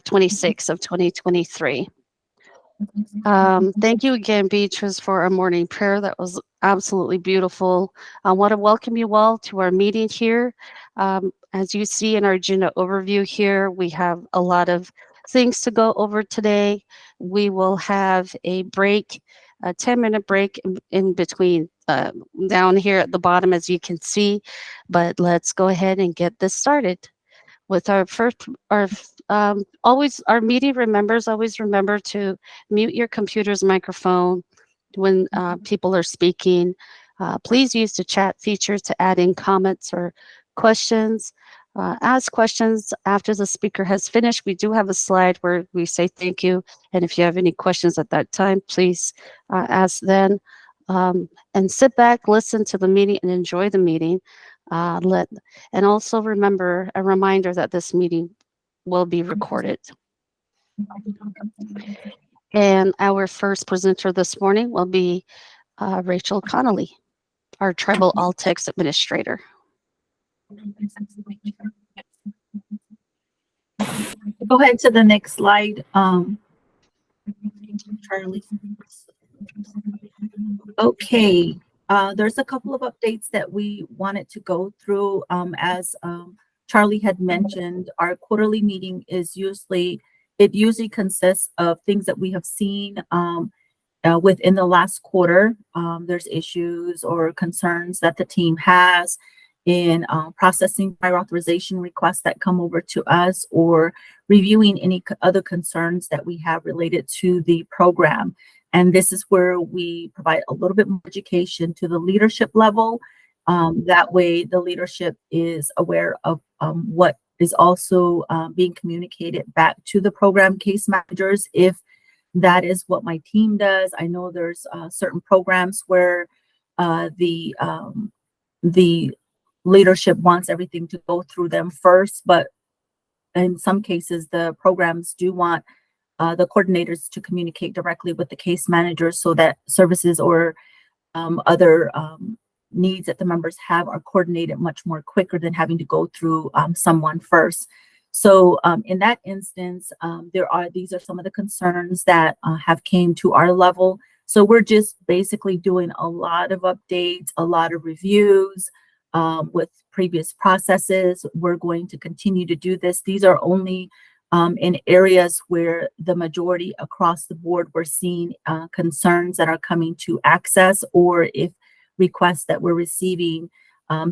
26th of 2023. Thank you again, Beatrice, for our morning prayer. That was absolutely beautiful. I want to welcome you all to our meeting here. As you see in our agenda overview here, we have a lot of things to go over today. We will have a break, a 10-minute break in between down here at the bottom, as you can see. But let's go ahead and get this started with our first, always our meeting remembers, always remember to mute your computer's microphone when people are speaking. Please use the chat feature to add in comments or questions. Ask questions after the speaker has finished. We do have a slide where we say thank you. And if you have any questions at that time, please ask then. And sit back, listen to the meeting, and enjoy the meeting. And also remember a reminder that this meeting will be recorded. And our first presenter this morning will be Rachel Connolly, our Tribal ALTCS Administrator. Go ahead to the next slide, Charlie. Okay, there's a couple of updates that we wanted to go through. As Charlie had mentioned, our quarterly meeting is usually consists of things that we have seen within the last quarter. There's issues or concerns that the team has in processing prior authorization requests that come over to us, or reviewing any other concerns that we have related to the program. And this is where we provide a little bit more education to the leadership level. That way the leadership is aware of what is also being communicated back to the program case managers, if that is what my team does. I know there's certain programs where the leadership wants everything to go through them first, but in some cases the programs do want the coordinators to communicate directly with the case managers, so that services or other needs that the members have are coordinated much more quicker than having to go through someone first. So in that instance, these are some of the concerns that have came to our level. So we're just basically doing a lot of updates, a lot of reviews with previous processes. We're going to continue to do this. These are only in areas where the majority across the board we're seeing concerns that are coming to access, or if requests that we're receiving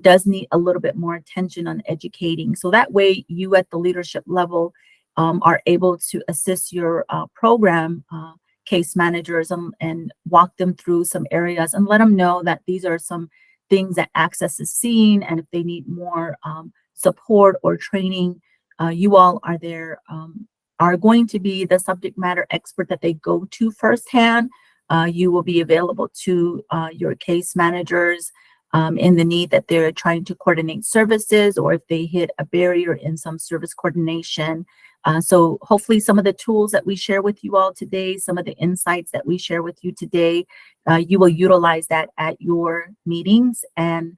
does need a little bit more attention on educating. So that way you at the leadership level are able to assist your program case managers and walk them through some areas and let them know that these are some things that Access is seeing, and if they need more support or training, you all are there, are going to be the subject matter expert that they go to firsthand. You will be available to your case managers in the need that they're trying to coordinate services, or if they hit a barrier in some service coordination. So hopefully some of the tools that we share with you all today, some of the insights that we share with you today, you will utilize that at your meetings, and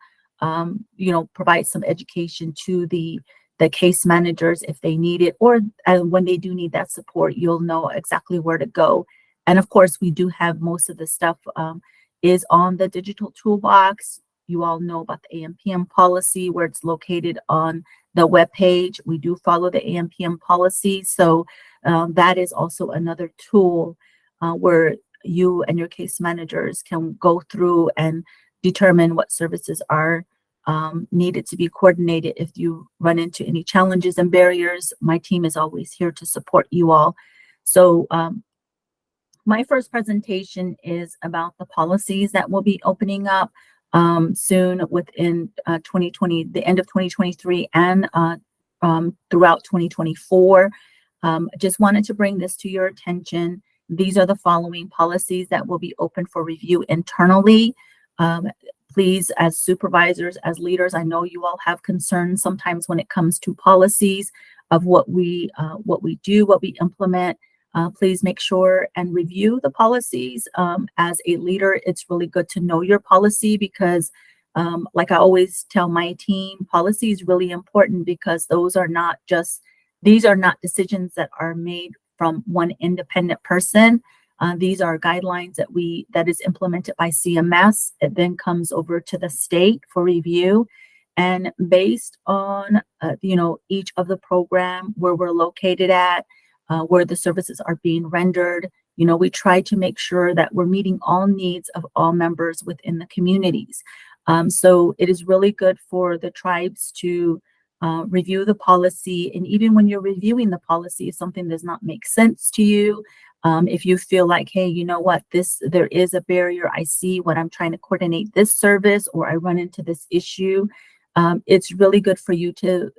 provide some education to the case managers if they need it, or when they do need that support, you'll know exactly where to go. And of course, we do have most of the stuff is on the digital toolbox. You all know about the AMPM policy, where it's located on the webpage. We do follow the AMPM policy. So that is also another tool where you and your case managers can go through and determine what services are needed to be coordinated. If you run into any challenges and barriers, my team is always here to support you all. So my first presentation is about the policies that will be opening up soon within 2020, the end of 2023, and throughout 2024. Just wanted to bring this to your attention. These are the following policies that will be open for review internally. Please, as supervisors, as leaders, I know you all have concerns sometimes when it comes to policies of what we do, what we implement. Please make sure and review the policies. As a leader, it's really good to know your policy, because like I always tell my team, policy is really important, because those are not just These are not decisions that are made from one independent person. These are guidelines that is implemented by CMS. It then comes over to the state for review. And based on, each of the program, where we're located at, where the services are being rendered, we try to make sure that we're meeting all needs of all members within the communities. So it is really good for the tribes to review the policy. And even when you're reviewing the policy, if something does not make sense to you, if you feel like, hey, you know what, there is a barrier, I see when I'm trying to coordinate this service, or I run into this issue, it's really good for you to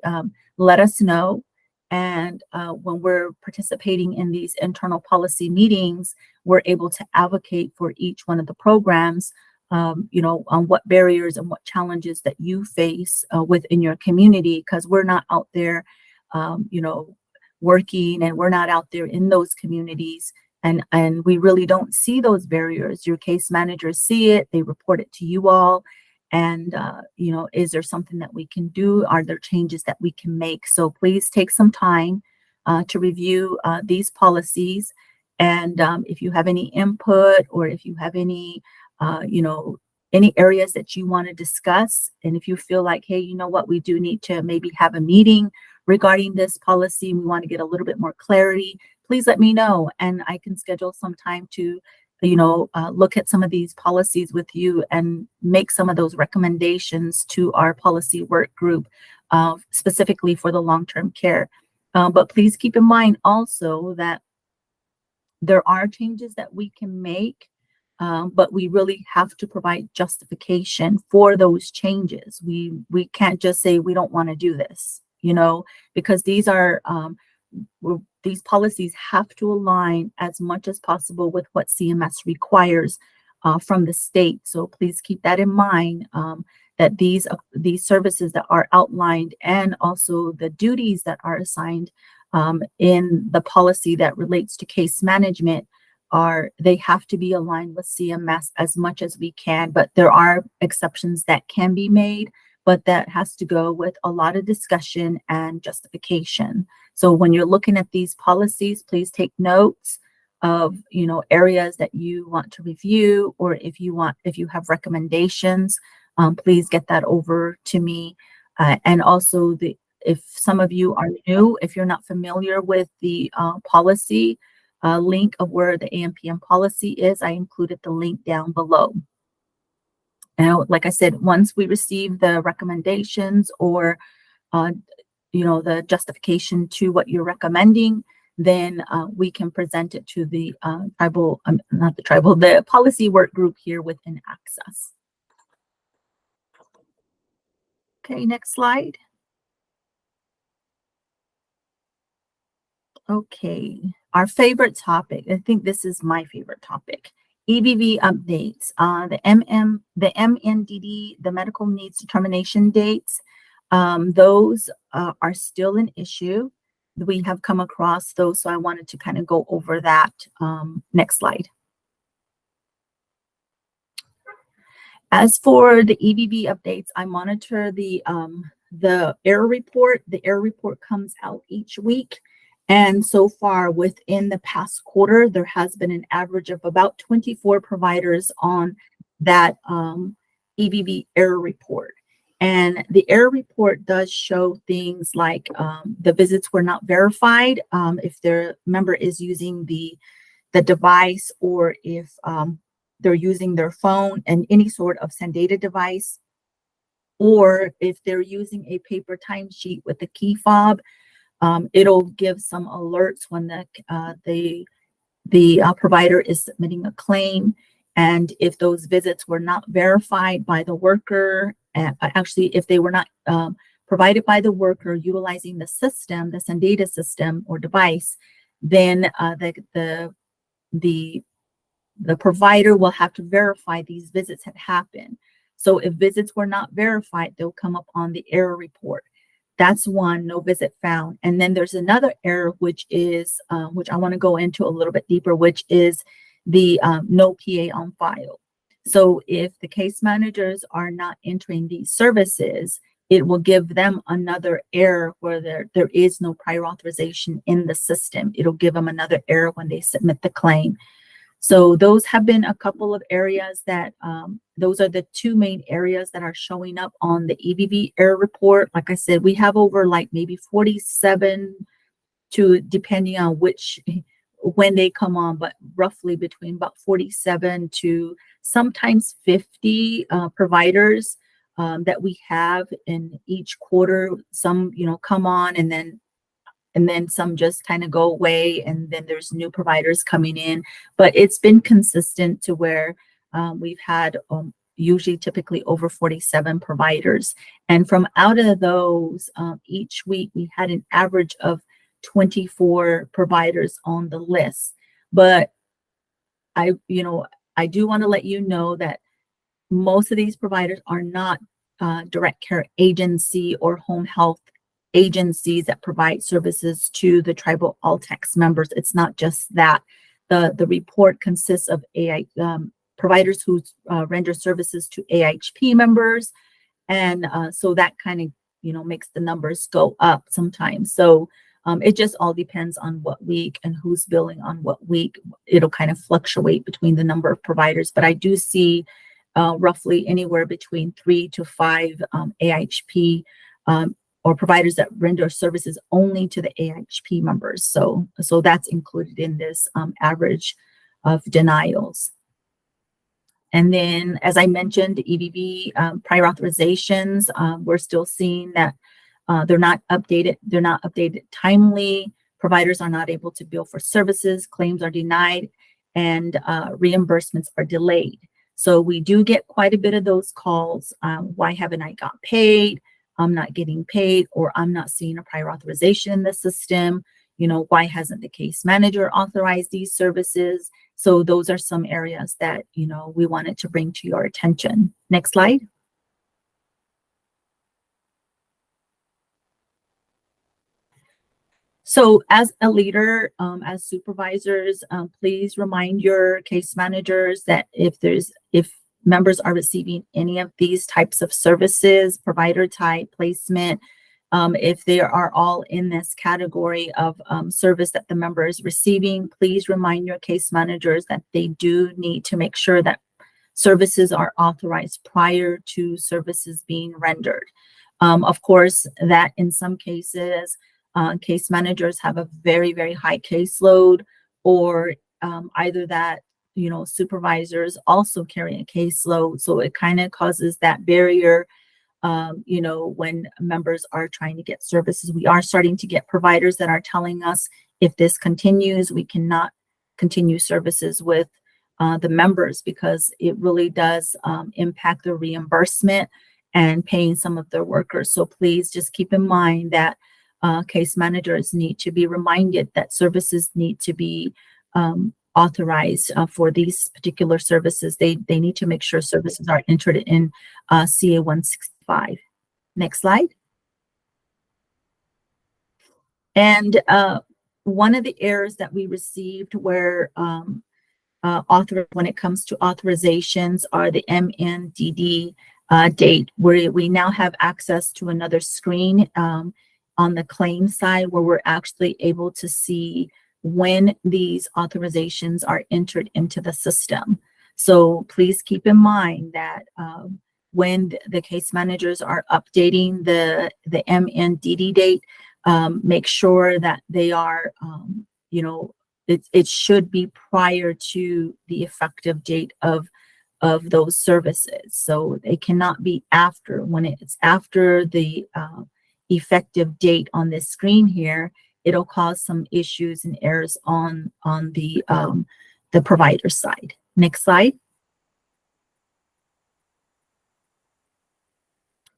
let us know. And when we're participating in these internal policy meetings, we're able to advocate for each one of the programs, on what barriers and what challenges that you face within your community, because we're not out there, working, and we're not out there in those communities. And we really don't see those barriers. Your case managers see it, they report it to you all. And, is there something that we can do? Are there changes that we can make? So please take some time to review these policies. And if you have any input, or if you have any areas that you want to discuss, and if you feel like, hey, you know what, we do need to maybe have a meeting regarding this policy, we want to get a little bit more clarity, please let me know, and I can schedule some time to look at some of these policies with you and make some of those recommendations to our policy work group, specifically for the long-term care. But please keep in mind also that there are changes that we can make, but we really have to provide justification for those changes. We can't just say we don't want to do this, because these policies have to align as much as possible with what CMS requires from the state. So please keep that in mind, that these services that are outlined, and also the duties that are assigned in the policy that relates to case management, they have to be aligned with CMS as much as we can. But there are exceptions that can be made, but that has to go with a lot of discussion and justification. So when you're looking at these policies, please take notes of, areas that you want to review, or if you have recommendations, please get that over to me. And also, if some of you are new, if you're not familiar with the policy link of where the AMPM policy is, I included the link down below. Now, like I said, once we receive the recommendations, or the justification to what you're recommending, then we can present it to the the policy work group here within Access. Okay, next slide. Okay, our favorite topic. I think this is my favorite topic. EBV updates. The MNDD, the medical needs determination dates. Those are still an issue. We have come across those, so I wanted to kind of go over that. Next slide. As for the EBV updates, I monitor the error report. The error report comes out each week. And so far, within the past quarter, there has been an average of about 24 providers on that EBV error report. And the error report does show things like the visits were not verified, if their member is using the device, or if they're using their phone and any sort of SendData device, or if they're using a paper timesheet with a key fob. It'll give some alerts when the provider is submitting a claim, and if those visits were not verified by the worker, actually if they were not provided by the worker utilizing the system, the SendData system or device, then the provider will have to verify these visits had happened. So if visits were not verified, they'll come up on the error report. That's one, no visit found. And then there's another error, which is, which I want to go into a little bit deeper, which is the no PA on file. So if the case managers are not entering these services, it will give them another error where there is no prior authorization in the system. It'll give them another error when they submit the claim. So those have been a couple of areas that, those are the two main areas that are showing up on the EVV error report. Like I said, we have over like maybe 47 to, depending on which, when they come on, but roughly between about 47 to sometimes 50 providers that we have in each quarter. Some, come on and then some just kind of go away, and then there's new providers coming in. But it's been consistent to where we've had usually typically over 47 providers. And from out of those, each week we had an average of 24 providers on the list. But I do want to let you know that most of these providers are not direct care agency or home health agencies that provide services to the tribal ALTCS members. It's not just that. The report consists of providers who render services to AHP members, and so that kind of makes the numbers go up sometimes. So it just all depends on what week and who's billing on what week. It'll kind of fluctuate between the number of providers, but I do see roughly anywhere between 3 to 5 AHP or providers that render services only to the AHP members. So that's included in this average of denials. And then, as I mentioned, EVV prior authorizations, we're still seeing that they're not updated. They're not updated timely. Providers are not able to bill for services. Claims are denied, and reimbursements are delayed. So we do get quite a bit of those calls. Why haven't I got paid? I'm not getting paid, or I'm not seeing a prior authorization in the system. Why hasn't the case manager authorized these services? So those are some areas that, we wanted to bring to your attention. Next slide. So as a leader, as supervisors, please remind your case managers that if members are receiving any of these types of services, provider type, placement, if they are all in this category of service that the member is receiving, please remind your case managers that they do need to make sure that services are authorized prior to services being rendered. Of course, that in some cases, case managers have a very, very high caseload, or either that, supervisors also carry a caseload. So it kind of causes that barrier, when members are trying to get services. We are starting to get providers that are telling us if this continues, we cannot continue services with the members, because it really does impact the reimbursement and paying some of their workers. So please just keep in mind that case managers need to be reminded that services need to be authorized for these particular services. They need to make sure services are entered in CA 165. Next slide. And one of the errors that we received where when it comes to authorizations are the MNDD date, where we now have access to another screen on the claim side, where we're actually able to see when these authorizations are entered into the system. So please keep in mind that when the case managers are updating the MNDD date, make sure that they are, it should be prior to the effective date of those services. So they cannot be after. When it's after the effective date on this screen here, it'll cause some issues and errors on the provider side. Next slide.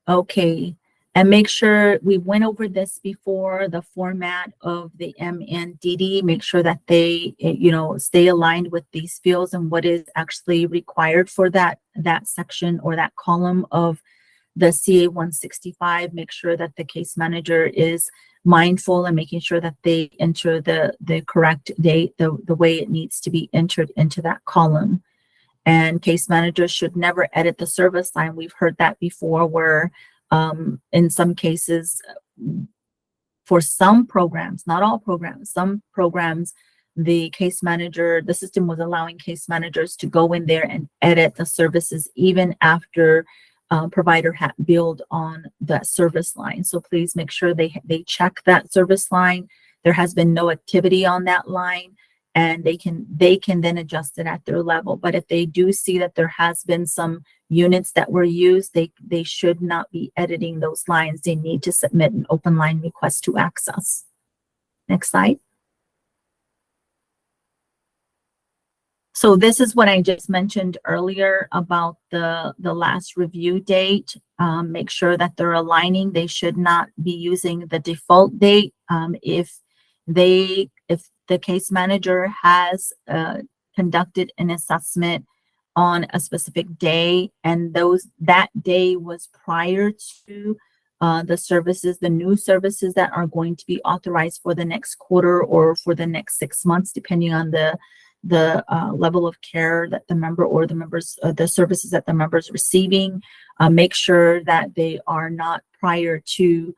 Okay, and make sure we went over this before, the format of the MNDD. Make sure that they, stay aligned with these fields and what is actually required for that section or that column of the CA 165. Make sure that the case manager is mindful and making sure that they enter the correct date, the way it needs to be entered into that column. And case managers should never edit the service line. We've heard that before, where In some cases, for some programs, not all programs, some programs, the case manager, the system was allowing case managers to go in there and edit the services even after provider had billed on that service line. So please make sure they check that service line. There has been no activity on that line, and they can then adjust it at their level. But if they do see that there has been some units that were used, they should not be editing those lines. They need to submit an open line request to access. Next slide. So this is what I just mentioned earlier about the last review date. Make sure that they're aligning. They should not be using the default date. If the case manager has conducted an assessment on a specific day, and that day was prior to the new services that are going to be authorized for the next quarter or for the next 6 months, depending on the level of care that the member or the services that the member is receiving. Make sure that they are not prior to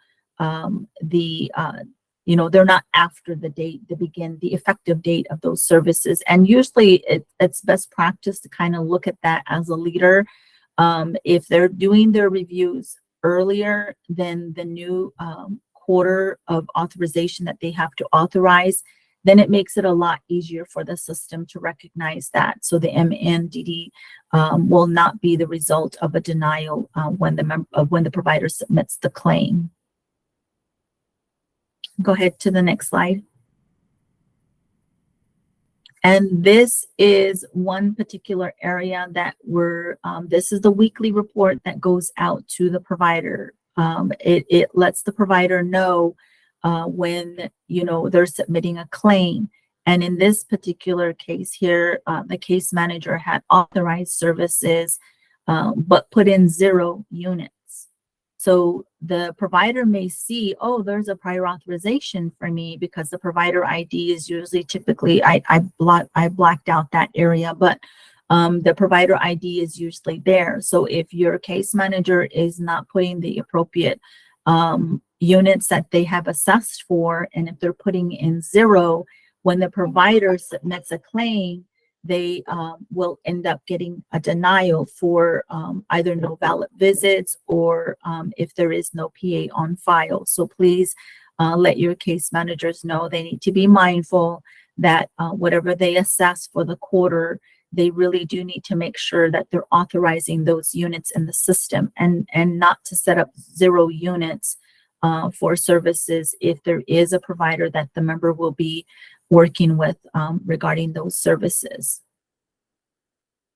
they're not after the effective date of those services. And usually it's best practice to kind of look at that as a leader. If they're doing their reviews earlier than the new quarter of authorization that they have to authorize, then it makes it a lot easier for the system to recognize that. So the MNDD will not be the result of a denial when the provider submits the claim. Go ahead to the next slide. And this is one particular area that this is the weekly report that goes out to the provider. It lets the provider know when they're submitting a claim. And in this particular case here, the case manager had authorized services, but put in 0 units. So the provider may see, oh, there's a prior authorization for me, because the provider ID is usually typically, I blacked out that area, but the provider ID is usually there. So if your case manager is not putting the appropriate units that they have assessed for, and if they're putting in 0, when the provider submits a claim, they will end up getting a denial for either no valid visits or if there is no PA on file. So please let your case managers know they need to be mindful that whatever they assess for the quarter, they really do need to make sure that they're authorizing those units in the system, and not to set up 0 units for services if there is a provider that the member will be working with regarding those services.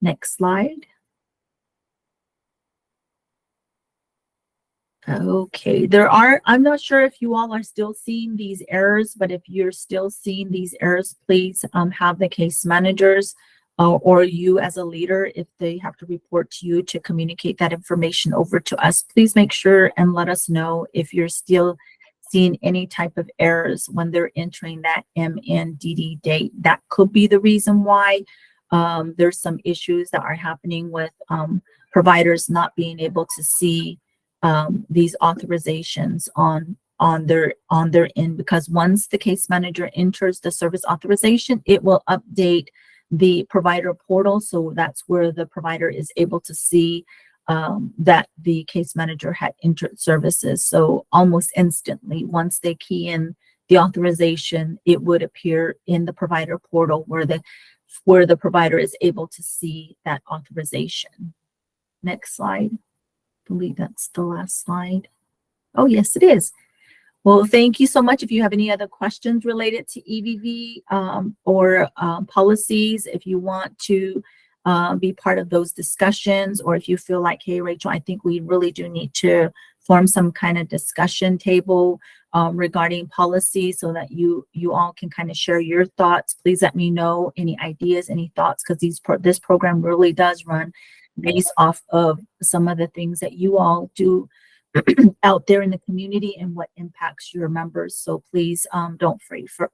Next slide. Okay, I'm not sure if you all are still seeing these errors, but if you're still seeing these errors, please have the case managers or you as a leader, if they have to report to you, to communicate that information over to us. Please make sure and let us know if you're still seeing any type of errors when they're entering that MNDD date. That could be the reason why there's some issues that are happening with providers not being able to see these authorizations on their end, because once the case manager enters the service authorization, it will update the provider portal. So that's where the provider is able to see that the case manager had entered services. So almost instantly, once they key in the authorization, it would appear in the provider portal where the provider is able to see that authorization. Next slide. I believe that's the last slide. Oh, yes, it is. Well, thank you so much. If you have any other questions related to EVV or policies, if you want to be part of those discussions, or if you feel like, hey, Rachel, I think we really do need to form some kind of discussion table regarding policy so that you all can kind of share your thoughts, please let me know any ideas, any thoughts, because this program really does run based off of some of the things that you all do out there in the community and what impacts your members. So please don't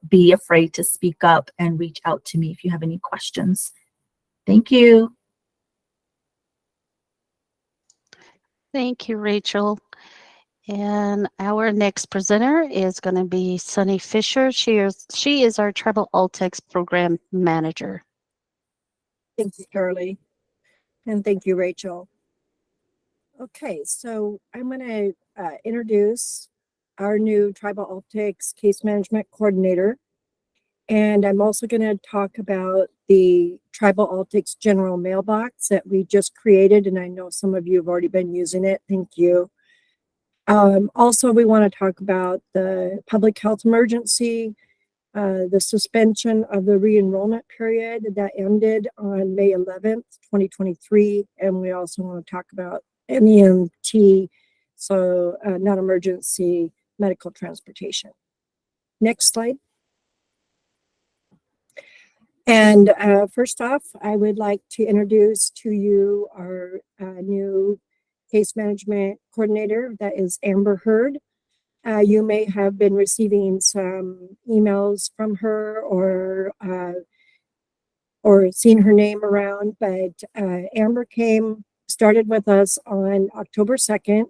be afraid to speak up and reach out to me if you have any questions. Thank you. Thank you, Rachel. And our next presenter is going to be Sunny Fisher. She is our Tribal Altex Program Manager. Thank you, Charlie, and thank you, Rachel. Okay, so I'm going to introduce our new Tribal Optics Case Management Coordinator, and I'm also going to talk about the Tribal Optics General Mailbox that we just created, and I know some of you have already been using it. Thank you. Also, we want to talk about the public health emergency, the suspension of the re-enrollment period that ended on May 11th, 2023. And we also want to talk about NEMT, so non-emergency medical transportation. Next slide. And first off, I would like to introduce to you our new case management coordinator, that is Amber Hurd. You may have been receiving some emails from her or seen her name around, but Amber started with us on October 2nd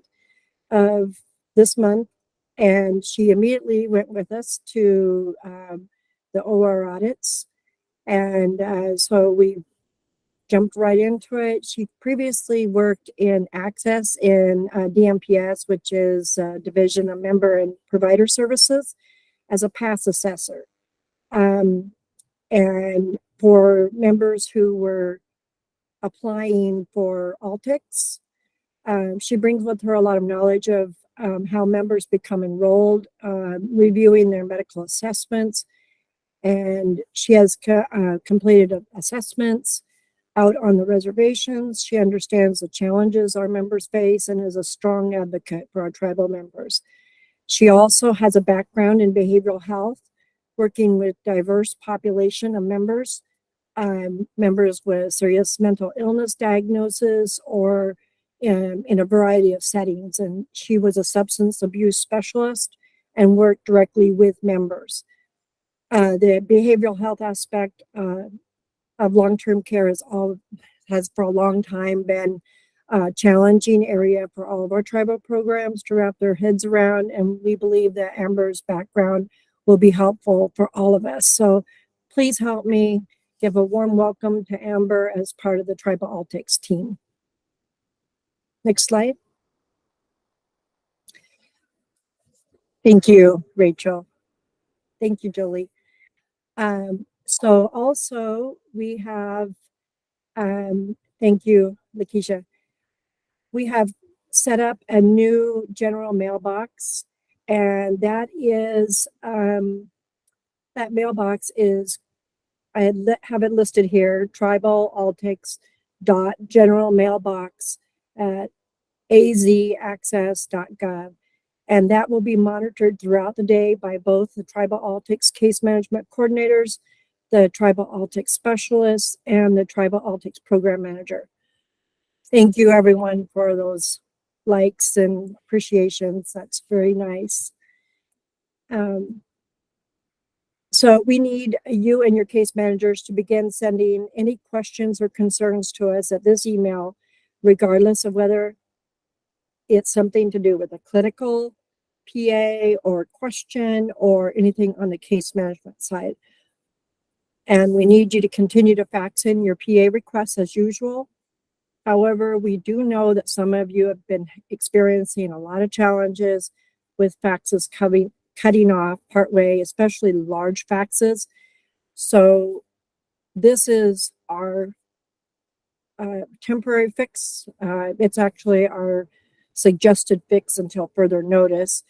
of this month, and she immediately went with us to the OR audits. And so we jumped right into it. She previously worked in Access in DMPS, which is Division of Member and Provider Services, as a pass assessor. And for members who were applying for ALTCS, she brings with her a lot of knowledge of how members become enrolled, reviewing their medical assessments, and she has completed assessments out on the reservations. She understands the challenges our members face and is a strong advocate for our tribal members. She also has a background in behavioral health, working with diverse population of members, members with serious mental illness diagnosis or in a variety of settings. And she was a substance abuse specialist and worked directly with members. The behavioral health aspect of long-term care has for a long time been a challenging area for all of our tribal programs to wrap their heads around, and we believe that Amber's background will be helpful for all of us. So please help me give a warm welcome to Amber as part of the Tribal Altex team. Next slide. Thank you, Rachel. Thank you, Jolie. So also we have, thank you, Lakeisha. We have set up a new general mailbox, and that mailbox is, I have it listed here, Tribal Altex general mailbox at azaccess.gov. And that will be monitored throughout the day by both the Tribal Altex case management coordinators, the Tribal Altex specialists, and the Tribal Altex program manager. Thank you, everyone, for those likes and appreciations. That's very nice. So we need you and your case managers to begin sending any questions or concerns to us at this email, regardless of whether it's something to do with a clinical PA or question or anything on the case management side. And we need you to continue to fax in your PA requests as usual. However, we do know that some of you have been experiencing a lot of challenges with faxes cutting off partway, especially large faxes. So this is our temporary fix. It's actually our suggested fix until further notice,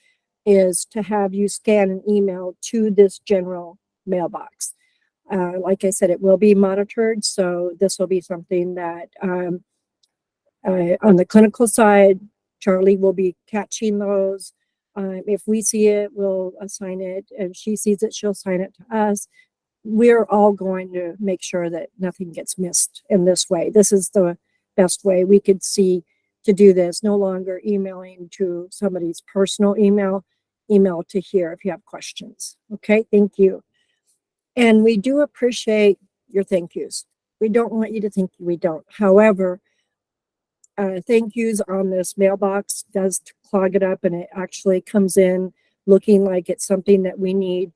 is to have you scan an email to this general mailbox. Like I said, it will be monitored, so this will be something that on the clinical side, Charlie will be catching those. If we see it, we'll assign it. If she sees it, she'll assign it to us. We're all going to make sure that nothing gets missed in this way. This is the best way we could see to do this. No longer emailing to somebody's personal email to here if you have questions. Okay, thank you. And we do appreciate your thank yous. We don't want you to think we don't. However, thank yous on this mailbox does clog it up and it actually comes in looking like it's something that we need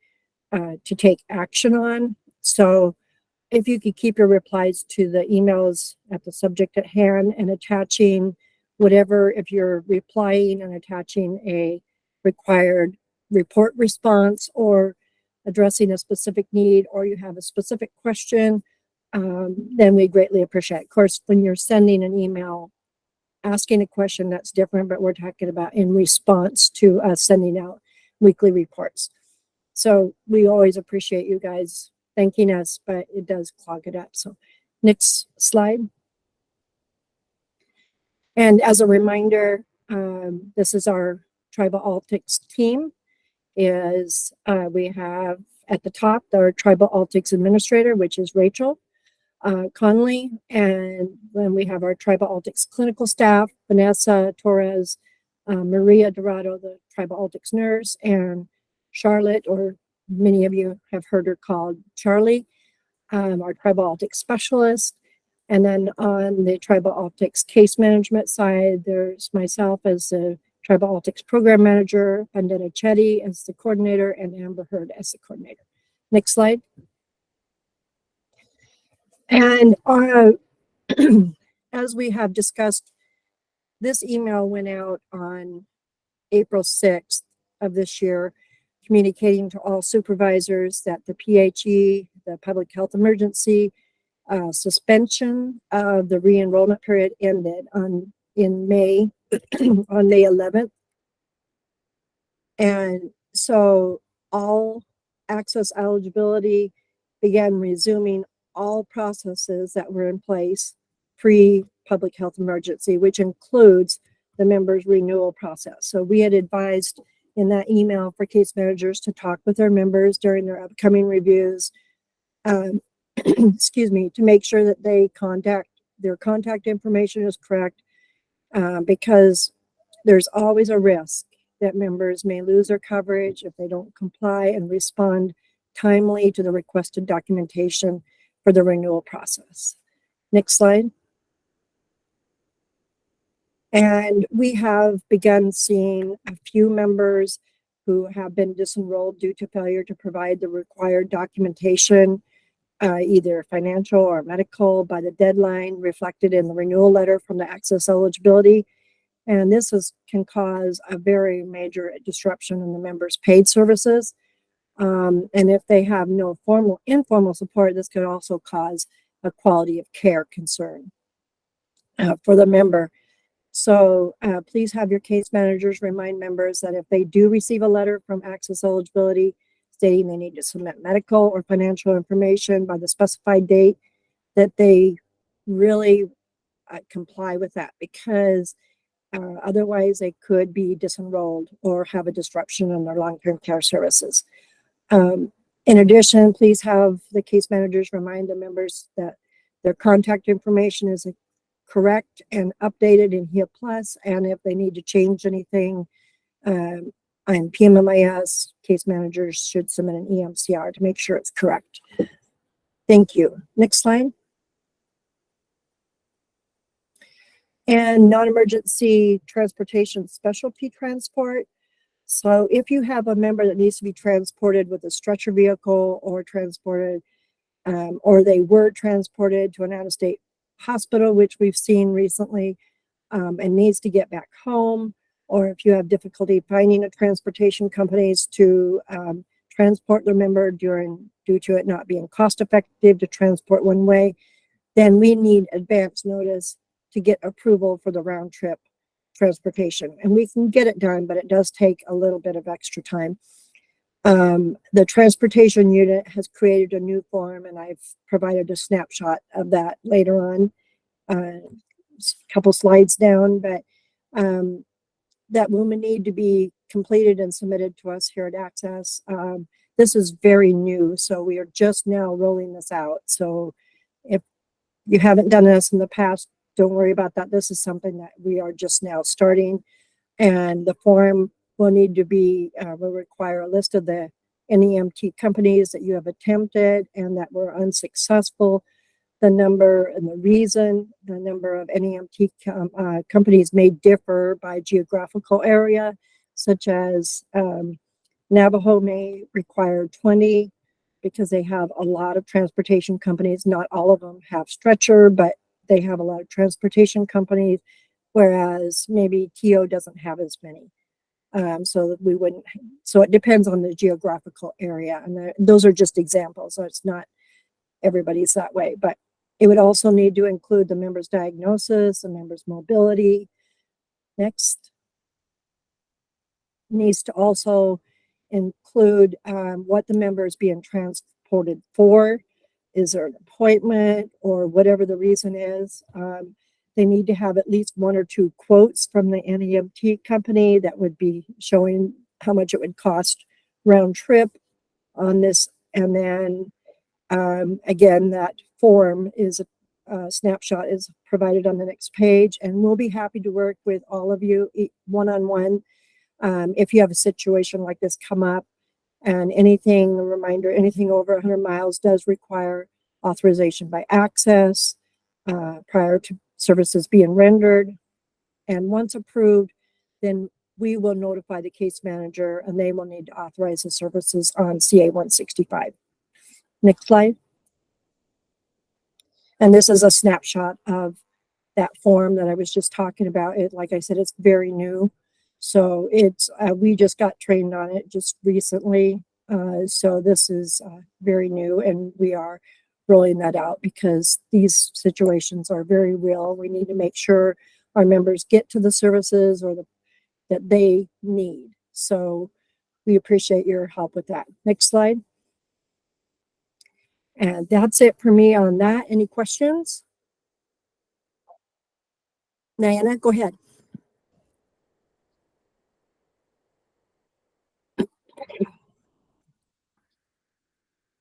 to take action on. So if you could keep your replies to the emails at the subject at hand and attaching whatever, if you're replying and attaching a required report response or addressing a specific need, or you have a specific question, then we greatly appreciate it. Of course, when you're sending an email asking a question, that's different, but we're talking about in response to us sending out weekly reports. So we always appreciate you guys thanking us, but it does clog it up. So next slide. And as a reminder, this is our Tribal ALTCS team. We have at the top our Tribal ALTCS administrator, which is Rachel Conley, and then we have our Tribal ALTCS clinical staff, Vanessa Torres, Maria Dorado, the Tribal ALTCS nurse, and Charlotte, or many of you have heard her called Charlie, our Tribal ALTCS specialist. And then on the Tribal ALTCS case management side, there's myself as the Tribal ALTCS program manager, Pandita Chetty as the coordinator, and Amber Heard as the coordinator. Next slide. And as we have discussed, this email went out on April 6th of this year, communicating to all supervisors that the PHE, the public health emergency, suspension of the re-enrollment period ended in May, on May 11th. And so all access eligibility began resuming all processes that were in place pre-public health emergency, which includes the members' renewal process. So we had advised in that email for case managers to talk with their members during their upcoming reviews, excuse me, to make sure that their contact information is correct, because there's always a risk that members may lose their coverage if they don't comply and respond timely to the requested documentation for the renewal process. Next slide. And we have begun seeing a few members who have been disenrolled due to failure to provide the required documentation, either financial or medical, by the deadline reflected in the renewal letter from the access eligibility. And this can cause a very major disruption in the members' paid services. And if they have no informal support, this could also cause a quality of care concern for the member. So please have your case managers remind members that if they do receive a letter from access eligibility stating they need to submit medical or financial information by the specified date, that they really comply with that, because otherwise they could be disenrolled or have a disruption in their long-term care services. In addition, please have the case managers remind the members that their contact information is correct and updated in HEAL Plus, and if they need to change anything on PMMIS, case managers should submit an EMCR to make sure it's correct. Thank you. Next slide. And non-emergency transportation specialty transport. So if you have a member that needs to be transported with a stretcher vehicle or transported, or they were transported to an out-of-state hospital, which we've seen recently, and needs to get back home, or if you have difficulty finding a transportation companies to transport the member due to it not being cost effective to transport one way, then we need advance notice to get approval for the round trip transportation. And we can get it done, but it does take a little bit of extra time. The transportation unit has created a new form, and I've provided a snapshot of that later on, a couple slides down, but that will need to be completed and submitted to us here at Access. This is very new, so we are just now rolling this out. So if you haven't done this in the past, don't worry about that. This is something that we are just now starting, and the form will need to be, will require a list of the NEMT companies that you have attempted and that were unsuccessful, The number and the reason, the number of NEMT companies may differ by geographical area, such as Navajo may require 20 because they have a lot of transportation companies. Not all of them have stretcher, but they have a lot of transportation companies, whereas maybe TO doesn't have as many. So that we wouldn't, so it depends on the geographical area. And those are just examples. So it's not everybody's that way, but it would also need to include the member's diagnosis, the member's mobility. Next. Needs to also include what the member is being transported for. Is there an appointment or whatever the reason is? They need to have at least 1 or 2 quotes from the NEMT company that would be showing how much it would cost round trip on this. And then again, that form is a snapshot is provided on the next page, and we'll be happy to work with all of you one-on-one. If you have a situation like this come up, and a reminder, anything over 100 miles does require authorization by access prior to services being rendered. And once approved, then we will notify the case manager and they will need to authorize the services on CA 165. Next slide. And this is a snapshot of that form that I was just talking about. It, like I said, it's very new. So it's, we just got trained on it just recently. So this is very new, and we are rolling that out because these situations are very real. We need to make sure our members get to the services or that they need. So we appreciate your help with that. Next slide. And that's it for me on that. Any questions? Diana, go ahead.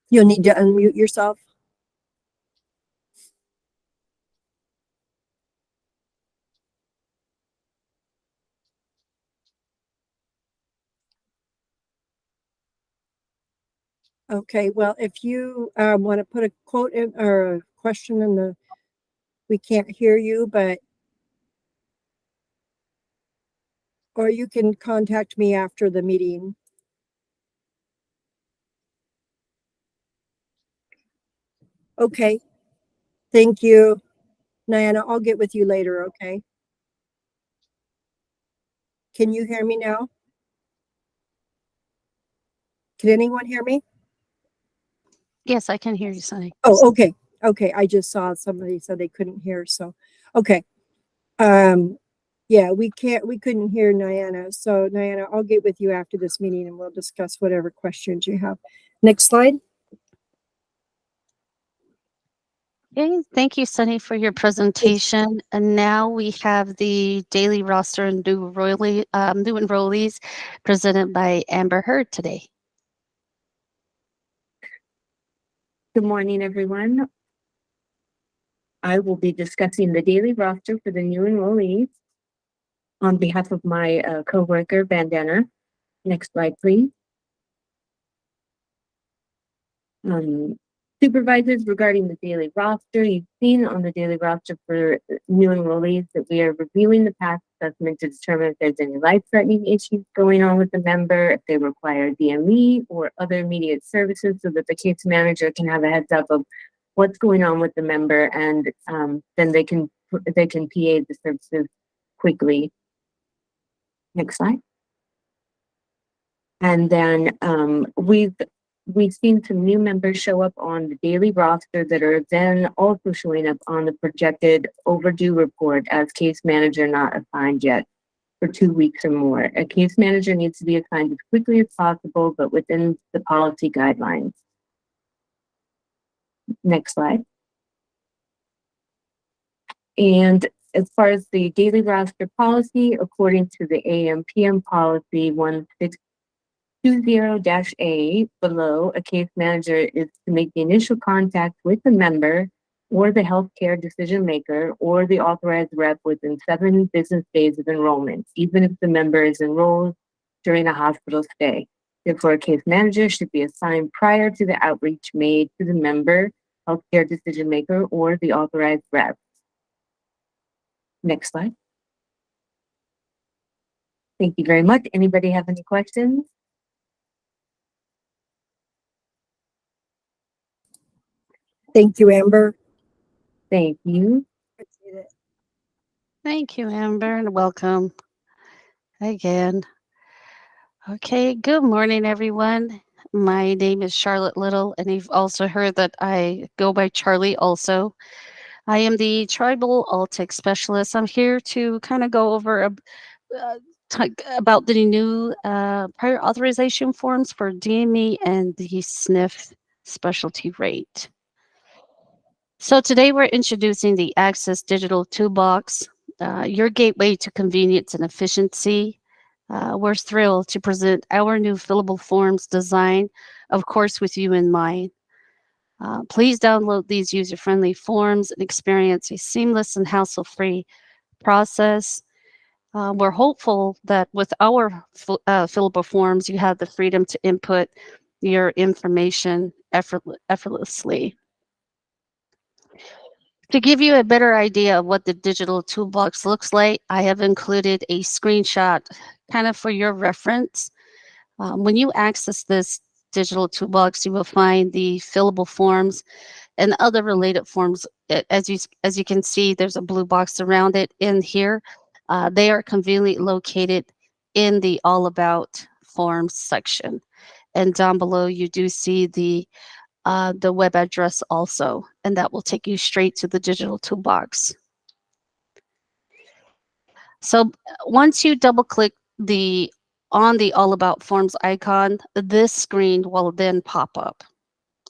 You'll need to unmute yourself. Okay, well, if you want to put a quote in or a question in the, we can't hear you, but, or you can contact me after the meeting. Okay, thank you. Diana, I'll get with you later, okay? Can you hear me now? Can anyone hear me? Yes, I can hear you, Sunny. Oh, okay. Okay, I just saw somebody said they couldn't hear, so, okay. Yeah, we couldn't hear Diana. So Diana, I'll get with you after this meeting and we'll discuss whatever questions you have. Next slide. Okay, thank you, Sunny, for your presentation. And now we have the daily roster and new enrollees presented by Amber Heard today. Good morning, everyone. I will be discussing the daily roster for the new enrollees on behalf of my coworker, Bandana. Next slide, please. Supervisors, regarding the daily roster, you've seen on the daily roster for new enrollees that we are reviewing the past assessment to determine if there's any life-threatening issues going on with the member, if they require DME or other immediate services, so that the case manager can have a heads up of what's going on with the member, and then they can PA the services quickly. Next slide. And then we've seen some new members show up on the daily roster that are then also showing up on the projected overdue report as case manager not assigned yet for 2 weeks or more. A case manager needs to be assigned as quickly as possible, but within the policy guidelines. Next slide. And as far as the daily roster policy, according to the AMPM policy 1620-A below, a case manager is to make the initial contact with the member or the healthcare decision maker or the authorized rep within 7 business days of enrollment, even if the member is enrolled during a hospital stay. Therefore, a case manager should be assigned prior to the outreach made to the member healthcare decision maker or the authorized rep. Next slide. Thank you very much. Anybody have any questions? Thank you, Amber. Thank you. Appreciate it. Thank you, Amber, and welcome again. Okay, good morning, everyone. My name is Charlotte Little, and you've also heard that I go by Charlie also. I am the Tribal ALTCS Specialist. I'm here to kind of go over about the new prior authorization forms for DME and the SNF specialty rate. So today we're introducing the Access Digital Toolbox, your gateway to convenience and efficiency. We're thrilled to present our new fillable forms design, of course, with you in mind. Please download these user-friendly forms and experience a seamless and hassle-free process. We're hopeful that with our fillable forms, you have the freedom to input your information effortlessly. To give you a better idea of what the digital toolbox looks like, I have included a screenshot kind of for your reference. When you access this digital toolbox, you will find the fillable forms and other related forms. As you can see, there's a blue box around it in here. They are conveniently located in the All About Forms section. And down below, you do see the web address also, and that will take you straight to the digital toolbox. So once you double click on the All About Forms icon, this screen will then pop up,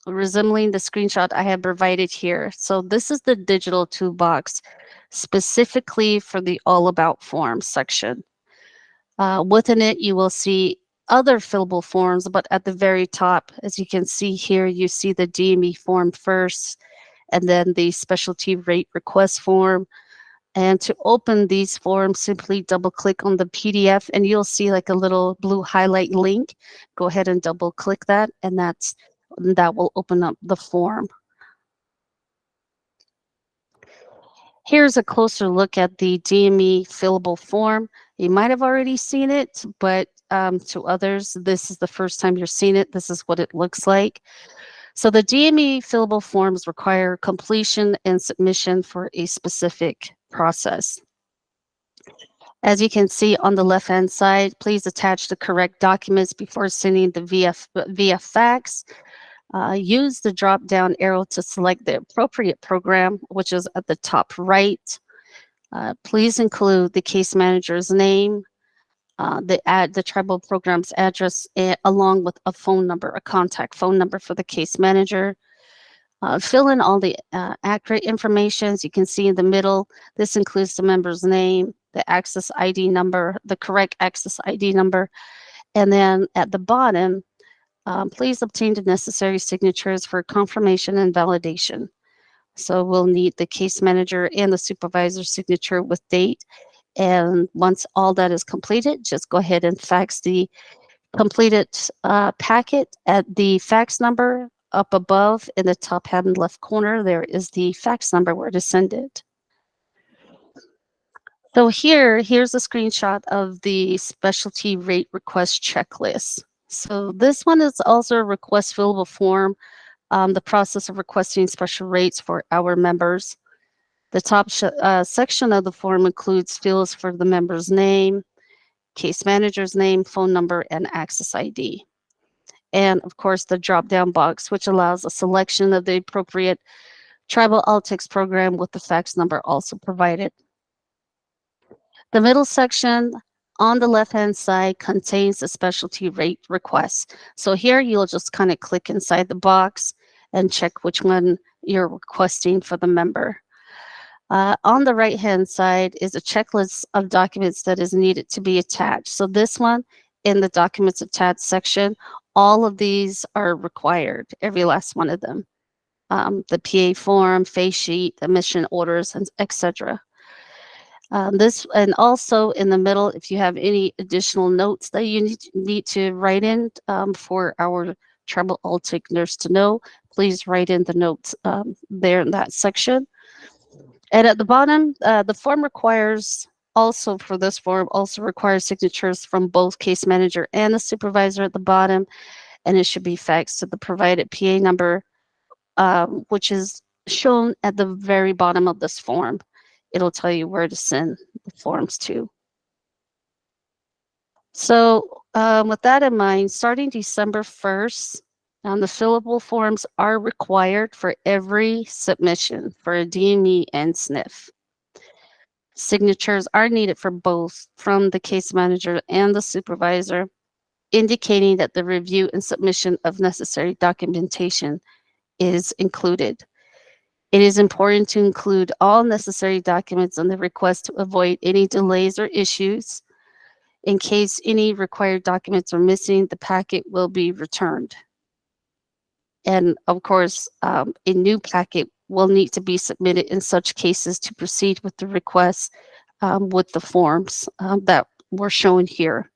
resembling the screenshot I have provided here. So this is the digital toolbox specifically for the All About Forms section. Within it, you will see other fillable forms, but at the very top, as you can see here, you see the DME form first, and then the specialty rate request form. And to open these forms, simply double click on the PDF and you'll see like a little blue highlight link. Go ahead and double click that, and that will open up the form. Here's a closer look at the DME fillable form. You might have already seen it, but to others, this is the first time you're seeing it. This is what it looks like. So the DME fillable forms require completion and submission for a specific process. As you can see on the left-hand side, please attach the correct documents before sending the via fax. Use the drop-down arrow to select the appropriate program, which is at the top right. Please include the case manager's name, the tribal program's address, along with a phone number, a contact phone number for the case manager. Fill in all the accurate information. As you can see in the middle, this includes the member's name, the access ID number, the correct access ID number, and then at the bottom, please obtain the necessary signatures for confirmation and validation. So we'll need the case manager and the supervisor's signature with date. And once all that is completed, just go ahead and fax the completed packet at the fax number up above in the top hand left corner. There is the fax number where to send it. So here's a screenshot of the specialty rate request checklist. So this one is also a request fillable form, the process of requesting special rates for our members. The top section of the form includes fields for the member's name, case manager's name, phone number, and access ID. And of course, the drop-down box, which allows a selection of the appropriate tribal ALTCS program with the fax number also provided. The middle section on the left-hand side contains the specialty rate request. So here you'll just kind of click inside the box and check which one you're requesting for the member. On the right-hand side is a checklist of documents that is needed to be attached. So this one, in the documents attached section, all of these are required, every last one of them. The PA form, face sheet, admission orders, and etc. This, and also in the middle, if you have any additional notes that you need to write in for our tribal ALTCS nurse to know, please write in the notes there in that section. And at the bottom, the form requires also for this form also requires signatures from both case manager and the supervisor at the bottom, and it should be faxed to the provided PA number, which is shown at the very bottom of this form. It'll tell you where to send the forms to. So with that in mind, starting December 1st, the fillable forms are required for every submission for a DME and SNF. Signatures are needed for both from the case manager and the supervisor, indicating that the review and submission of necessary documentation is included. It is important to include all necessary documents on the request to avoid any delays or issues. In case any required documents are missing, the packet will be returned. And of course, a new packet will need to be submitted in such cases to proceed with the request with the forms that were shown here.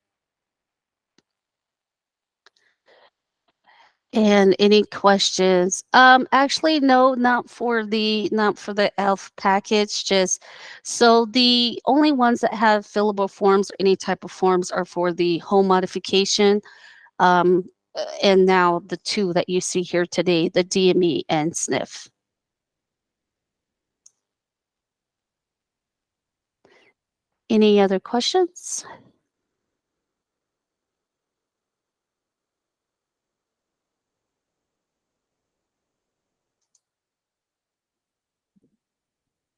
And any questions? Actually, no, not for the ELF package. Just so the only ones that have fillable forms or any type of forms are for the home modification. And now the two that you see here today, the DME and SNF. Any other questions?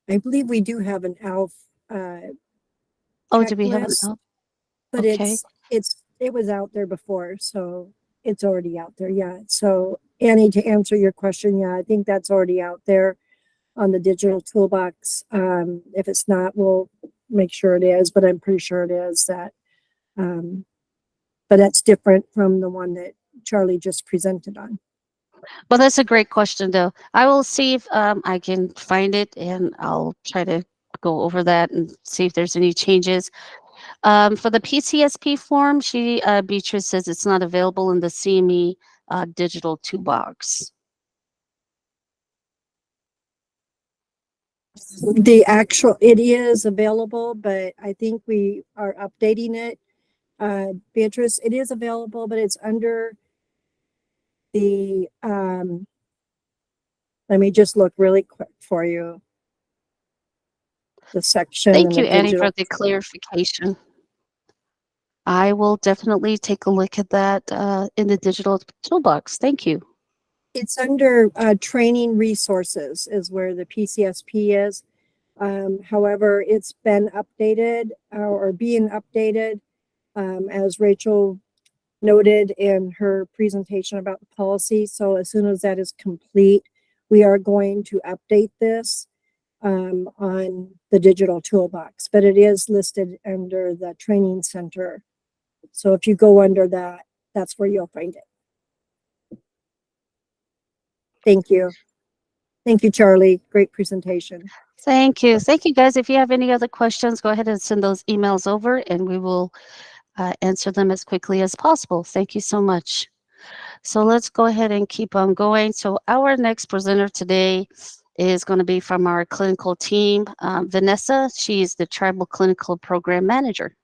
I believe we do have an ALF Oh, do we have an checklist, ELF? but Okay. it was out there before, so it's already out there. Yeah. So Annie, to answer your question, yeah, I think that's already out there on the digital toolbox. If it's not, we'll make sure it is, but I'm pretty sure it is that. But that's different from the one that Charlie just presented on. Well, that's a great question, though. I will see if I can find it, and I'll try to go over that and see if there's any changes. For the PCSP form, Beatrice says it's not available in the CME digital toolbox. It is available, but I think we are updating it. Beatrice, it is available, but it's under the, let me just look really quick for you. The section in Thank you, the Annie, for digital. the clarification. I will definitely take a look at that in the digital toolbox. Thank you. It's under training resources is where the PCSP is. However, it's been updated or being updated, as Rachel noted in her presentation about the policy. So as soon as that is complete, we are going to update this on the digital toolbox, but it is listed under the training center. So if you go under that, that's where you'll find it. Thank you. Thank you, Charlie. Great presentation. Thank you. Thank you, guys. If you have any other questions, go ahead and send those emails over and we will answer them as quickly as possible. Thank you so much. So let's go ahead and keep on going. So our next presenter today is going to be from our clinical team, Vanessa. She's the Tribal Clinical Program Manager.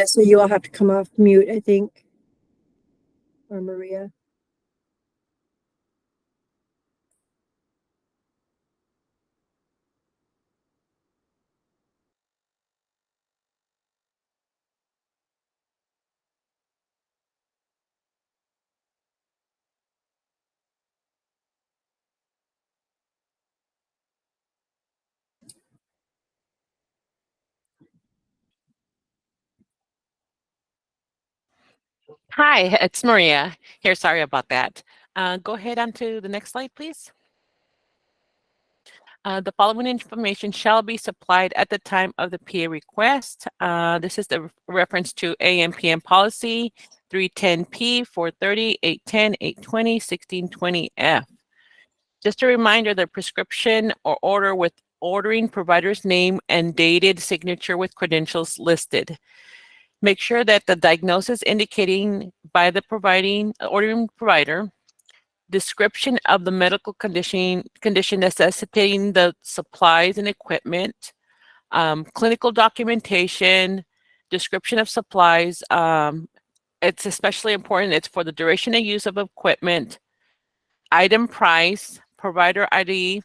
So you all have to come off mute, I think, or Maria. Hi, it's Maria here. Sorry about that. Go ahead on to the next slide, please. The following information shall be supplied at the time of the PA request. This is the reference to AMPM policy 310P, 430, 810, 820, 1620F. Just a reminder, the prescription or order with ordering provider's name and dated signature with credentials listed. Make sure that the diagnosis indicating by the ordering provider, description of the medical condition necessitating the supplies and equipment, clinical documentation, description of supplies. It's especially important. It's for the duration of use of equipment, item price, provider ID,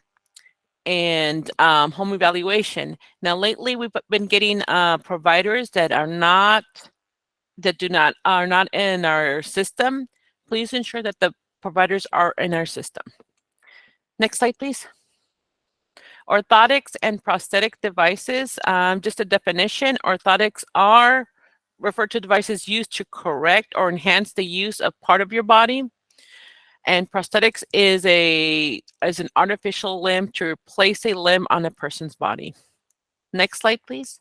and home evaluation. Now, lately we've been getting providers that are not in our system. Please ensure that the providers are in our system. Next slide, please. Orthotics and prosthetic devices. Just a definition: orthotics are referred to devices used to correct or enhance the use of part of your body. And prosthetics is an artificial limb to replace a limb on a person's body. Next slide, please.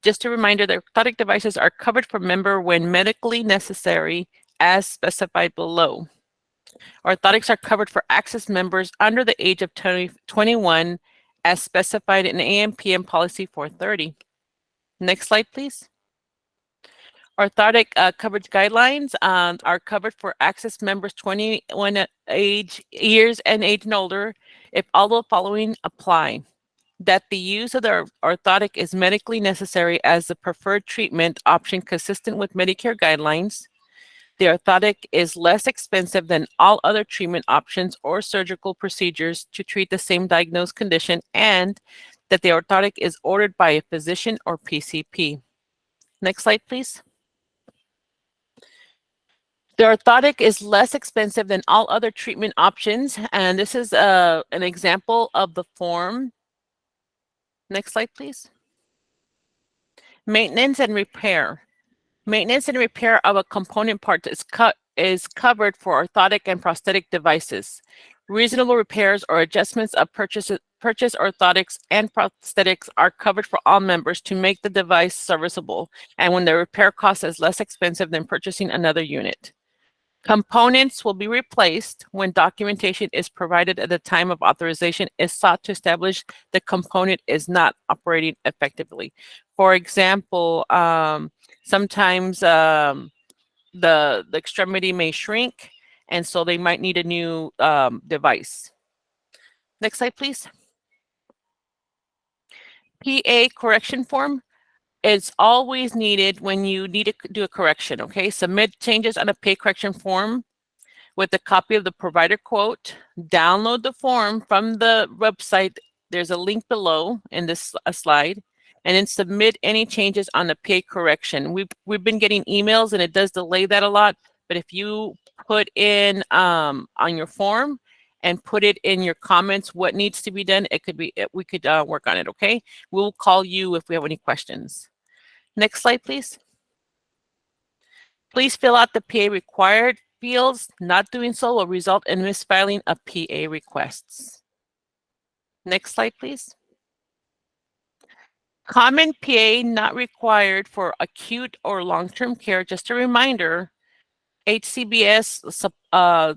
Just a reminder that orthotic devices are covered for member when medically necessary, as specified below. Orthotics are covered for access members under the age of 21, as specified in AMPM policy 430. Next slide, please. Orthotic coverage guidelines are covered for access members 21 years and age and older if all the following apply: that the use of the orthotic is medically necessary as the preferred treatment option consistent with Medicare guidelines, the orthotic is less expensive than all other treatment options or surgical procedures to treat the same diagnosed condition, and that the orthotic is ordered by a physician or PCP. Next slide, please. The orthotic is less expensive than all other treatment options, and this is an example of the form. Next slide, please. Maintenance and repair. Maintenance and repair of a component part is covered for orthotic and prosthetic devices. Reasonable repairs or adjustments of purchase orthotics and prosthetics are covered for all members to make the device serviceable, and when the repair cost is less expensive than purchasing another unit. Components will be replaced when documentation is provided at the time of authorization is sought to establish the component is not operating effectively. For example, sometimes the extremity may shrink, and so they might need a new device. Next slide, please. PA correction form is always needed when you need to do a correction, okay? Submit changes on a PA correction form with a copy of the provider quote. Download the form from the website. There's a link below in this slide, and then submit any changes on the PA correction. We've been getting emails, and it does delay that a lot, but if you put in on your form and put it in your comments what needs to be done, we could work on it, okay? We'll call you if we have any questions. Next slide, please. Please fill out the PA required fields. Not doing so will result in misfiling of PA requests. Next slide, please. Common PA not required for acute or long-term care. Just a reminder, HCBS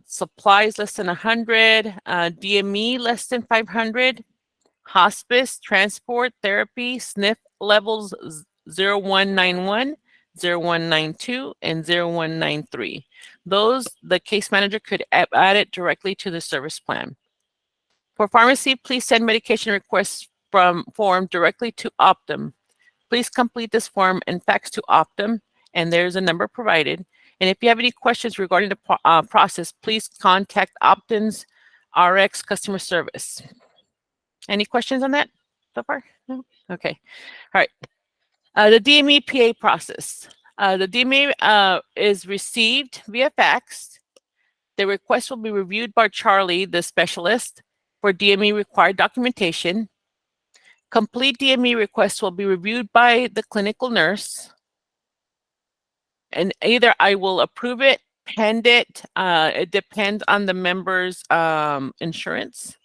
supplies less than 100, DME less than 500, hospice, transport, therapy, SNF levels 0191, 0192, and 0193. Those, the case manager could add it directly to the service plan. For pharmacy, please send medication requests form directly to Optum. Please complete this form and fax to Optum, and there's a number provided. And if you have any questions regarding the process, please contact Optum's RX customer service. Any questions on that so far? No? Okay. All right. The DME PA process. The DME is received via fax. The request will be reviewed by Charlie, the specialist, for DME required documentation. Complete DME requests will be reviewed by the clinical nurse. And either I will approve it, pend it. It depends on the member's insurance.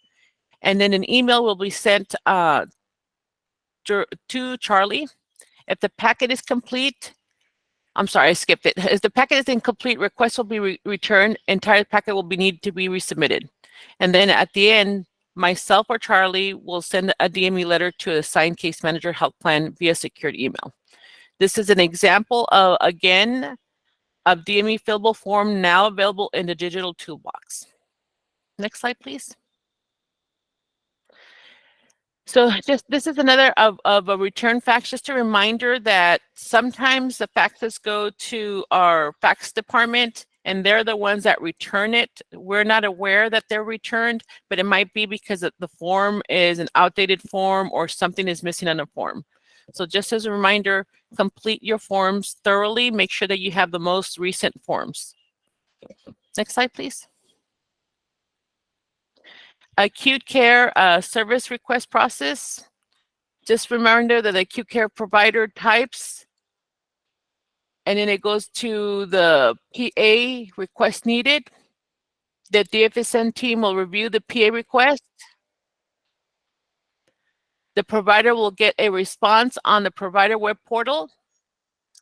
And then an email will be sent to Charlie. If the packet is complete, I'm sorry, I skipped it. If the packet is incomplete, request will be returned. Entire packet will need to be resubmitted. And then at the end, myself or Charlie will send a DME letter to a assigned case manager health plan via secured email. This is an example of, again, of DME fillable form now available in the digital toolbox. Next slide, please. So this is another of a return fax, just a reminder that sometimes the faxes go to our fax department and they're the ones that return it. We're not aware that they're returned, but it might be because the form is an outdated form or something is missing on the form. So just as a reminder, complete your forms thoroughly. Make sure that you have the most recent forms. Next slide, please. Acute care service request process. Just reminder that the acute care provider types, and then it goes to the PA request needed. The DFSN team will review the PA request. The provider will get a response on the provider web portal.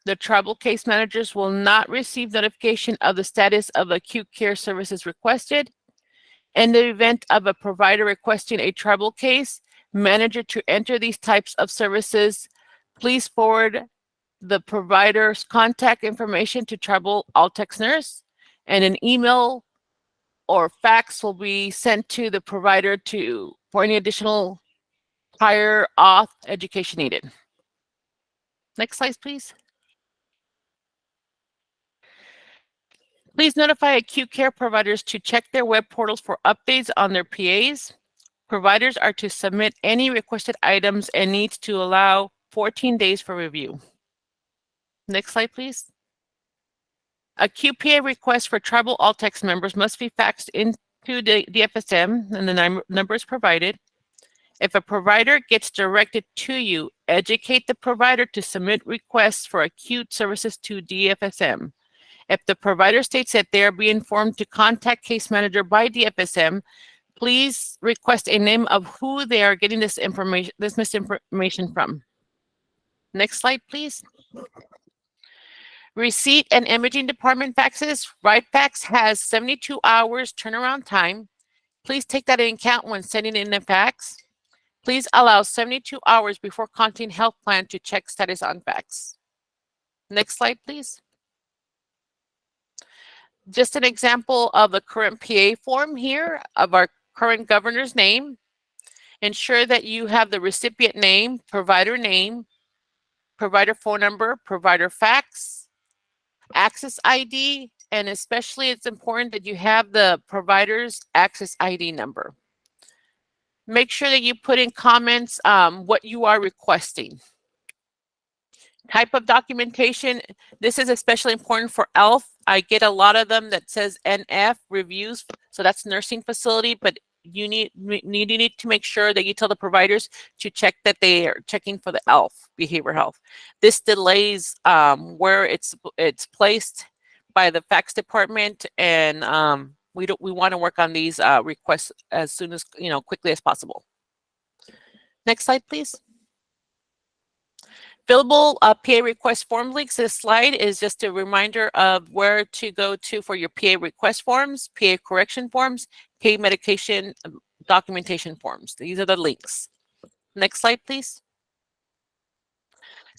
The tribal case managers will not receive notification of the status of acute care services requested. In the event of a provider requesting a tribal case manager to enter these types of services, please forward the provider's contact information to tribal ALTCS nurse, and an email or fax will be sent to the provider for any additional prior auth education needed. Next slide, please. Please notify acute care providers to check their web portals for updates on their PAs. Providers are to submit any requested items and needs to allow 14 days for review. Next slide, please. A QPA request for tribal ALTCS members must be faxed into the DFSM, and the number is provided. If a provider gets directed to you, educate the provider to submit requests for acute services to DFSM. If the provider states that they are being informed to contact case manager by DFSM, please request a name of who they are getting this misinformation from. Next slide, please. Receipt and imaging department faxes. RightFax has 72 hours turnaround time. Please take that into account when sending in a fax. Please allow 72 hours before contacting health plan to check status on fax. Next slide, please. Just an example of the current PA form here of our current governor's name. Ensure that you have the recipient name, provider phone number, provider fax, access ID, and especially it's important that you have the provider's access ID number. Make sure that you put in comments what you are requesting. Type of documentation. This is especially important for ELF. I get a lot of them that says NF reviews, so that's nursing facility, but you need to make sure that you tell the providers to check that they are checking for the ELF, behavioral health. This delays where it's placed by the fax department, and we want to work on these requests as soon as quickly as possible. Next slide, please. Fillable PA request form links. This slide is just a reminder of where to go to for your PA request forms, PA correction forms, PA medication documentation forms. These are the links. Next slide, please.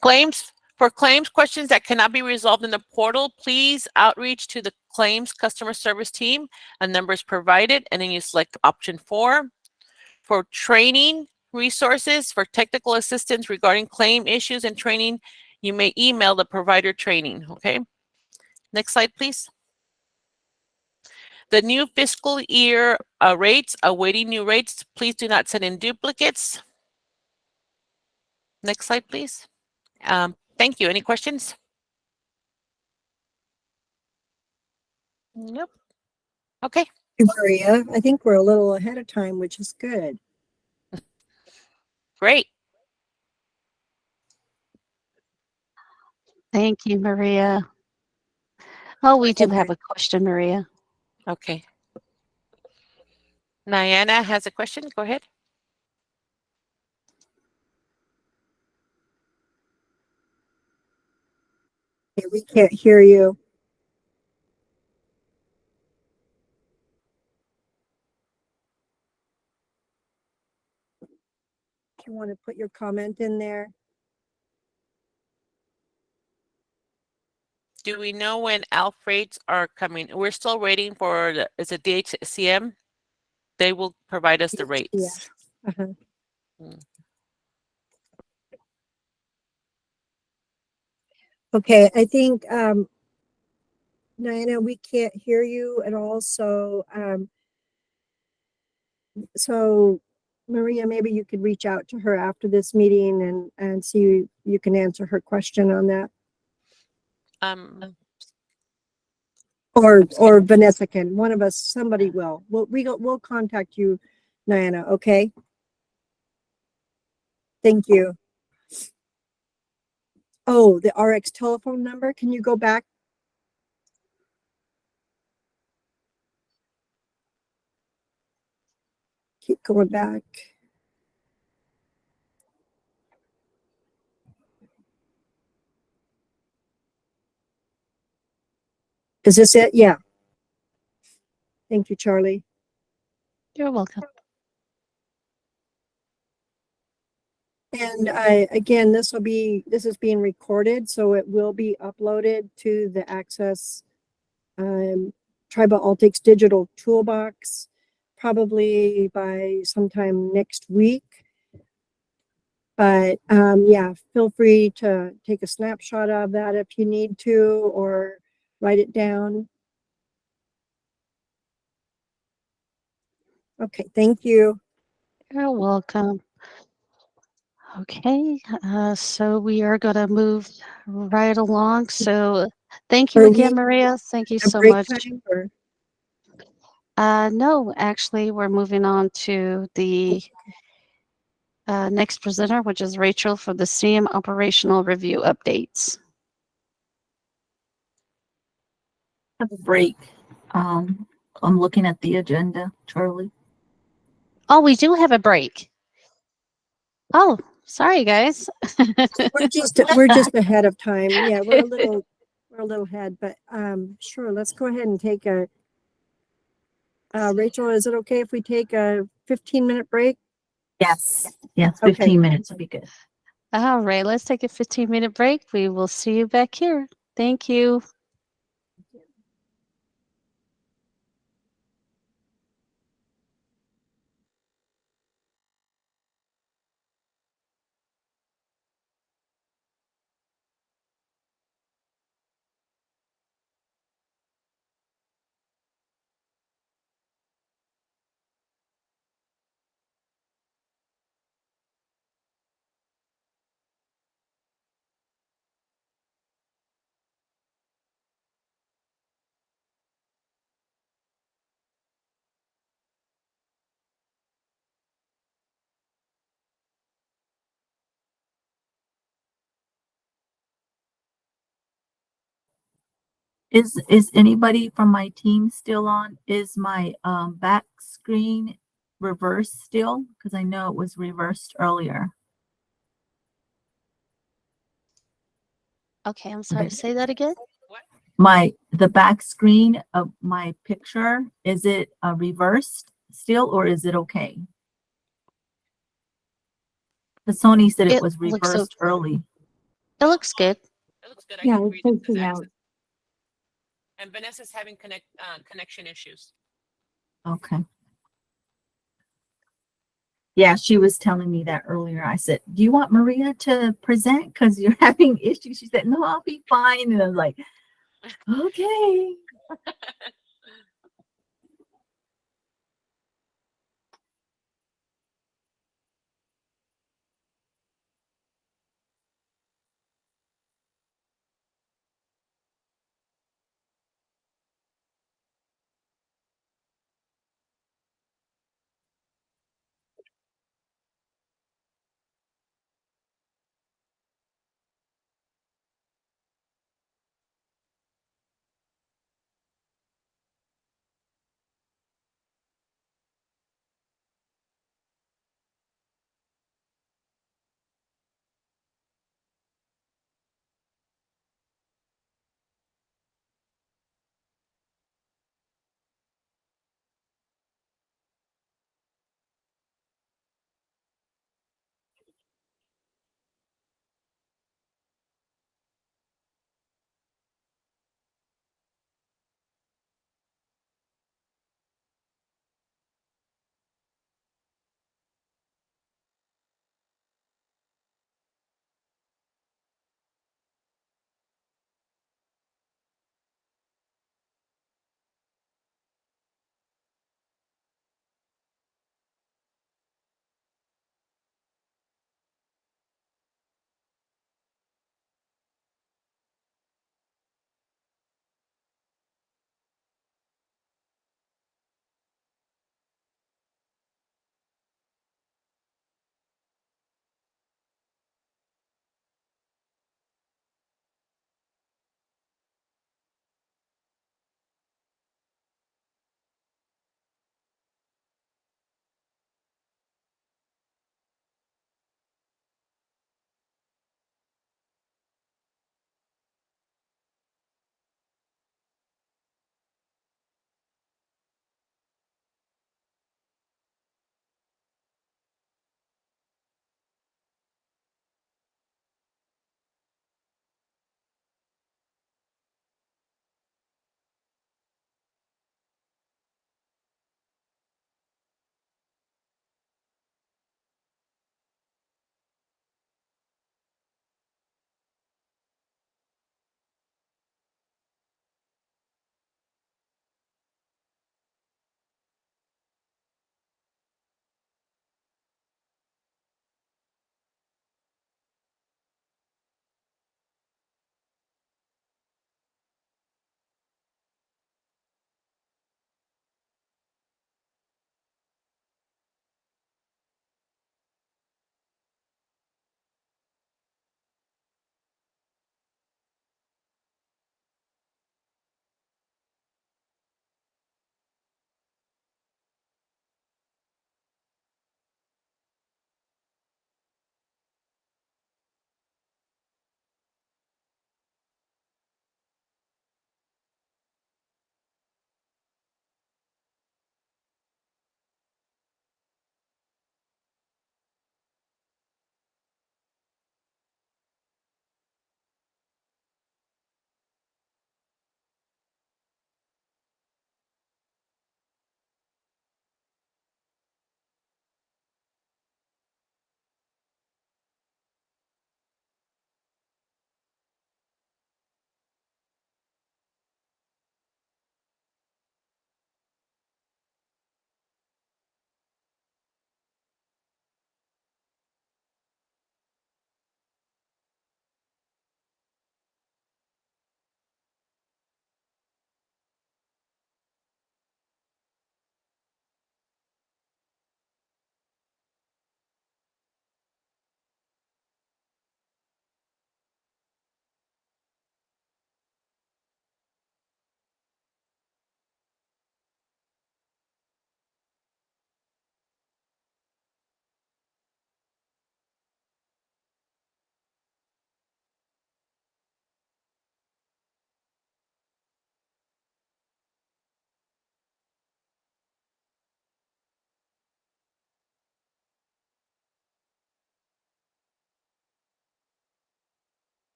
Claims. For claims questions that cannot be resolved in the portal, please outreach to the claims customer service team. A number is provided, and then you select option 4. For training resources for technical assistance regarding claim issues and training, you may email the provider training. Okay. Next slide, please. The new fiscal year rates, awaiting new rates. Please do not send in duplicates. Next slide, please. Thank you. Any questions? Nope. Okay. Maria, I think we're a little ahead of time, which is good. Great. Thank you, Maria. Oh, we do have a question, Maria. Okay. Diana has a question. Go ahead. Okay, we can't hear you. Do you want to put your comment in there? Do we know when ALF rates are coming? We're still waiting for is it DHCM? They will provide us the rates. Yes. Uh-huh. Mm. Okay, I think, Diana, we can't hear you at all, so, Maria, maybe you could reach out to her after this meeting and see you can answer her question on that. Um, Or Vanessa can, one of us, somebody will. We'll contact you, Diana, okay? Thank you. Oh, the RX telephone number, can you go back? Keep going back. Is this it? Yeah. Thank you, Charlie. You're welcome. And again, this is being recorded, so it will be uploaded to the Access Tribal Altics digital toolbox, probably by sometime next week. But yeah, feel free to take a snapshot of that if you need to, or write it down. Okay, thank you. You're welcome. Okay, so we are going to move right along. So thank you Are again, we Maria. Thank you at so break much. time or? No, actually, we're moving on to the next presenter, which is Rachel for the CM operational review updates. Have a break. I'm looking at the agenda, Charlie. Oh, we do have a break. Oh, sorry, guys. We're just ahead of time. Yeah, we're a little ahead, but sure, let's go ahead and take a Rachel, is it okay if we take a 15-minute break? Yes, yes, Okay. 15 minutes would be good. All right, let's take a 15-minute break. We will see you back here. Thank you. Is anybody from my team still on? Is my back screen reversed still? Because I know it was reversed earlier. Okay, I'm sorry. Okay. Say that again. The back screen of my picture, is it reversed still or is it okay? The Sony said it It was looks reversed early. It looks good. it looks good. I Yeah, can it's read it. There's posting out. access. And Vanessa's having connection issues. Okay. Yeah, she was telling me that earlier. I said, "Do you want Maria to present because you're having issues?" She said, "No, I'll be fine." And I was like, "Okay."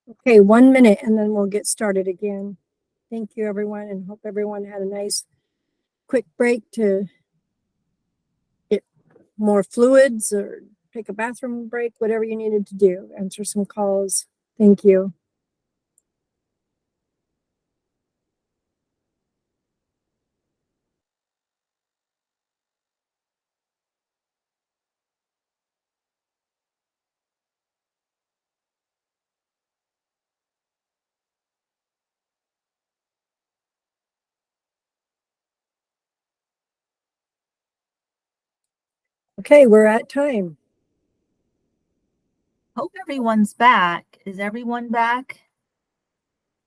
Okay, 1 minute and then we'll get started again. Thank you, everyone, and hope everyone had a nice quick break to get more fluids or take a bathroom break, whatever you needed to do, answer some calls. Thank you. Okay, we're at time. Hope everyone's back. Is everyone back?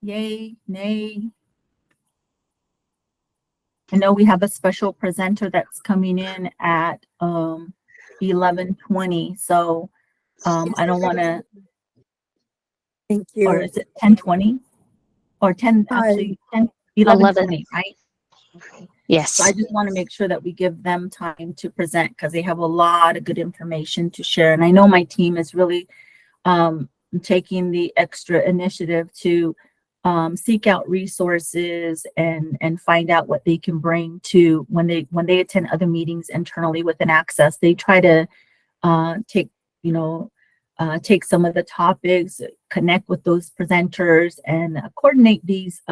Yay, nay? I know we have a special presenter that's coming in at 11:20. So I don't want to, Thank or you. is it 10:20? Or 10, actually 10, 11:20, right? Yes. So I just want to make sure that we give them time to present because they have a lot of good information to share. And I know my team is really taking the extra initiative to seek out resources and find out what they can bring to when they attend other meetings internally within Access. They try to take you know take some of the topics, connect with those presenters, and coordinate these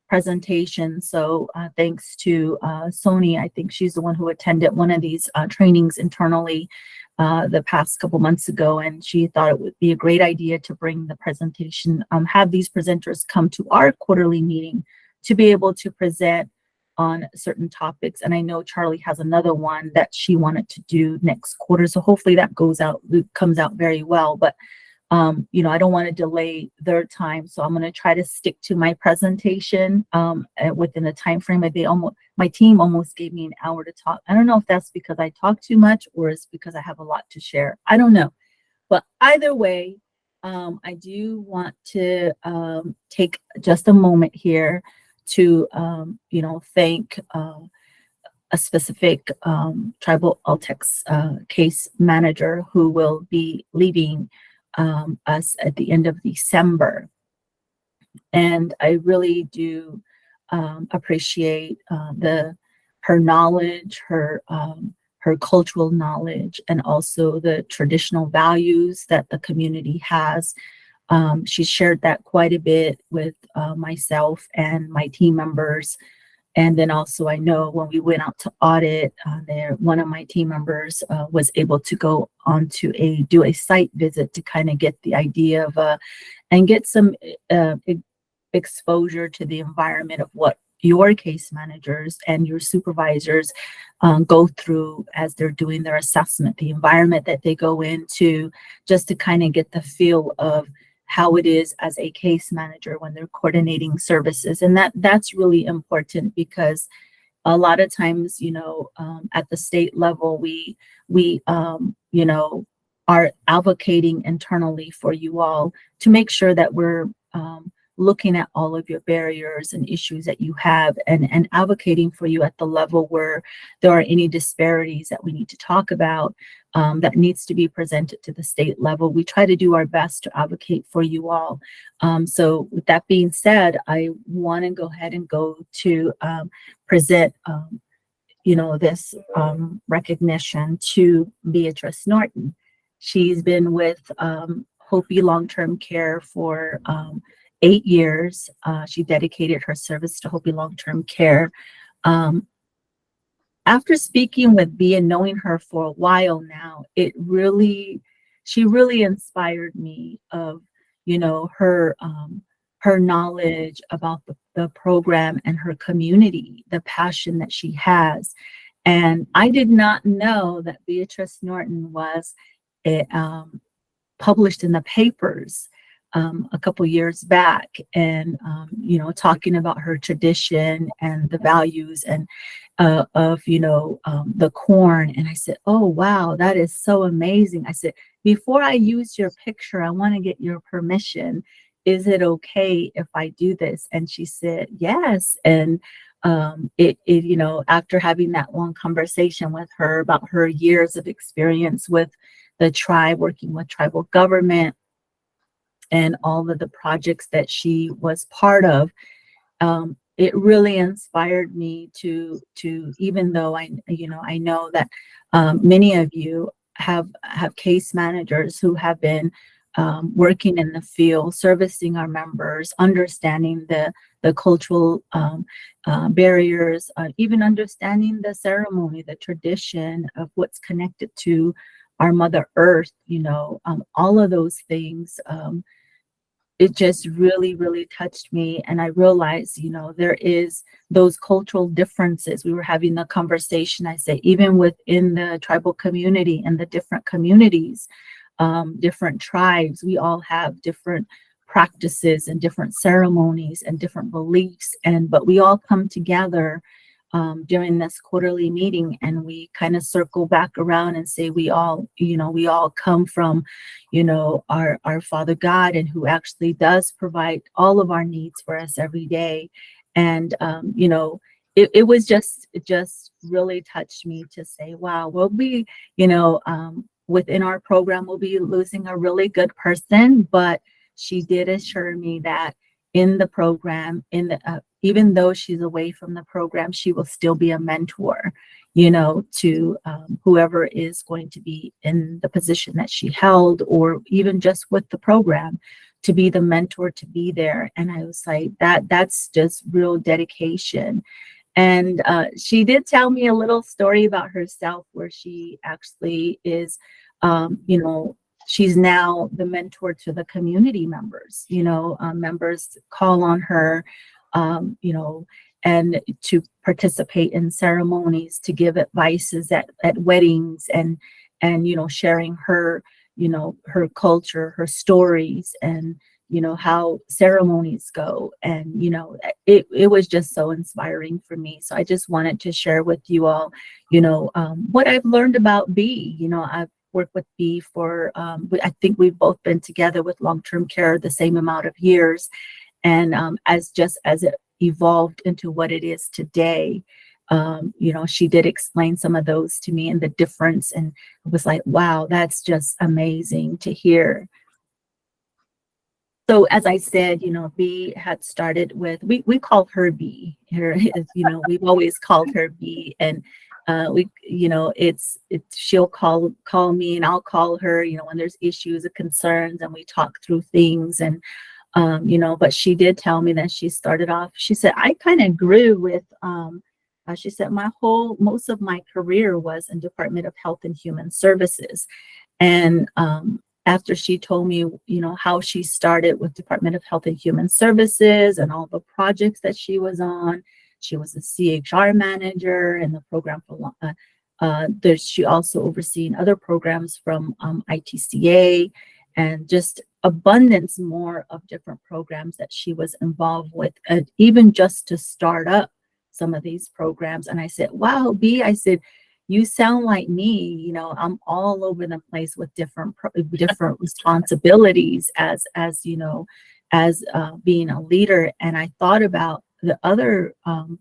presentations. So thanks to Sony, I think she's the one who attended one of these trainings internally the past couple months ago, and she thought it would be a great idea to bring the presentation, have these presenters come to our quarterly meeting to be able to present on certain topics. And I know Charlie has another one that she wanted to do next quarter. So hopefully that comes out very well. But I don't want to delay their time. So I'm going to try to stick to my presentation within the time frame. My team almost gave me an hour to talk. I don't know if that's because I talk too much or it's because I have a lot to share. I don't know. But either way, I do want to take just a moment here to, thank a specific tribal ALTCS case manager who will be leaving us at the end of December. And I really do appreciate her knowledge, her cultural knowledge, and also the traditional values that the community has. She shared that quite a bit with myself and my team members. And then also, I know when we went out to audit, one of my team members was able to go on to do a site visit to kind of get the idea of and get some exposure to the environment of what your case managers and your supervisors go through as they're doing their assessment, the environment that they go into, just to kind of get the feel of how it is as a case manager when they're coordinating services. And that's really important because a lot of times, at the state level, we are advocating internally for you all to make sure that we're looking at all of your barriers and issues that you have and advocating for you at the level where there are any disparities that we need to talk about that needs to be presented to the state level. We try to do our best to advocate for you all. So with that being said, I want to go ahead and go to present this recognition to Beatrice Norton. She's been with Hopi Long-Term Care for 8 years. She dedicated her service to Hopi Long-Term Care. After speaking with Bea and knowing her for a while now, she really inspired me of, her knowledge about the program and her community, the passion that she has. And I did not know that Beatrice Norton was published in the papers a couple years back, and talking about her tradition and the values and of the corn. And I said, oh wow, that is so amazing. I said, before I use your picture, I want to get your permission. Is it okay if I do this? And she said yes. And after having that long conversation with her about her years of experience with the tribe, working with tribal government, and all of the projects that she was part of. It really inspired me to even though I know that many of you have case managers who have been working in the field, servicing our members, understanding the cultural barriers, even understanding the ceremony, the tradition of what's connected to our Mother Earth, all of those things. It just really, really touched me. And I realized, there is those cultural differences. We were having the conversation, I said, even within the tribal community and the different communities, different tribes, we all have different practices and different ceremonies and different beliefs. But we all come together during this quarterly meeting, and we kind of circle back around and say we all come from our Father God, and who actually does provide all of our needs for us every day. And it just really touched me to say, wow, we'll be within our program, we'll be losing a really good person, but she did assure me that in the program, even though she's away from the program, she will still be a mentor, to whoever is going to be in the position that she held, or even just with the program, to be the mentor, to be there. And I was like, that's just real dedication. And she did tell me a little story about herself, where she actually is, she's now the mentor to the community members. Members call on her, and to participate in ceremonies, to give advices at weddings, and sharing her, her culture, her stories, and how ceremonies go. And it was just so inspiring for me. So I just wanted to share with you all, what I've learned about B. I've worked with B for I think we've both been together with long-term care the same amount of years. And as it evolved into what it is today, she did explain some of those to me, and the difference, and it was like, wow, that's just amazing to hear. So as I said, B had started with, we call her B. We've always called her B, and she'll call me, and I'll call her, when there's issues or concerns, and we talk through things. And but she did tell me that she started off, she said, I kind of grew with, she said, most of my career was in Department of Health and Human Services. And after she told me, how she started with Department of Health and Human Services and all the projects that she was on, she was a CHR manager in the program for she also overseen other programs from ITCA, and just abundance more of different programs that she was involved with, even just to start up some of these programs. And I said, wow, B, I said, you sound like me. I'm all over the place with different responsibilities as being a leader. And I thought about the other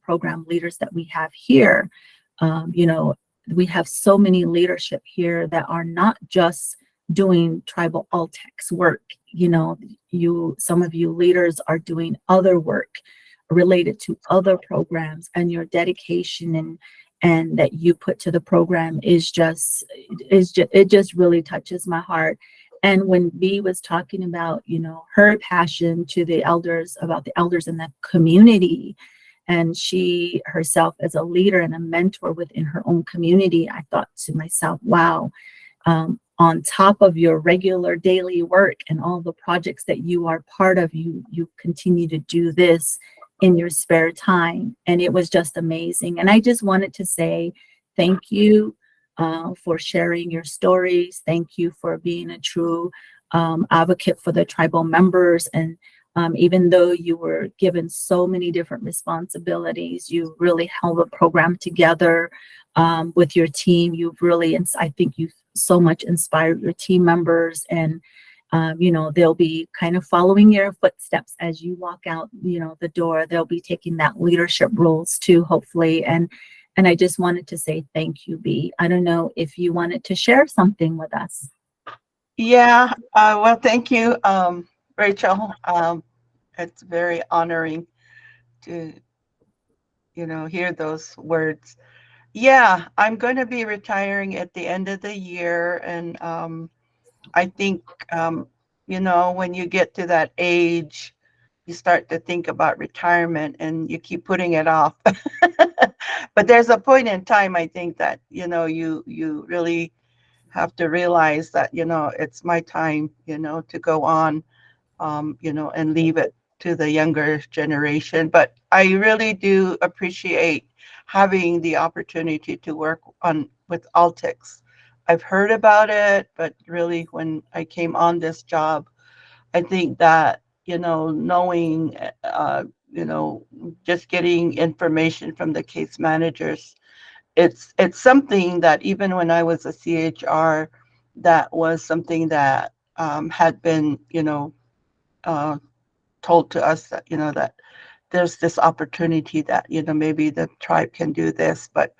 program leaders that we have here. We have so many leadership here that are not just doing tribal ALTCS work. Some of you leaders are doing other work related to other programs, and your dedication and that you put to the program it just really touches my heart. And when B was talking about, her passion to the elders, about the elders in the community, and she herself as a leader and a mentor within her own community, I thought to myself, wow, on top of your regular daily work and all the projects that you are part of, you continue to do this in your spare time. And it was just amazing. And I just wanted to say thank you for sharing your stories. Thank you for being a true advocate for the tribal members. And even though you were given so many different responsibilities, you really held the program together with your team. You've really, I think you've so much inspired your team members, and they'll be kind of following your footsteps as you walk out, the door. They'll be taking that leadership roles too, hopefully. And I just wanted to say thank you, B. I don't know if you wanted to share something with us. Yeah, well, thank you. Rachel. It's very honoring to, hear those words. Yeah, I'm going to be retiring at the end of the year. And I think, when you get to that age, you start to think about retirement and you keep putting it off. But there's a point in time, I think, that, you really have to realize that, it's my time, to go on, and leave it to the younger generation. But I really do appreciate having the opportunity to work on with ALTCS. I've heard about it, but really when I came on this job, I think that, knowing, you know, just getting information from the case managers, it's something that even when I was a CHR, that was something that had been, uh, told to us that, that there's this opportunity that, maybe the tribe can do this. But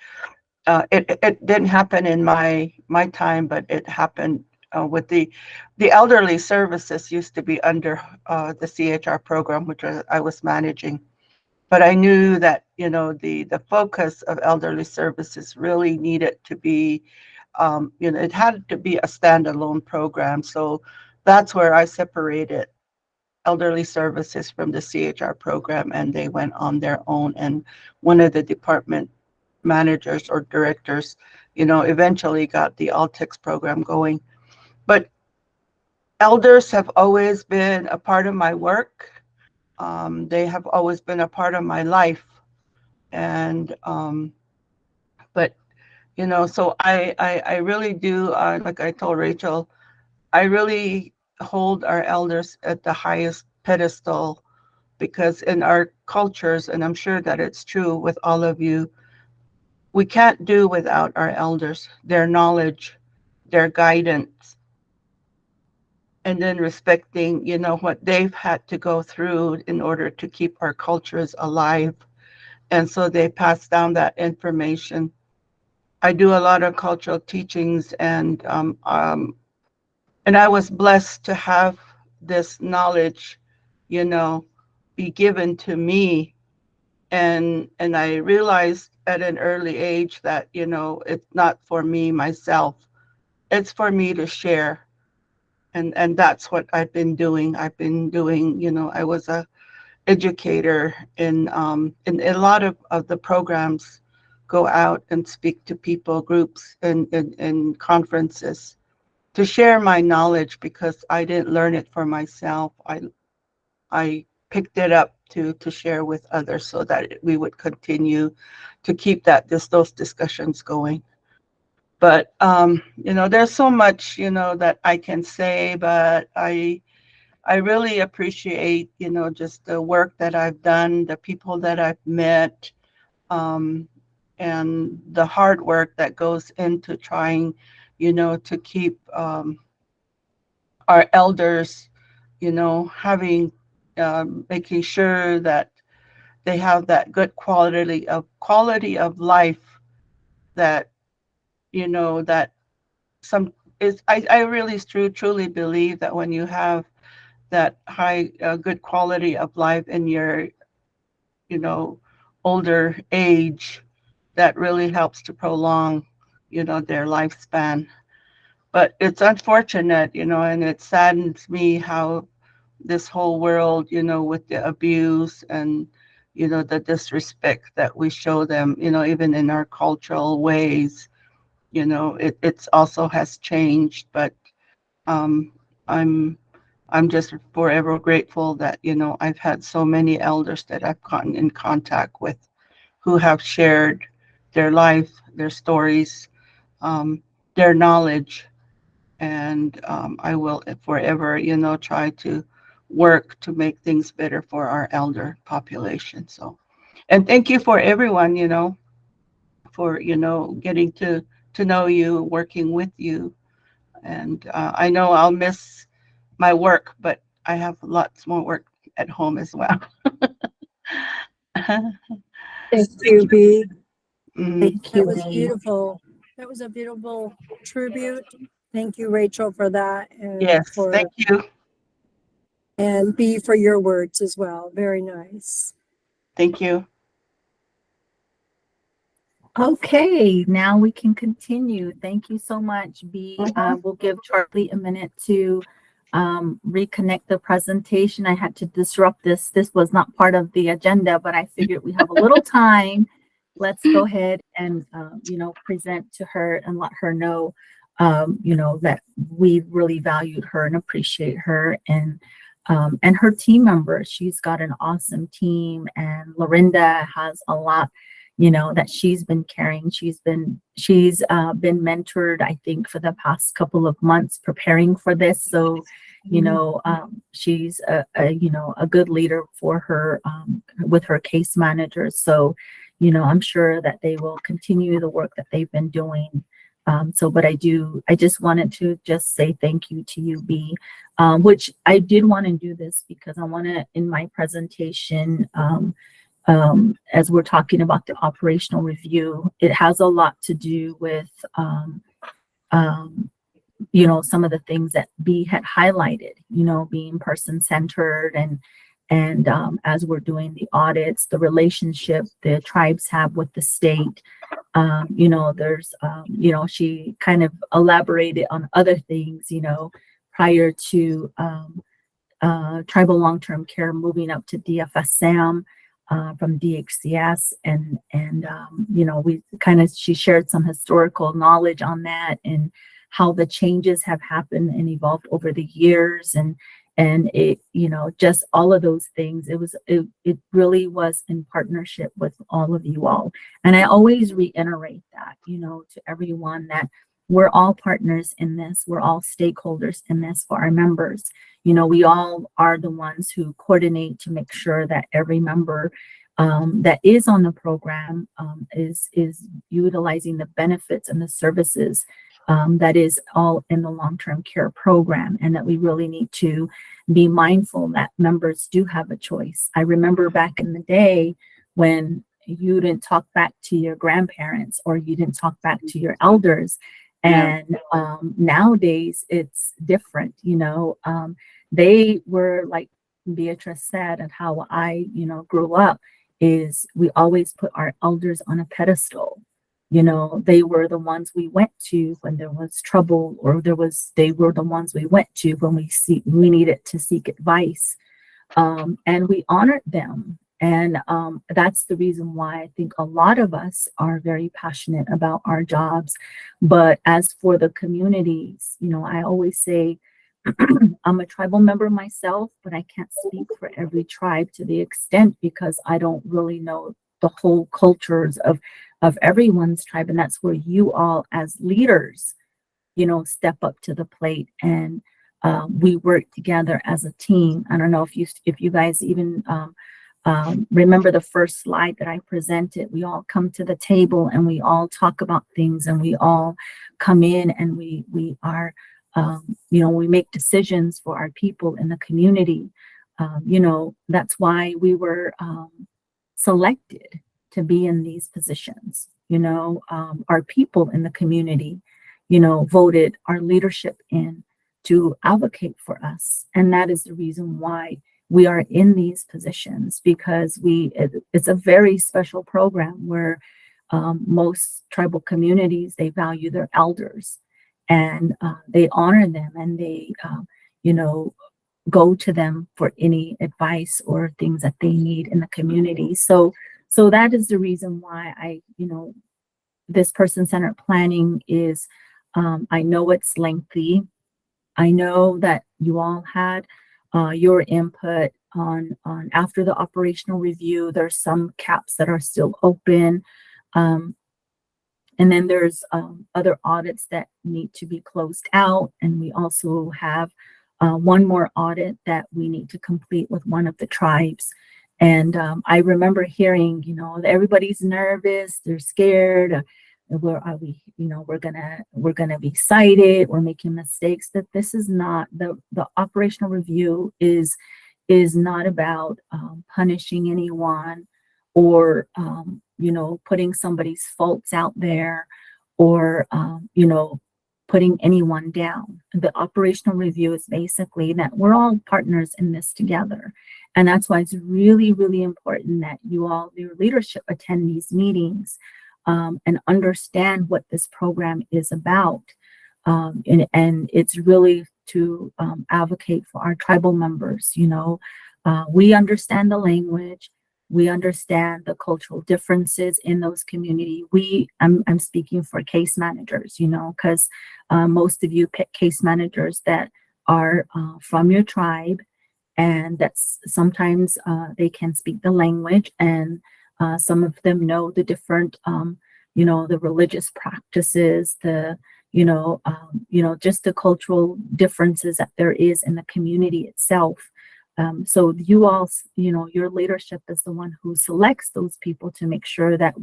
it didn't happen in my time, but it happened with the elderly services used to be under the CHR program, which I was managing. But I knew that, the focus of elderly services really needed to be, it had to be a standalone program. So that's where I separated elderly services from the CHR program, and they went on their own. And one of the department managers or directors, eventually got the ALTCS program going. But elders have always been a part of my work. They have always been a part of my life. And, but, so I really do, like I told Rachel, I really hold our elders at the highest pedestal, because in our cultures, and I'm sure that it's true with all of you, we can't do without our elders, their knowledge, their guidance, and then respecting, what they've had to go through in order to keep our cultures alive. And so they pass down that information. I do a lot of cultural teachings, and I was blessed to have this knowledge, you know, be given to me. And I realized at an early age that, it's not for me myself. It's for me to share. And that's what I've been doing. I've been doing, I was a educator in a lot of the programs, go out and speak to people, groups, and conferences to share my knowledge, because I didn't learn it for myself. I picked it up to share with others, so that we would continue to keep those discussions going. But there's so much, that I can say, but I really appreciate, just the work that I've done, the people that I've met, um, and the hard work that goes into trying, to keep our elders, having, making sure that they have that good quality of life, that, that some is, I really truly believe that when you have that high, good quality of life in your, you know, older age, that really helps to prolong, their lifespan. But it's unfortunate, and it saddens me how this whole world, with the abuse and, the disrespect that we show them, even in our cultural ways, it's also has changed. But um, I'm I'm just forever grateful that, I've had so many elders that I've gotten in contact with, who have shared their life, their stories, um, their knowledge. And I will forever, try to work to make things better for our elder population. So, and thank you for everyone, for, getting to know you, working with you. And I know I'll miss my work, but I have lots more work at home as well. Thank you, B. Mm, Thank That you, was Lee. beautiful. That was a beautiful tribute. Thank you, Rachel, for that, and yes, for thank you. And B, for your words as well. Very nice. Thank you. Okay, now we can continue. Thank you so much, B. We'll give Charlie a minute to reconnect the presentation. I had to disrupt this. This was not part of the agenda, but I figured we have a little time. Let's go ahead and, present to her and let her know, that we really valued her and appreciate her and her team members. She's got an awesome team, and Lorinda has a lot that she's been carrying. She's been mentored, I think, for the past couple of months preparing for this. So, she's a good leader for her with her case managers. So, I'm sure that they will continue the work that they've been doing. But I just wanted to just say thank you to you, B, which I did want to do this because I want to, in my presentation, as we're talking about the operational review, it has a lot to do with, some of the things that B had highlighted, being person-centered and as we're doing the audits, the relationship the tribes have with the state, there's, she kind of elaborated on other things, prior to tribal long-term care moving up to DFSM from DHCS, and we she shared some historical knowledge on that and how the changes have happened and evolved over the years, and it, just all of those things. It really was in partnership with all of you all, and I always reiterate that, to everyone, that we're all partners in this. We're all stakeholders in this for our members. We all are the ones who coordinate to make sure that every member that is on the program is utilizing the benefits and the services that is all in the long-term care program, and that we really need to be mindful that members do have a choice. I remember back in the day when you didn't talk back to your grandparents or you didn't talk back to your elders. And nowadays it's different, they were, like Beatrice said, and how I, grew up, is we always put our elders on a pedestal. They were the ones we went to when there was trouble, or they were the ones we went to when we needed to seek advice. And we honored them. And that's the reason why I think a lot of us are very passionate about our jobs. But as for the communities, I always say, I'm a tribal member myself, but I can't speak for every tribe to the extent, because I don't really know the whole cultures of everyone's tribe. And that's where you all as leaders, step up to the plate, and we work together as a team. I don't know if you guys even remember the first slide that I presented. We all come to the table and we all talk about things, and we all come in and we are, we make decisions for our people in the community. That's why we were selected to be in these positions. Our people in the community, voted our leadership in to advocate for us. And that is the reason why we are in these positions, because it's a very special program where most tribal communities, they value their elders, and they honor them, and they, go to them for any advice or things that they need in the community. So that is the reason why this person-centered planning is, I know it's lengthy. I know that you all had your input on after the operational review. There's some caps that are still open. And then there's other audits that need to be closed out. And we also have one more audit that we need to complete with one of the tribes. And I remember hearing, everybody's nervous, they're scared. Where are we? We're gonna be cited. We're making mistakes. That this is not the operational review is not about punishing anyone, or putting somebody's faults out there, or putting anyone down. The operational review is basically that we're all partners in this together. And that's why it's really, really important that you all, your leadership, attend these meetings and understand what this program is about. And it's really to advocate for our tribal members. You know, we understand the language, we understand the cultural differences in those community. I'm speaking for case managers, you know, because most of you pick case managers that are from your tribe, and that's sometimes they can speak the language, and some of them know the different, you know, the religious practices, the just the cultural differences that there is in the community itself. So you all, you know, your leadership is the one who selects those people to make sure that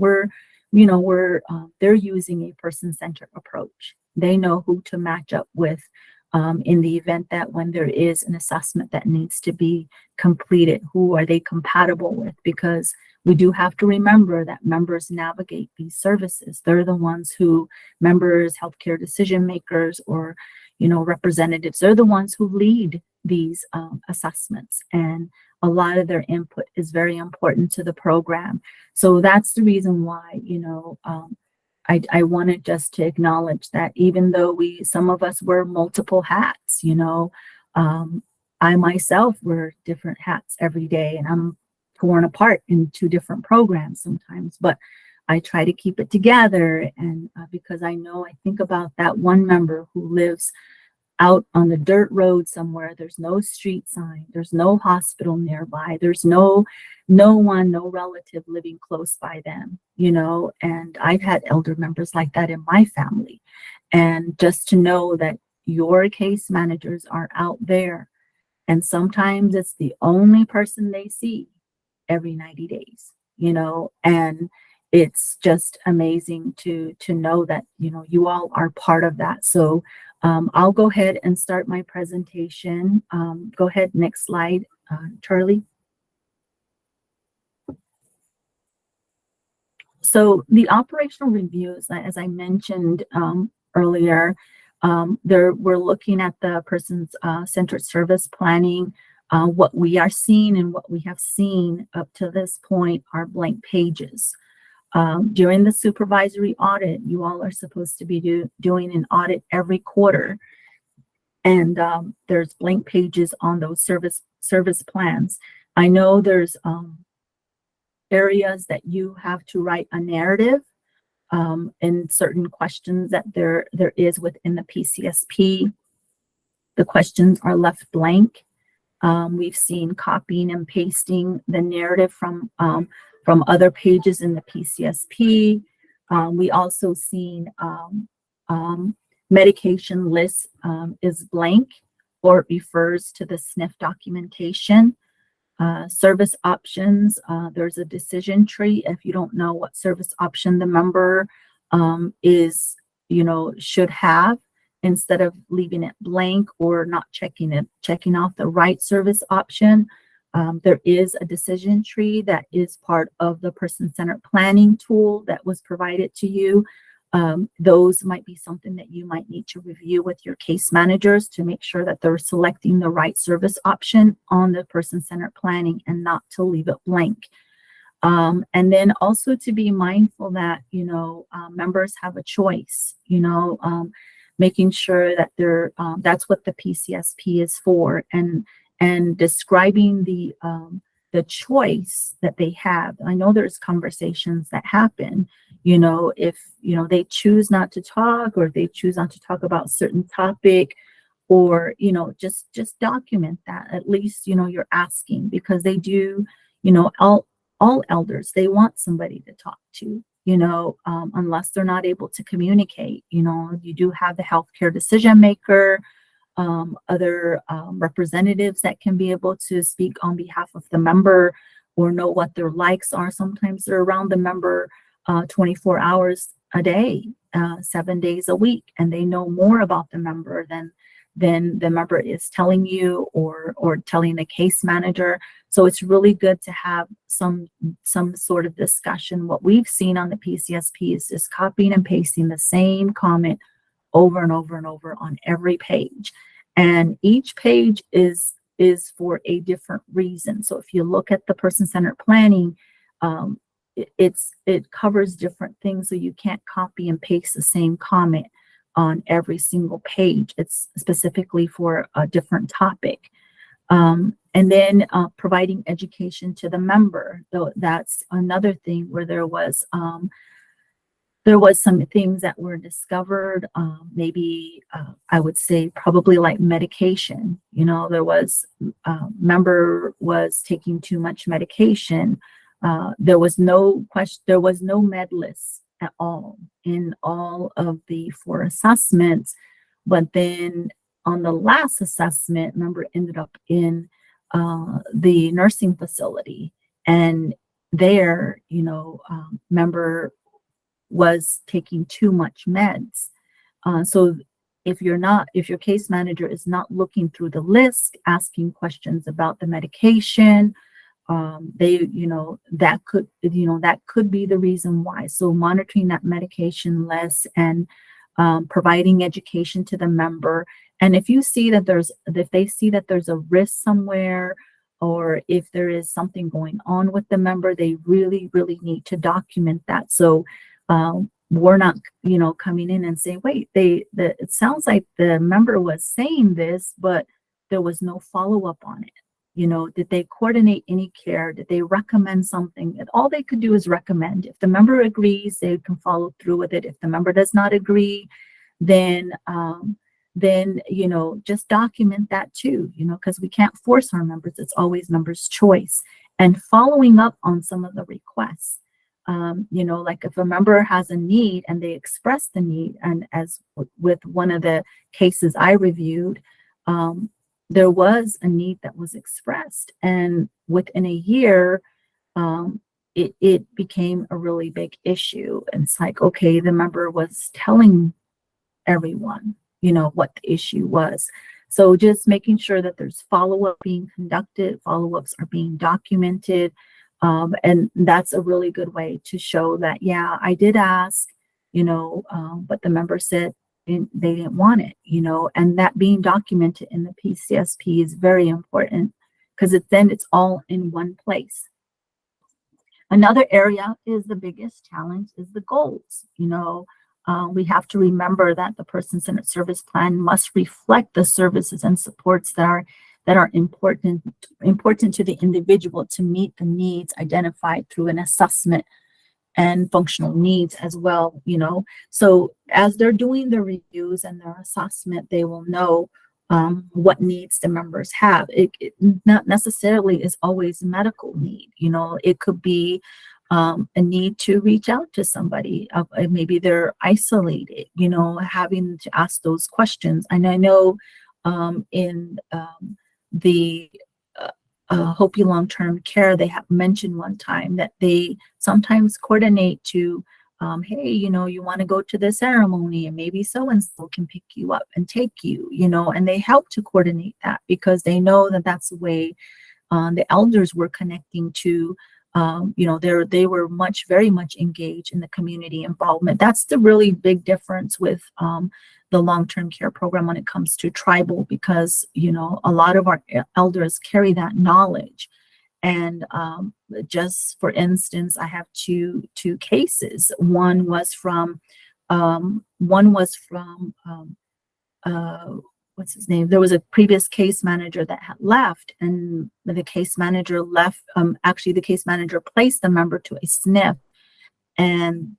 they're using a person-centered approach. They know who to match up with in the event that when there is an assessment that needs to be completed, who are they compatible with? Because we do have to remember that members navigate these services. They're the ones who, members, healthcare decision makers, or, you know, representatives, they're the ones who lead these assessments. And a lot of their input is very important to the program. So that's the reason why, you know, I wanted just to acknowledge that even though some of us wear multiple hats, you know, I myself wear different hats every day, and I'm torn apart in 2 different programs sometimes, but I try to keep it together. And because I think about that one member who lives out on the dirt road somewhere. There's no street sign, there's no hospital nearby, there's no relative living close by them, you know. And I've had elder members like that in my family. And just to know that your case managers are out there, and sometimes it's the only person they see every 90 days, you know, and it's just amazing to know that, you know, you all are part of that. So I'll go ahead and start my presentation. Go ahead, next slide, Charlie. So the operational reviews, as I mentioned earlier, we're looking at the person's centered service planning. What we are seeing and what we have seen up to this point are blank pages. During the supervisory audit, you all are supposed to be doing an audit every quarter. And there's blank pages on those service plans. I know there's areas that you have to write a narrative in certain questions that there is within the PCSP. The questions are left blank. We've seen copying and pasting the narrative from other pages in the PCSP. We also seen medication list is blank or it refers to the SNF documentation. Service options, there's a decision tree. If you don't know what service option the member is, you know, should have, instead of leaving it blank or not checking off the right service option, there is a decision tree that is part of the person-centered planning tool that was provided to you. Those might be something that you might need to review with your case managers to make sure that they're selecting the right service option on the person-centered planning and not to leave it blank. And then also to be mindful that, you know, members have a choice, you know, making sure that that's what the PCSP is for, and describing the choice that they have. I know there's conversations that happen, you know, if, you know, they choose not to talk, or they choose not to talk about certain topic, or, you know, just document that. At least, you know, you're asking, because they do, you know, all elders, they want somebody to talk to, you know, unless they're not able to communicate. You know, you do have the healthcare decision maker, other representatives that can be able to speak on behalf of the member or know what their likes are. Sometimes they're around the member 24 hours a day, 7 days a week, and they know more about the member than the member is telling you or telling the case manager. So it's really good to have some sort of discussion. What we've seen on the PCSP is just copying and pasting the same comment over and over and over on every page. And each page is for a different reason. So if you look at the person-centered planning, it covers different things, so you can't copy and paste the same comment on every single page. It's specifically for a different topic. And then providing education to the member. So that's another thing where there was some things that were discovered, maybe I would say probably like medication. You know, there was member was taking too much medication. There was no question, there was no med list at all in all of the 4 assessments. But then on the last assessment, member ended up in the nursing facility, and there, you know, member was taking too much meds. So if your case manager is not looking through the list, asking questions about the medication, that could be the reason why. So monitoring that medication list and providing education to the member. And if they see that there's a risk somewhere, or if there is something going on with the member, they really, really need to document that. So we're not, coming in and saying, wait, it sounds like the member was saying this, but there was no follow-up on it. Did they coordinate any care? Did they recommend something? And all they could do is recommend. If the member agrees, they can follow through with it. If the member does not agree, then just document that too, because we can't force our members. It's always members' choice. And following up on some of the requests. Like if a member has a need and they express the need, and as with one of the cases I reviewed, there was a need that was expressed, and within a year, it became a really big issue. And it's like, okay, the member was telling everyone, what the issue was. So just making sure that there's follow-up being conducted, follow-ups are being documented. And that's a really good way to show that, yeah, I did ask, but the member said they didn't want it, and that being documented in the PCSP is very important, because it's all in one place. Another area is the biggest challenge is the goals. We have to remember that the person-centered service plan must reflect the services and supports that are important to the individual to meet the needs identified through an assessment and functional needs as well. So as they're doing the reviews and their assessment, they will know what needs the members have. It not necessarily is always medical need. It could be a need to reach out to somebody. Maybe they're isolated, having to ask those questions. And I know in the Hopi long-term care, they have mentioned one time that they sometimes coordinate to, hey, you want to go to the ceremony, and maybe so-and-so can pick you up and take you, and they help to coordinate that because they know that that's the way the elders were connecting to, they were very much engaged in the community involvement. That's the really big difference with the long-term care program when it comes to tribal, because a lot of our elders carry that knowledge. And just for instance, I have two cases. One was from what's his name? There was a previous case manager that had left, and the case manager left. Actually, the case manager placed the member to a SNF, and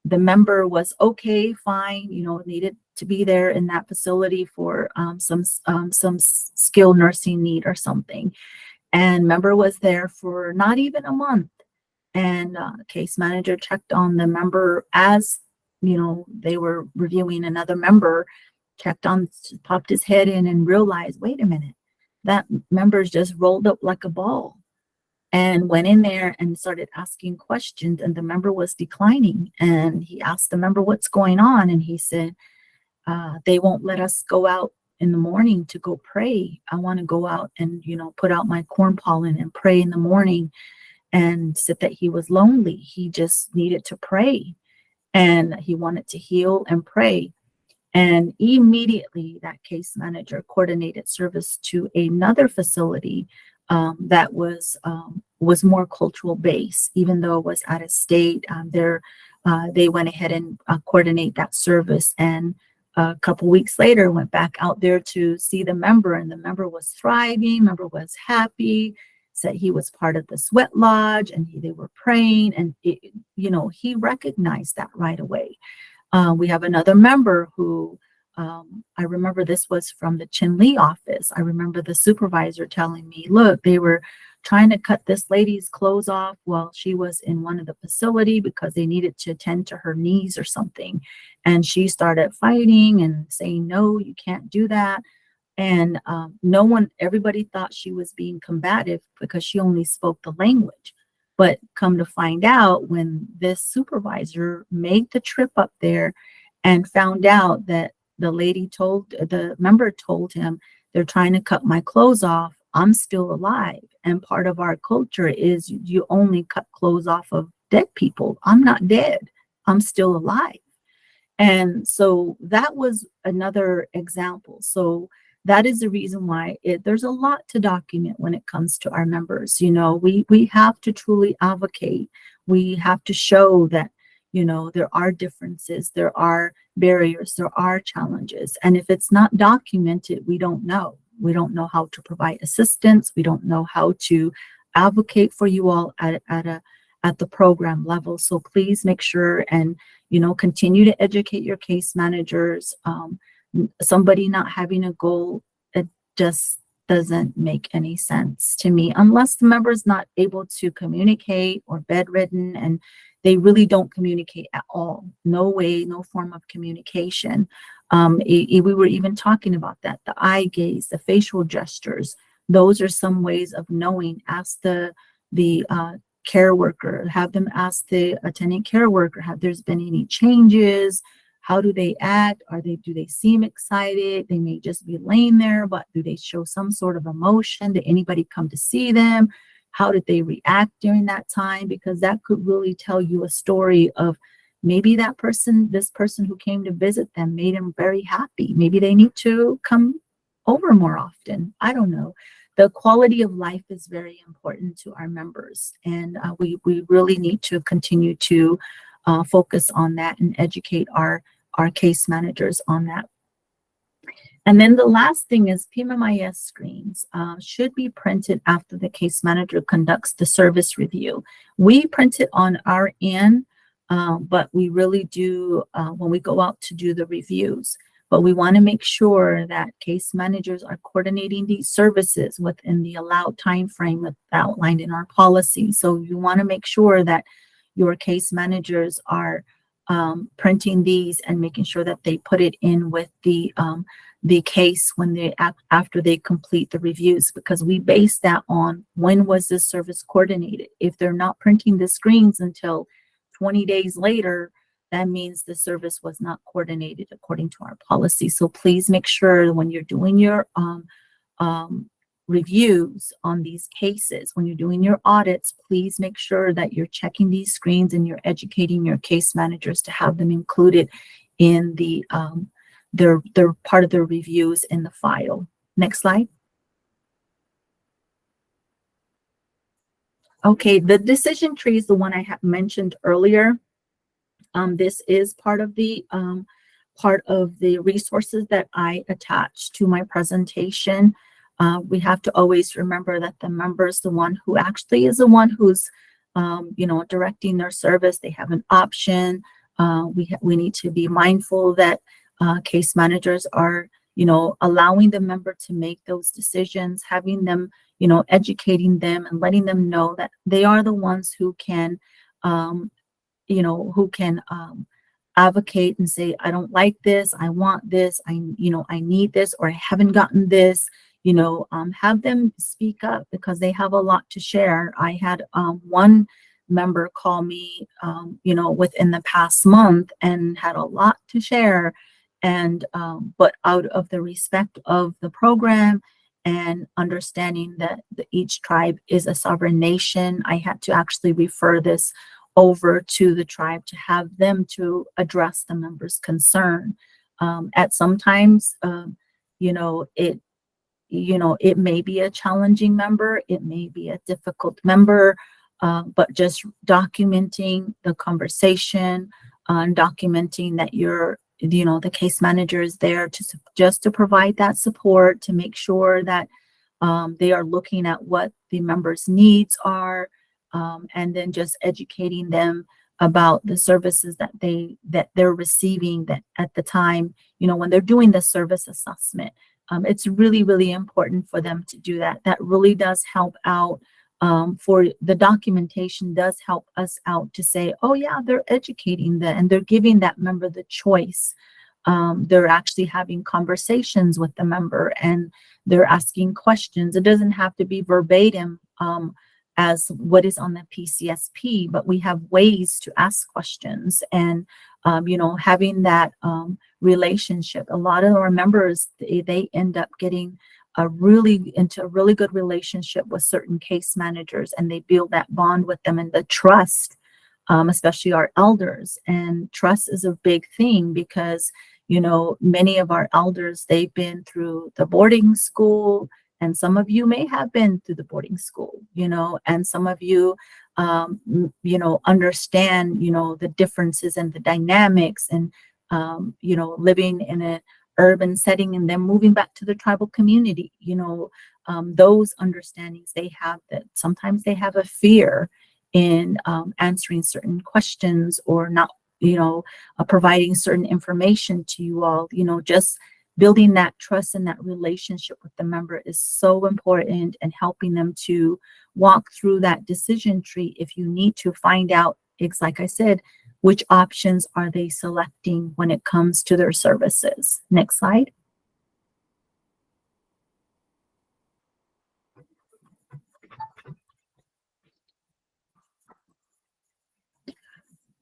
the member was okay, fine, needed to be there in that facility for some skilled nursing need or something. And member was there for not even a month. And case manager checked on the member as, they were reviewing another member, popped his head in and realized, wait a minute, that member's just rolled up like a ball. And went in there and started asking questions, and the member was declining. And he asked the member what's going on, and he said, they won't let us go out in the morning to go pray. I want to go out and, put out my corn pollen and pray in the morning. And said that he was lonely. He just needed to pray, and he wanted to heal and pray. And immediately that case manager coordinated service to another facility that was more cultural based, even though it was out of state. They went ahead and coordinate that service, and a couple weeks later went back out there to see the member, and the member was thriving, member was happy, said he was part of the sweat lodge, and they were praying, and he recognized that right away. We have another member who I remember this was from the Chin Lee office. I remember the supervisor telling me, look, they were trying to cut this lady's clothes off while she was in one of the facility because they needed to attend to her knees or something. And she started fighting and saying, no, you can't do that. And everybody thought she was being combative because she only spoke the language. But come to find out, when this supervisor made the trip up there and found out that the member told him, they're trying to cut my clothes off, I'm still alive. And part of our culture is you only cut clothes off of dead people. I'm not dead. I'm still alive. And so that was another example. So that is the reason why there's a lot to document when it comes to our members. We have to truly advocate. We have to show that, there are differences, there are barriers, there are challenges. And if it's not documented, we don't know. We don't know how to provide assistance. We don't know how to advocate for you all at the program level. So please make sure and, continue to educate your case managers. Somebody not having a goal, it just doesn't make any sense to me unless the member is not able to communicate or bedridden and they really don't communicate at all. No way, no form of communication. We were even talking about that, the eye gaze, the facial gestures. Those are some ways of knowing. Ask the care worker, have them ask the attending care worker, have there's been any changes? How do they act? Do they seem excited? They may just be laying there, but do they show some sort of emotion? Did anybody come to see them? How did they react during that time? Because that could really tell you a story of maybe this person who came to visit them made them very happy. Maybe they need to come over more often. I don't know. The quality of life is very important to our members, and we really need to continue to focus on that and educate our case managers on that. And then the last thing is PMMIS screens should be printed after the case manager conducts the service review. We print it on our end, but we really do when we go out to do the reviews. But we want to make sure that case managers are coordinating these services within the allowed time frame that's outlined in our policy. So you want to make sure that your case managers are printing these and making sure that they put it in with the case when after they complete the reviews, because we base that on when was this service coordinated. If they're not printing the screens until 20 days later, that means the service was not coordinated according to our policy. So please make sure when you're doing your reviews on these cases, when you're doing your audits, please make sure that you're checking these screens and you're educating your case managers to have them included in the their part of their reviews in the file. Next slide. Okay, the decision tree is the one I had mentioned earlier. This is part of the resources that I attach to my presentation. We have to always remember that the member is the one who actually is the one who's, directing their service. They have an option. We need to be mindful that case managers are, allowing the member to make those decisions, having them, educating them and letting them know that they are the ones who can, advocate and say, I don't like this, I want this, I need this, or I haven't gotten this. Have them speak up because they have a lot to share. I had one member call me, within the past month and had a lot to share. And but out of the respect of the program and understanding that each tribe is a sovereign nation, I had to actually refer this over to the tribe to have them to address the member's concern. At sometimes, it may be a challenging member, it may be a difficult member, but just documenting the conversation, documenting that the case manager is there just to provide that support, to make sure that they are looking at what the members' needs are, and then just educating them about the services that they're receiving that at the time, when they're doing the service assessment. It's really, really important for them to do that. That really does help out. For the documentation does help us out to say, oh yeah, they're educating that and they're giving that member the choice. They're actually having conversations with the member and they're asking questions. It doesn't have to be verbatim as what is on the PCSP, but we have ways to ask questions and, having that relationship. A lot of our members, they end up getting into a really good relationship with certain case managers, and they build that bond with them and the trust, especially our elders. And trust is a big thing because, many of our elders, they've been through the boarding school, and some of you may have been through the boarding school, and some of you, understand, the differences and the dynamics and, living in an urban setting and then moving back to the tribal community, those understandings they have, that sometimes they have a fear in answering certain questions or not, providing certain information to you all, just building that trust and that relationship with the member is so important, and helping them to walk through that decision tree if you need to find out, it's like I said, which options are they selecting when it comes to their services. Next slide.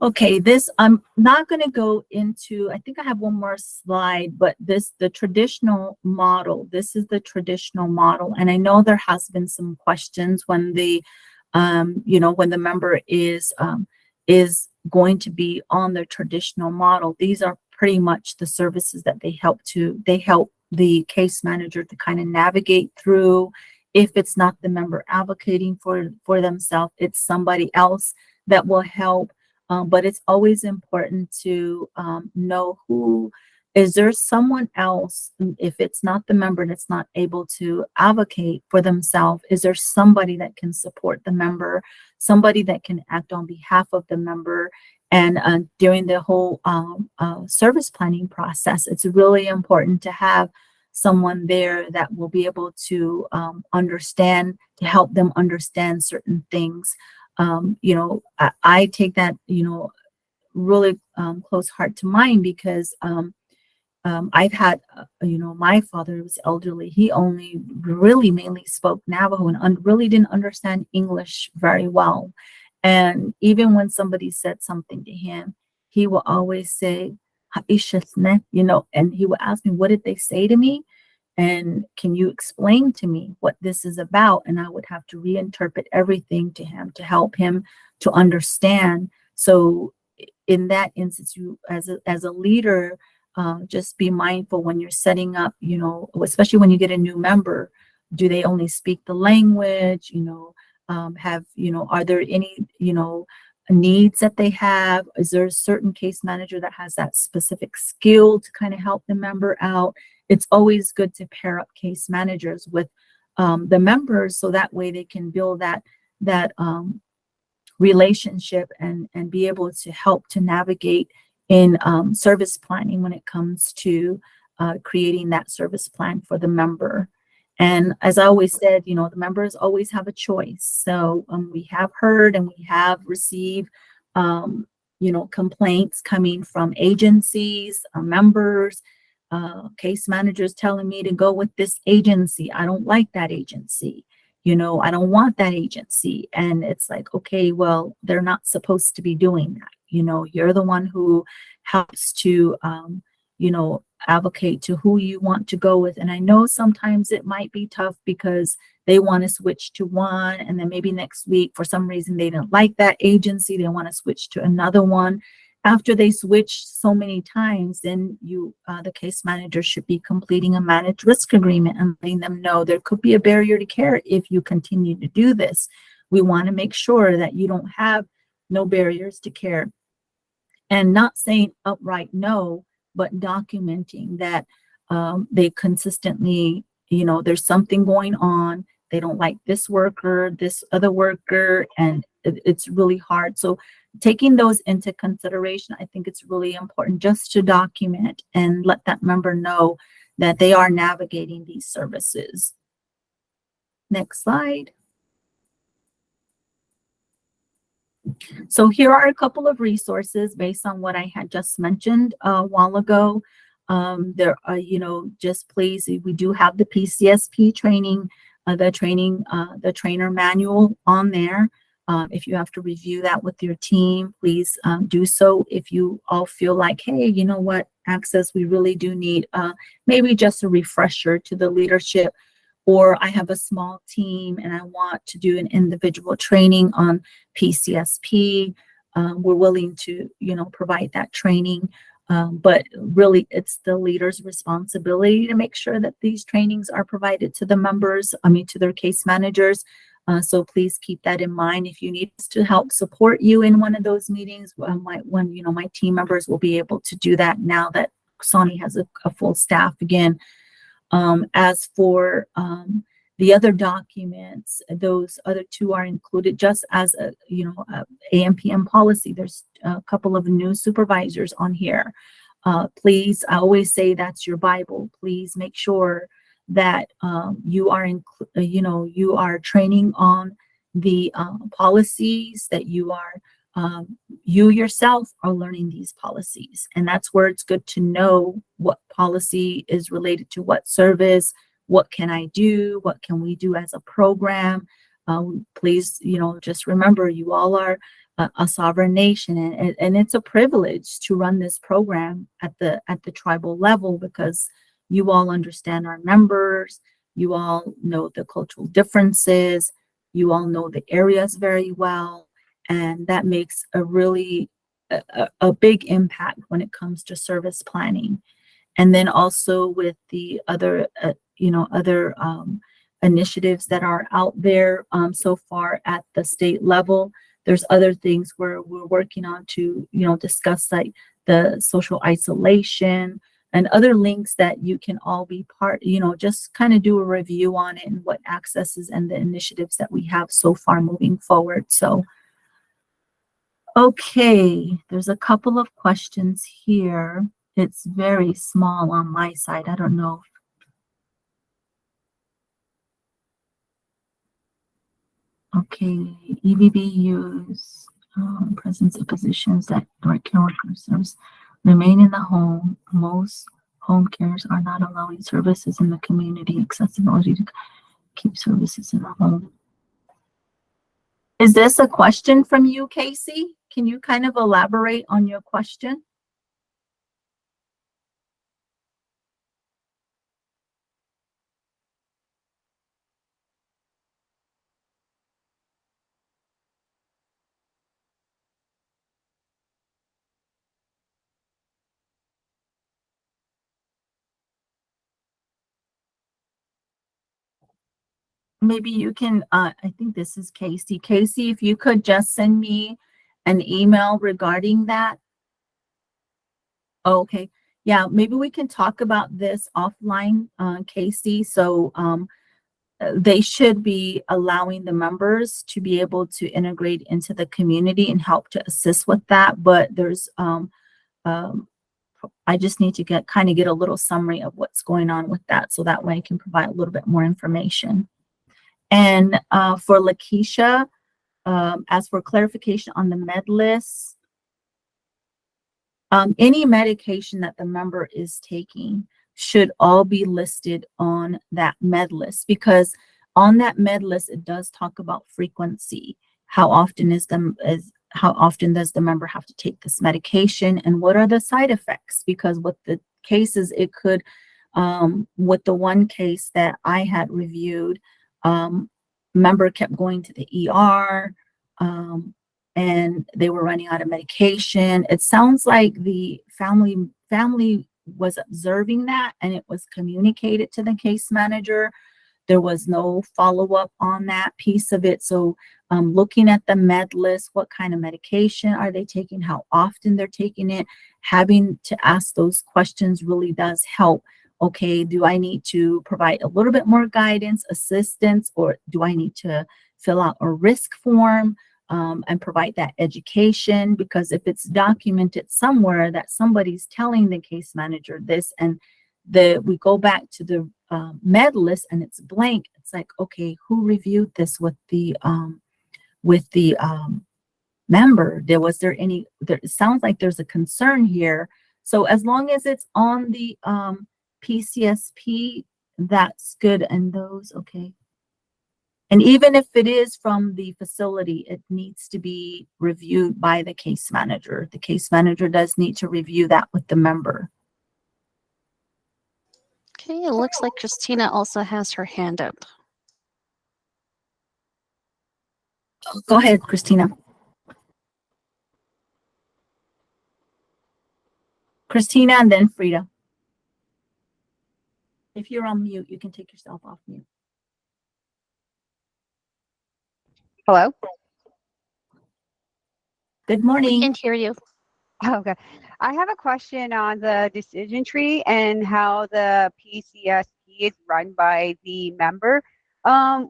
Okay, this, I'm not going to go into, I think I have one more slide, but the traditional model, this is the traditional model. And I know there has been some questions when when the member is going to be on their traditional model. These are pretty much the services that they help the case manager to kind of navigate through. If it's not the member advocating for themselves, it's somebody else that will help. But it's always important to know is there someone else, if it's not the member and it's not able to advocate for themselves, is there somebody that can support the member, somebody that can act on behalf of the member? And during the whole service planning process, it's really important to have someone there that will be able to to help them understand certain things. I take that, really close heart to mine because I've had, my father was elderly. He only really mainly spoke Navajo and really didn't understand English very well. And even when somebody said something to him, he will always say, "Haishasne," and he would ask me, what did they say to me? And can you explain to me what this is about? And I would have to reinterpret everything to him to help him to understand. So in that instance, you as a leader, just be mindful when you're setting up, especially when you get a new member, do they only speak the language? Are there any, needs that they have? Is there a certain case manager that has that specific skill to kind of help the member out? It's always good to pair up case managers with the members, so that way they can build that relationship and be able to help to navigate in service planning when it comes to creating that service plan for the member. And as I always said, the members always have a choice. So we have heard and we have received, complaints coming from agencies, members, case managers telling me to go with this agency. I don't like that agency. I don't want that agency. And it's like, okay, well, they're not supposed to be doing that. You're the one who helps to, advocate to who you want to go with. And I know sometimes it might be tough because they want to switch to one, and then maybe next week, for some reason, they don't like that agency. They want to switch to another one. after they switch so many times, then the case manager should be completing a managed risk agreement and letting them know there could be a barrier to care if you continue to do this. We want to make sure that you don't have no barriers to care, and not saying outright no, but documenting that they consistently, there's something going on. They don't like this worker, this other worker, and it's really hard. So taking those into consideration, I think it's really important just to document and let that member know that they are navigating these services. Next slide. So here are a couple of resources based on what I had just mentioned a while ago. There are, just please, we do have the PCSP training, the trainer manual on there. If you have to review that with your team, please do so. If you all feel like, hey, you know what, Access, we really do need maybe just a refresher to the leadership, or I have a small team and I want to do an individual training on PCSP, we're willing to, provide that training. But really, it's the leader's responsibility to make sure that these trainings are provided to the members, to their case managers. So please keep that in mind. If you need us to help support you in one of those meetings, my team members will be able to do that now that Sani has a full staff again. As for the other documents, those other two are included just as a AMPM policy. There's a couple of new supervisors on here. Please, I always say that's your Bible. Please make sure that you are training on the policies, that you yourself are learning these policies. And that's where it's good to know what policy is related to what service, what can I do, what can we do as a program. Please, just remember, you all are a sovereign nation, and it's a privilege to run this program at the tribal level, because you all understand our members, you all know the cultural differences, you all know the areas very well. And that makes a really a big impact when it comes to service planning. And then also with the other, other initiatives that are out there so far at the state level, there's other things where we're working on to, discuss like the social isolation and other links that you can all be part, just kind of do a review on it and what accesses and the initiatives that we have so far moving forward. So okay, there's a couple of questions here. It's very small on my side. I don't know. Okay, EBBUs, presence of positions that direct care workers remain in the home. Most home cares are not allowing services in the community, accessibility to keep services in the home. Is this a question from you, Casey? Can you kind of elaborate on your question? Maybe you can, I think this is Casey. Casey, if you could just send me an email regarding that. Okay, yeah, maybe we can talk about this offline, Casey. So they should be allowing the members to be able to integrate into the community and help to assist with that. But there's, I just need to get a little summary of what's going on with that, so that way I can provide a little bit more information. And for Lakeisha, as for clarification on the med list, any medication that the member is taking should all be listed on that med list, because on that med list, it does talk about frequency. How often does the member have to take this medication, and what are the side effects? Because with the cases, it could, with the one case that I had reviewed, member kept going to the ER, and they were running out of medication. It sounds like the family was observing that, and it was communicated to the case manager. There was no follow-up on that piece of it. So looking at the med list, what kind of medication are they taking, how often they're taking it, having to ask those questions really does help. Okay, do I need to provide a little bit more guidance, assistance, or do I need to fill out a risk form and provide that education? Because if it's documented somewhere that somebody's telling the case manager this, and we go back to the med list and it's blank, it's like, okay, who reviewed this with the member? It sounds like there's a concern here. So as long as it's on the PCSP, that's good. And those, okay. And even if it is from the facility, it needs to be reviewed by the case manager. The case manager does need to review that with the member. Okay, it looks like Christina also has her hand up. Go ahead, Christina. Christina and then Frida. If you're on mute, you can take yourself off mute. Hello? Good We morning. can hear you. Okay. I have a question on the decision tree and how the PCSP is run by the member.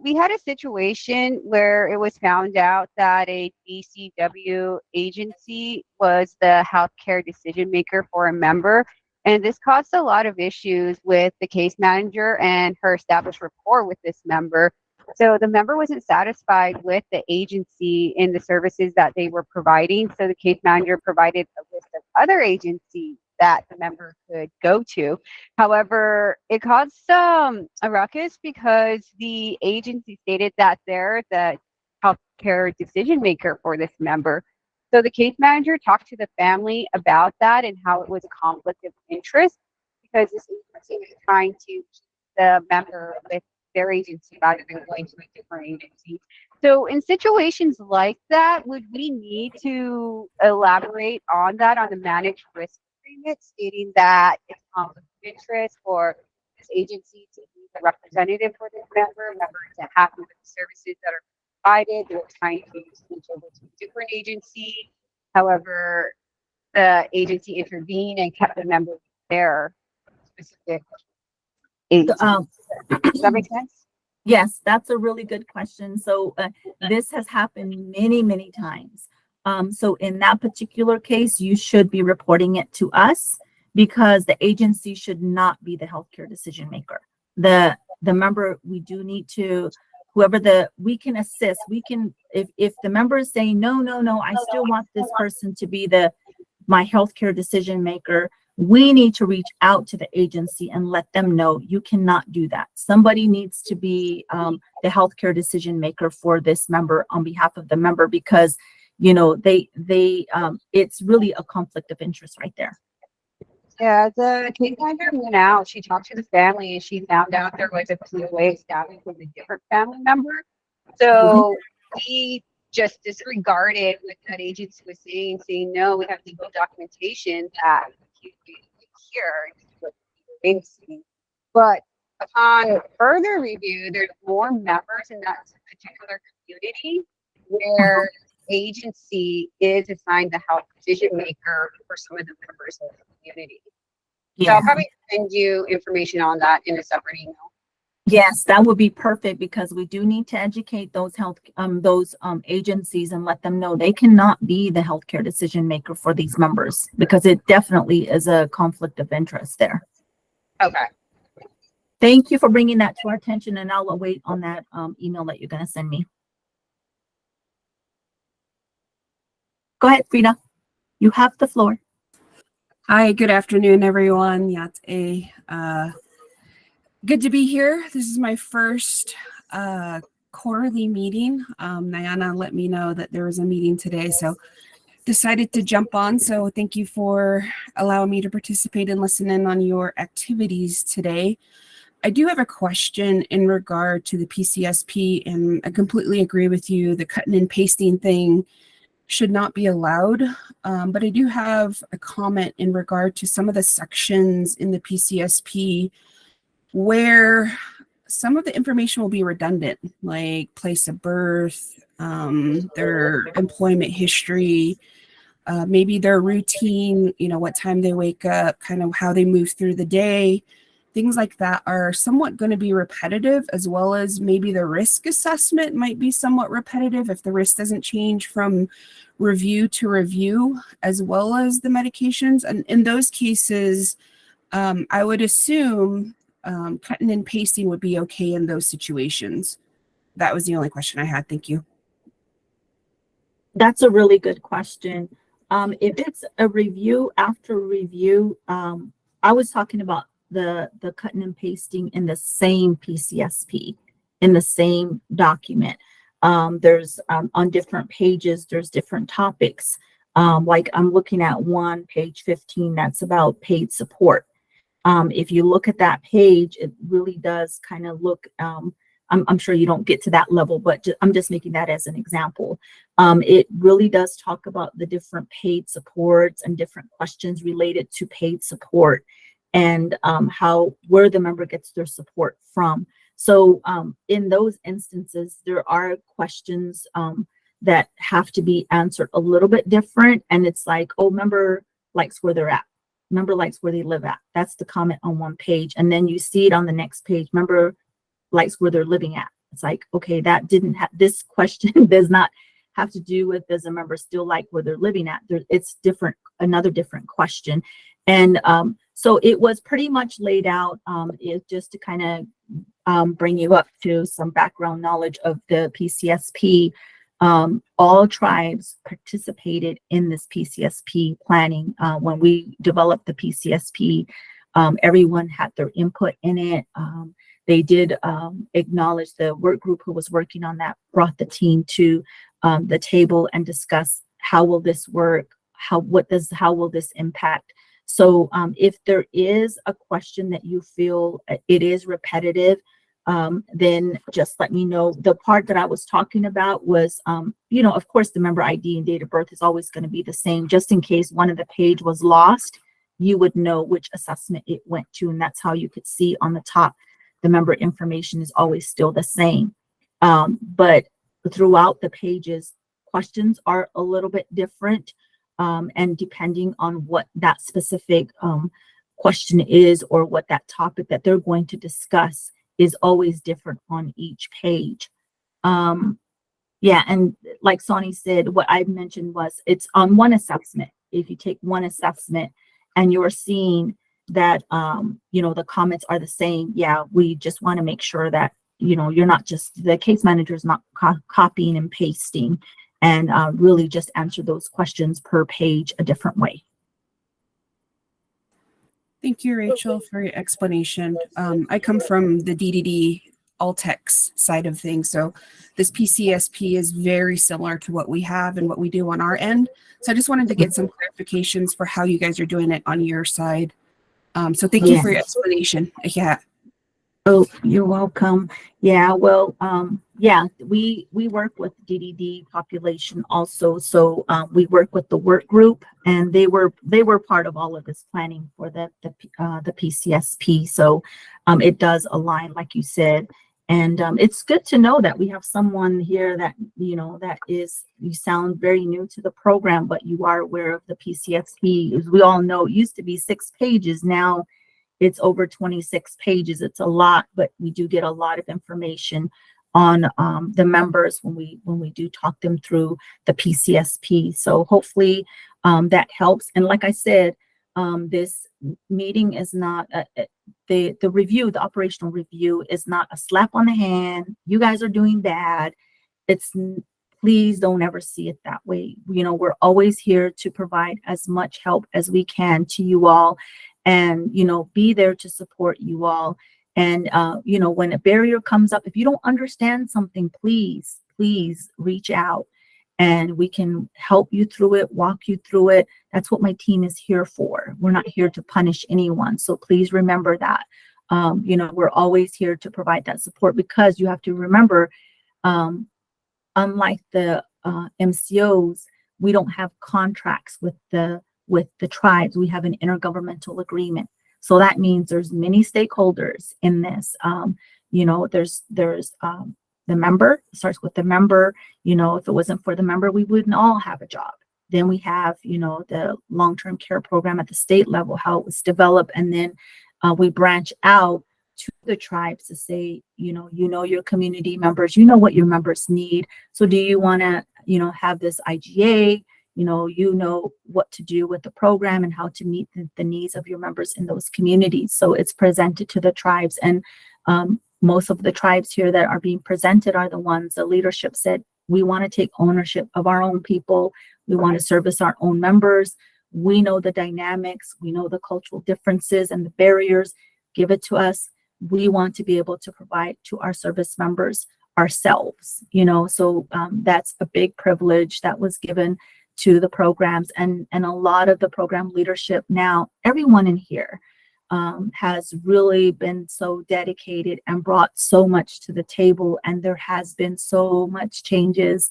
We had a situation where it was found out that a DCW agency was the healthcare decision maker for a member, and this caused a lot of issues with the case manager and her established rapport with this member. So the member wasn't satisfied with the agency in the services that they were providing. So the case manager provided a list of other agencies that the member could go to. However, it caused a ruckus because the agency stated that they're the healthcare decision maker for this member. So the case manager talked to the family about that and how it was a conflict of interest because this agency was trying to keep the member with their agency rather than going to a different agency. So in situations like that, would we need to elaborate on that on the managed risk agreement, stating that it's conflict of interest for this agency to be the representative for this member isn't happy with the services that are provided, they're trying to switch over to a different agency. However, the agency intervened and kept the member with their specific agency. Does that make sense? Yes, that's a really good question. So this has happened many, many times. So in that particular case, you should be reporting it to us because the agency should not be the healthcare decision maker. The member, we do need to, we can assist. We can, if the member is saying, no, I still want this person to be my healthcare decision maker, we need to reach out to the agency and let them know you cannot do that. Somebody needs to be the healthcare decision maker for this member on behalf of the member because, you know, it's really a conflict of interest right there. Yeah, the case manager went out. She talked to the family and she found out there was a POA established with a different family member. So he just disregarded what that agency was saying, no, we have legal documentation that here. But upon further review, there's more members in that particular community where agency is assigned the health decision maker for some of the members of the community. So Yeah. I'll probably send you information on that in a separate email. Yes, that would be perfect because we do need to educate those agencies and let them know they cannot be the healthcare decision maker for these members because it definitely is a conflict of interest there. Okay. Thank you for bringing that to our attention, and I'll await on that email that you're going to send me. Go ahead, Frida. You have the floor. Hi, good afternoon, everyone. Good to be here. This is my first quarterly meeting. Nyana let me know that there was a meeting today, so decided to jump on. So thank you for allowing me to participate and listen in on your activities today. I do have a question in regard to the PCSP, and I completely agree with you. The cutting and pasting thing should not be allowed. But I do have a comment in regard to some of the sections in the PCSP where some of the information will be redundant, like place of birth, their employment history, maybe their routine, what time they wake up, kind of how they move through the day. Things like that are somewhat going to be repetitive, as well as maybe the risk assessment might be somewhat repetitive if the risk doesn't change from review to review, as well as the medications. And in those cases, I would assume cutting and pasting would be okay in those situations. That was the only question I had. Thank you. That's a really good question. If it's a review after review, I was talking about the cutting and pasting in the same PCSP, in the same document. There's on different pages, there's different topics. Like I'm looking at one, page 15, that's about paid support. If you look at that page, it really does kind of look, I'm sure you don't get to that level, but I'm just making that as an example. It really does talk about the different paid supports and different questions related to paid support and where the member gets their support from. So in those instances, there are questions that have to be answered a little bit different. And it's like, oh, member likes where they're at. Member likes where they live at. That's the comment on one page. And then you see it on the next page. Member likes where they're living at. It's like, okay, that didn't have, this question does not have to do with, does a member still like where they're living at? It's different, another different question. And so it was pretty much laid out just to kind of bring you up to some background knowledge of the PCSP. All tribes participated in this PCSP planning. When we developed the PCSP, everyone had their input in it. They did acknowledge the work group who was working on that, brought the team to the table and discuss how will this work, how will this impact. So if there is a question that you feel it is repetitive, then just let me know. The part that I was talking about was, of course, the member ID and date of birth is always going to be the same. Just in case one of the page was lost, you would know which assessment it went to. And that's how you could see on the top, the member information is always still the same. But throughout the pages, questions are a little bit different. And depending on what that specific question is or what that topic that they're going to discuss is always different on each page. Yeah, and like Sonny said, what I mentioned was it's on one assessment. If you take one assessment and you're seeing that, the comments are the same, yeah, we just want to make sure that, you're not just, the case manager is not copying and pasting, and really just answer those questions per page a different way. Thank you, Rachel, for your explanation. I come from the DDD ALTCS side of things, so this PCSP is very similar to what we have and what we do on our end. So I just wanted to get some clarifications for how you guys are doing it on your side. So thank you for your explanation. Yeah. Oh, you're welcome. Yeah, well, we work with DDD population also. So we work with the work group, and they were part of all of this planning for the PCSP. So it does align, like you said, and it's good to know that we have someone here that you sound very new to the program, but you are aware of the PCSP. As we all know, it used to be 6 pages. Now it's over 26 pages. It's a lot, but we do get a lot of information on the members when we do talk them through the PCSP. So hopefully that helps. And like I said, this meeting is not the review, the operational review is not a slap on the hand. You guys are doing bad. Please don't ever see it that way. We're always here to provide as much help as we can to you all, and be there to support you all. And when a barrier comes up, if you don't understand something, please reach out and we can help you through it, walk you through it. That's what my team is here for. We're not here to punish anyone. So please remember that. We're always here to provide that support, because you have to remember, unlike the MCOs, we don't have contracts with the tribes. We have an intergovernmental agreement. So that means there's many stakeholders in this. You know, there's the member, it starts with the member. You know, if it wasn't for the member, we wouldn't all have a job. Then we have, you know, the long-term care program at the state level, how it was developed. And then we branch out to the tribes to say, you know your community members, you know what your members need. So do you want to, you know, have this IGA? You know what to do with the program and how to meet the needs of your members in those communities. So it's presented to the tribes, and most of the tribes here that are being presented are the ones the leadership said, we want to take ownership of our own people. We want to service our own members. We know the dynamics. We know the cultural differences and the barriers. Give it to us. We want to be able to provide to our service members ourselves, you know, so that's a big privilege that was given to the programs, and a lot of the program leadership now, everyone in here has really been so dedicated and brought so much to the table. And there has been so much changes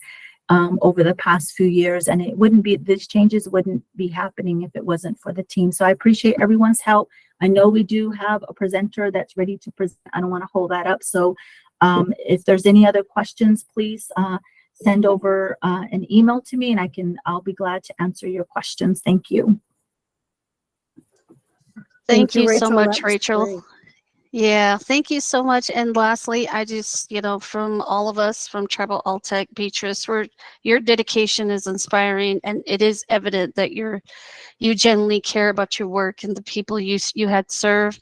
over the past few years, and these changes wouldn't be happening if it wasn't for the team. So I appreciate everyone's help. I know we do have a presenter that's ready to present. I don't want to hold that up. So if there's any other questions, please send over an email to me, and I'll be glad to answer your questions. Thank you. Thank you so much, That was Rachel. great. Yeah, thank you so much. And lastly, I just, you know, from all of us from Tribal ALTCS, Beatrice, your dedication is inspiring, and it is evident that you genuinely care about your work and the people you had served.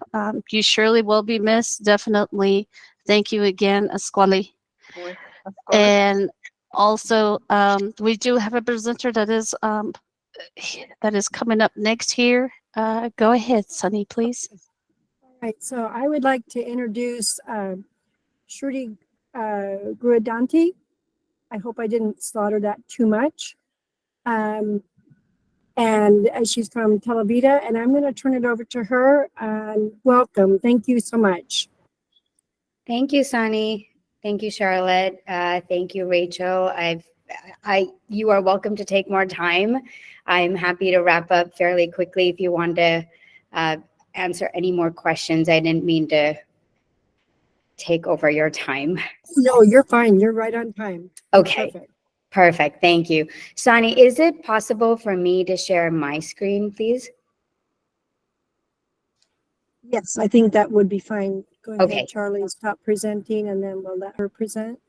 You surely will be missed. Definitely. Thank you again, Asquali. Of course. And also, we do have a presenter that is coming up next here. Go ahead, Sunny, please. Right, so I would like to introduce Shruti Gurudanti. I hope I didn't slaughter that too much. And she's from Tel Aviv, and I'm going to turn it over to her. Welcome. Thank you so much. Thank you, Sunny. Thank you, Charlotte. Thank you, Rachel. You are welcome to take more time. I'm happy to wrap up fairly quickly if you want to answer any more questions. I didn't mean to take over your time. No, you're fine. You're right on time. Okay. Perfect. Perfect. Thank you. Sunny, is it possible for me to share my screen, please? Yes, I think that would be fine. Go ahead, Okay. Charlie, stop presenting, and then we'll let her present.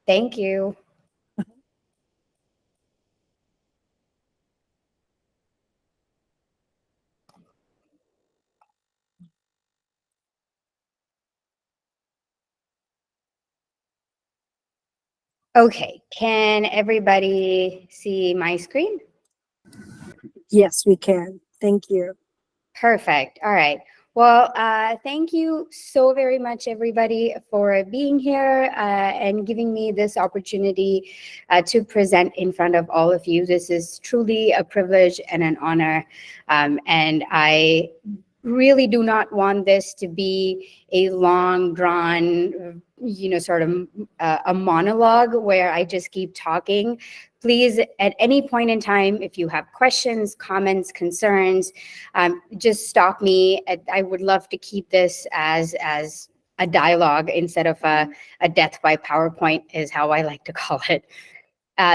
Thank you. Okay, can everybody see my screen? Yes, we can. Thank you. Perfect. All right. Well, thank you so very much, everybody, for being here and giving me this opportunity to present in front of all of you. This is truly a privilege and an honor. And I really do not want this to be a long drawn, sort of a monologue where I just keep talking. Please, at any point in time, if you have questions, comments, concerns, just stop me. I would love to keep this as a dialogue instead of a death by PowerPoint is how I like to call it.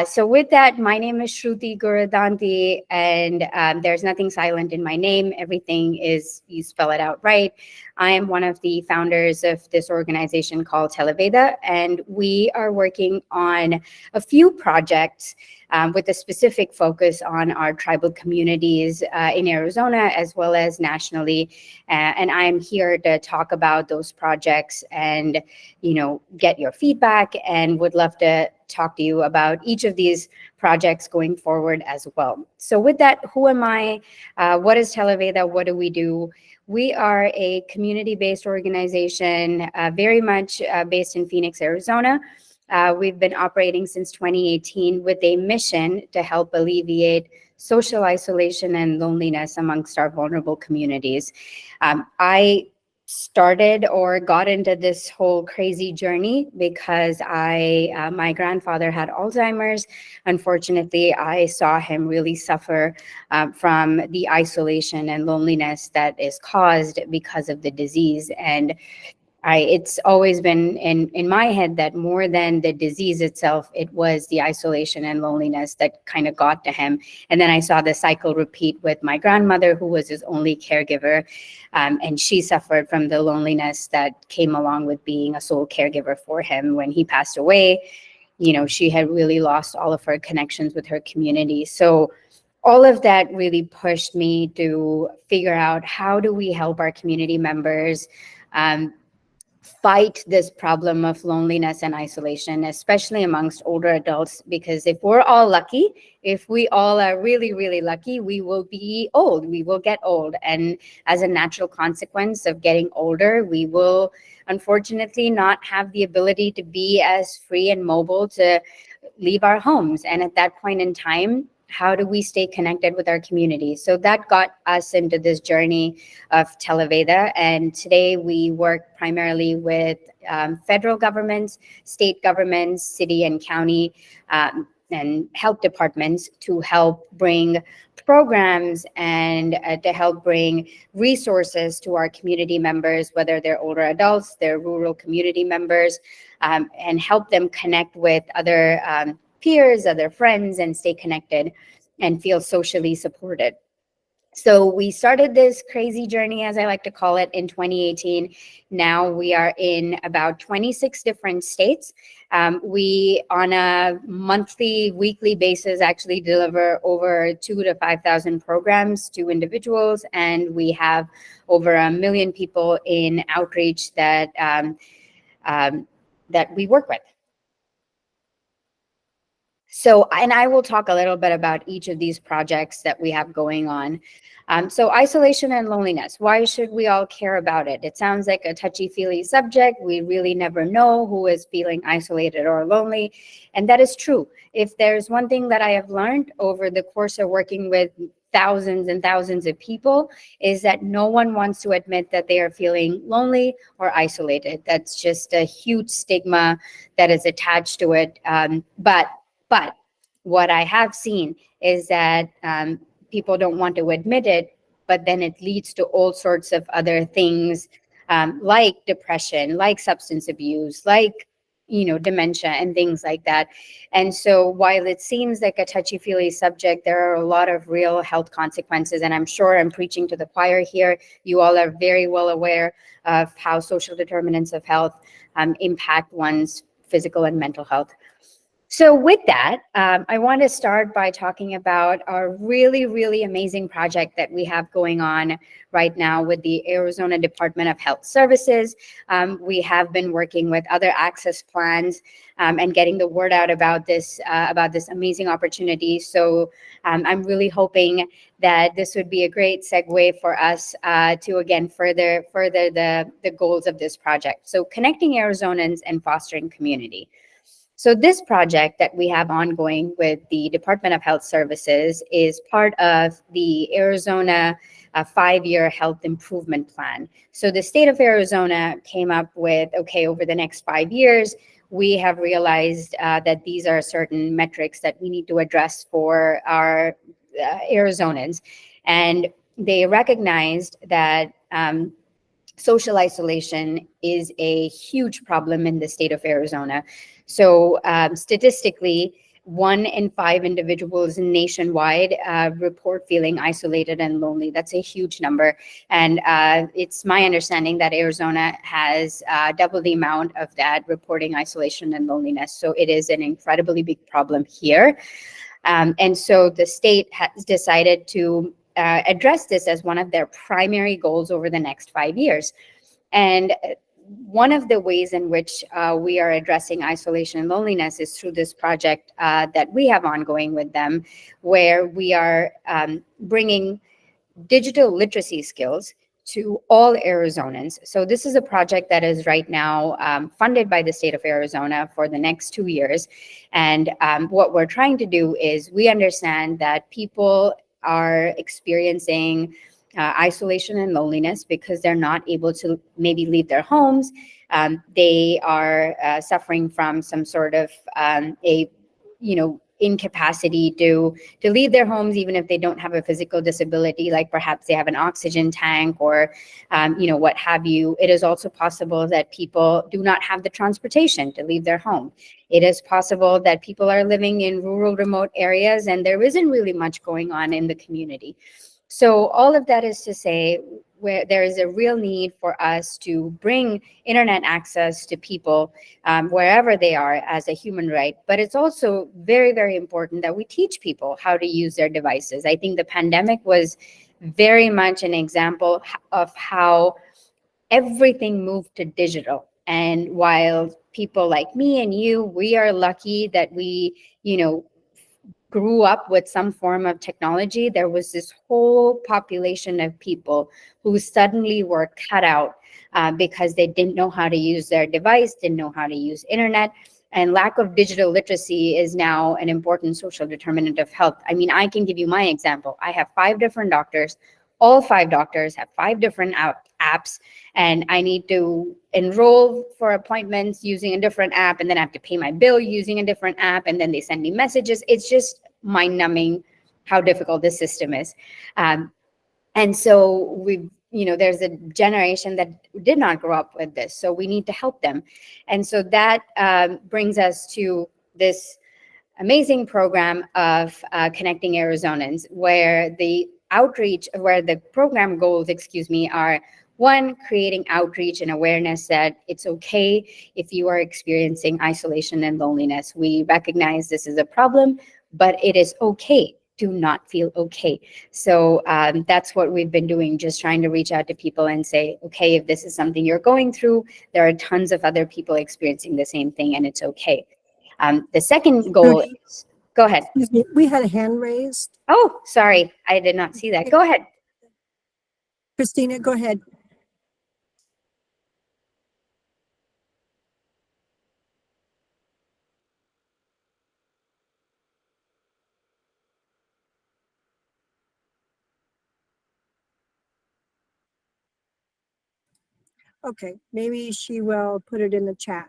So with that, my name is Shruti Gurudanti, and there's nothing silent in my name. Everything is, you spell it out right. I am one of the founders of this organization called Televeda, and we are working on a few projects with a specific focus on our tribal communities in Arizona as well as nationally. And I'm here to talk about those projects and, get your feedback, and would love to talk to you about each of these projects going forward as well. So with that, who am I? What is Televeda? What do we do? We are a community-based organization, very much based in Phoenix, Arizona. We've been operating since 2018 with a mission to help alleviate social isolation and loneliness amongst our vulnerable communities. I started or got into this whole crazy journey because my grandfather had Alzheimer's. Unfortunately, I saw him really suffer from the isolation and loneliness that is caused because of the disease. And it's always been in my head that more than the disease itself, it was the isolation and loneliness that kind of got to him. And then I saw the cycle repeat with my grandmother, who was his only caregiver. And she suffered from the loneliness that came along with being a sole caregiver for him. When he passed away, she had really lost all of her connections with her community. So all of that really pushed me to figure out, how do we help our community members fight this problem of loneliness and isolation, especially amongst older adults? Because if we're all lucky, if we all are really, really lucky, we will be old. We will get old. And as a natural consequence of getting older, we will unfortunately not have the ability to be as free and mobile to leave our homes. And at that point in time, how do we stay connected with our community? So that got us into this journey of Televeda. And today we work primarily with federal governments, state governments, city and county, and health departments to help bring programs and to help bring resources to our community members, whether they're older adults, they're rural community members, and help them connect with other peers, other friends, and stay connected and feel socially supported. So we started this crazy journey, as I like to call it, in 2018. Now we are in about 26 different states. We, on a monthly, weekly basis, actually deliver over 2,000 to 5,000 programs to individuals, and we have over 1 million people in outreach that that we work with. So, and I will talk a little bit about each of these projects that we have going on. So isolation and loneliness, why should we all care about it? It sounds like a touchy-feely subject. We really never know who is feeling isolated or lonely. And that is true. If there's one thing that I have learned over the course of working with thousands and thousands of people, is that no one wants to admit that they are feeling lonely or isolated. That's just a huge stigma that is attached to it. But what I have seen is that people don't want to admit it, but then it leads to all sorts of other things, like depression, like substance abuse, like dementia and things like that. And so while it seems like a touchy-feely subject, there are a lot of real health consequences. And I'm sure I'm preaching to the choir here. You all are very well aware of how social determinants of health impact one's physical and mental health. So with that, I want to start by talking about our really, really amazing project that we have going on right now with the Arizona Department of Health Services. We have been working with other access plans and getting the word out about this amazing opportunity. So I'm really hoping that this would be a great segue for us to again further the goals of this project. So connecting Arizonans and fostering community. So this project that we have ongoing with the Department of Health Services is part of the Arizona 5-year health improvement plan. So the state of Arizona came up with, okay, over the next 5 years, we have realized that these are certain metrics that we need to address for our Arizonans. And they recognized that social isolation is a huge problem in the state of Arizona. So statistically, 1 in 5 individuals nationwide report feeling isolated and lonely. That's a huge number. And it's my understanding that Arizona has double the amount of that reporting isolation and loneliness. So it is an incredibly big problem here. And so the state has decided to address this as one of their primary goals over the next 5 years. And one of the ways in which we are addressing isolation and loneliness is through this project that we have ongoing with them, where we are bringing digital literacy skills to all Arizonans. So this is a project that is right now funded by the state of Arizona for the next 2 years. And what we're trying to do is, we understand that people are experiencing isolation and loneliness because they're not able to maybe leave their homes. They are suffering from some sort of a, incapacity to leave their homes, even if they don't have a physical disability, like perhaps they have an oxygen tank or, what have you. It is also possible that people do not have the transportation to leave their home. It is possible that people are living in rural, remote areas and there isn't really much going on in the community. So all of that is to say, where there is a real need for us to bring internet access to people wherever they are as a human right. But it's also very, very important that we teach people how to use their devices. I think the pandemic was very much an example of how everything moved to digital. And while people like me and you, we are lucky that we, grew up with some form of technology, there was this whole population of people who suddenly were cut out because they didn't know how to use their device, didn't know how to use internet. And lack of digital literacy is now an important social determinant of health. I mean, I can give you my example. I have 5 different doctors. All 5 doctors have 5 different apps, and I need to enroll for appointments using a different app, and then I have to pay my bill using a different app, and then they send me messages. It's just mind-numbing how difficult this system is. And so there's a generation that did not grow up with this, so we need to help them. And so that brings us to this amazing program of Connecting Arizonans, where the program goals, are 1, creating outreach and awareness that it's okay if you are experiencing isolation and loneliness. We recognize this is a problem, but it is okay to not feel okay. So that's what we've been doing, just trying to reach out to people and say, okay, if this is something you're going through, there are tons of other people experiencing the same thing and it's okay. The second goal Judy, is, go ahead. excuse me, we had a hand raised. Oh, sorry, I did not see that. Go ahead. Christina, go ahead. Okay, maybe she will put it in the chat.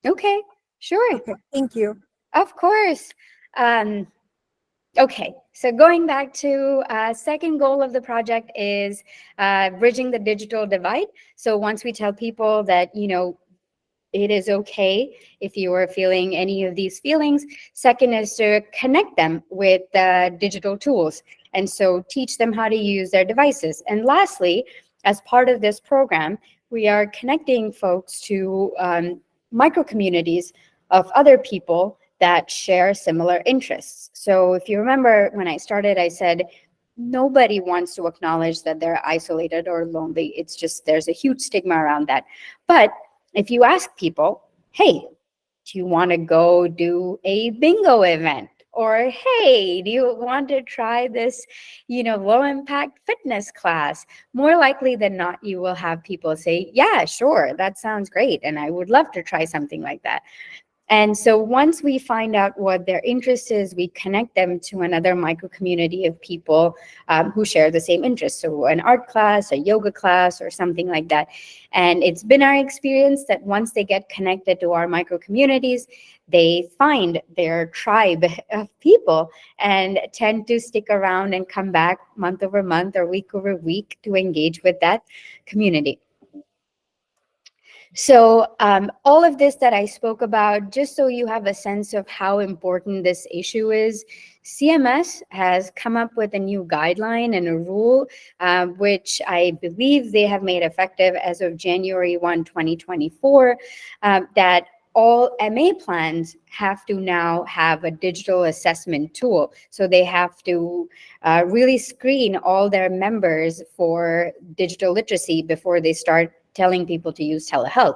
Okay, sure. Okay, thank you. Of course. Okay, so going back to second goal of the project is bridging the digital divide. So once we tell people that, it is okay if you are feeling any of these feelings. Second is to connect them with digital tools. And so teach them how to use their devices. And lastly, as part of this program, we are connecting folks to micro communities of other people that share similar interests. So if you remember when I started, I said, nobody wants to acknowledge that they're isolated or lonely. It's just, there's a huge stigma around that. But if you ask people, hey, do you want to go do a bingo event? Or, hey, do you want to try this, low impact fitness class? More likely than not, you will have people say, yeah, sure, that sounds great. And I would love to try something like that. And so once we find out what their interest is, we connect them to another micro community of people who share the same interests. So an art class, a yoga class, or something like that. And it's been our experience that once they get connected to our micro communities, they find their tribe of people and tend to stick around and come back month over month or week over week to engage with that community. So all of this that I spoke about, just so you have a sense of how important this issue is, CMS has come up with a new guideline and a rule, which I believe they have made effective as of January 1, 2024, that all MA plans have to now have a digital assessment tool. So they have to really screen all their members for digital literacy before they start telling people to use telehealth.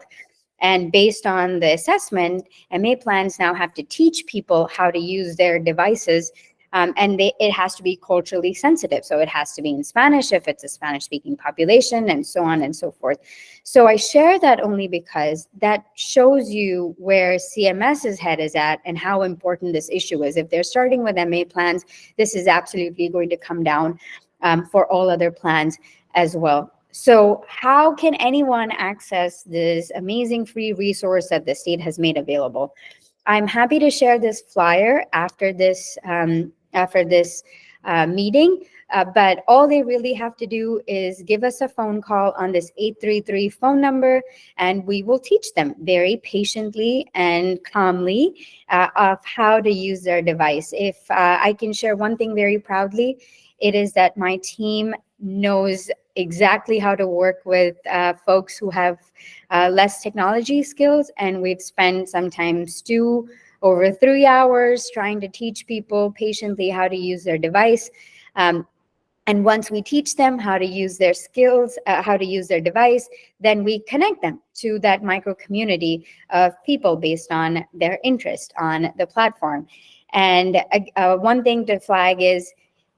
And based on the assessment, MA plans now have to teach people how to use their devices, and it has to be culturally sensitive. So it has to be in Spanish if it's a Spanish-speaking population, and so on and so forth. So I share that only because that shows you where CMS's head is at and how important this issue is. If they're starting with MA plans, this is absolutely going to come down. for all other plans as well. So how can anyone access this amazing free resource that the state has made available? I'm happy to share this flyer after this meeting, but all they really have to do is give us a phone call on this 833 phone number, and we will teach them very patiently and calmly of how to use their device. If I can share one thing very proudly, it is that my team knows exactly how to work with folks who have less technology skills, and we've spent sometimes over 3 hours trying to teach people patiently how to use their device. And once we teach them how to use their skills, how to use their device, then we connect them to that micro community of people based on their interest on the platform. And one thing to flag is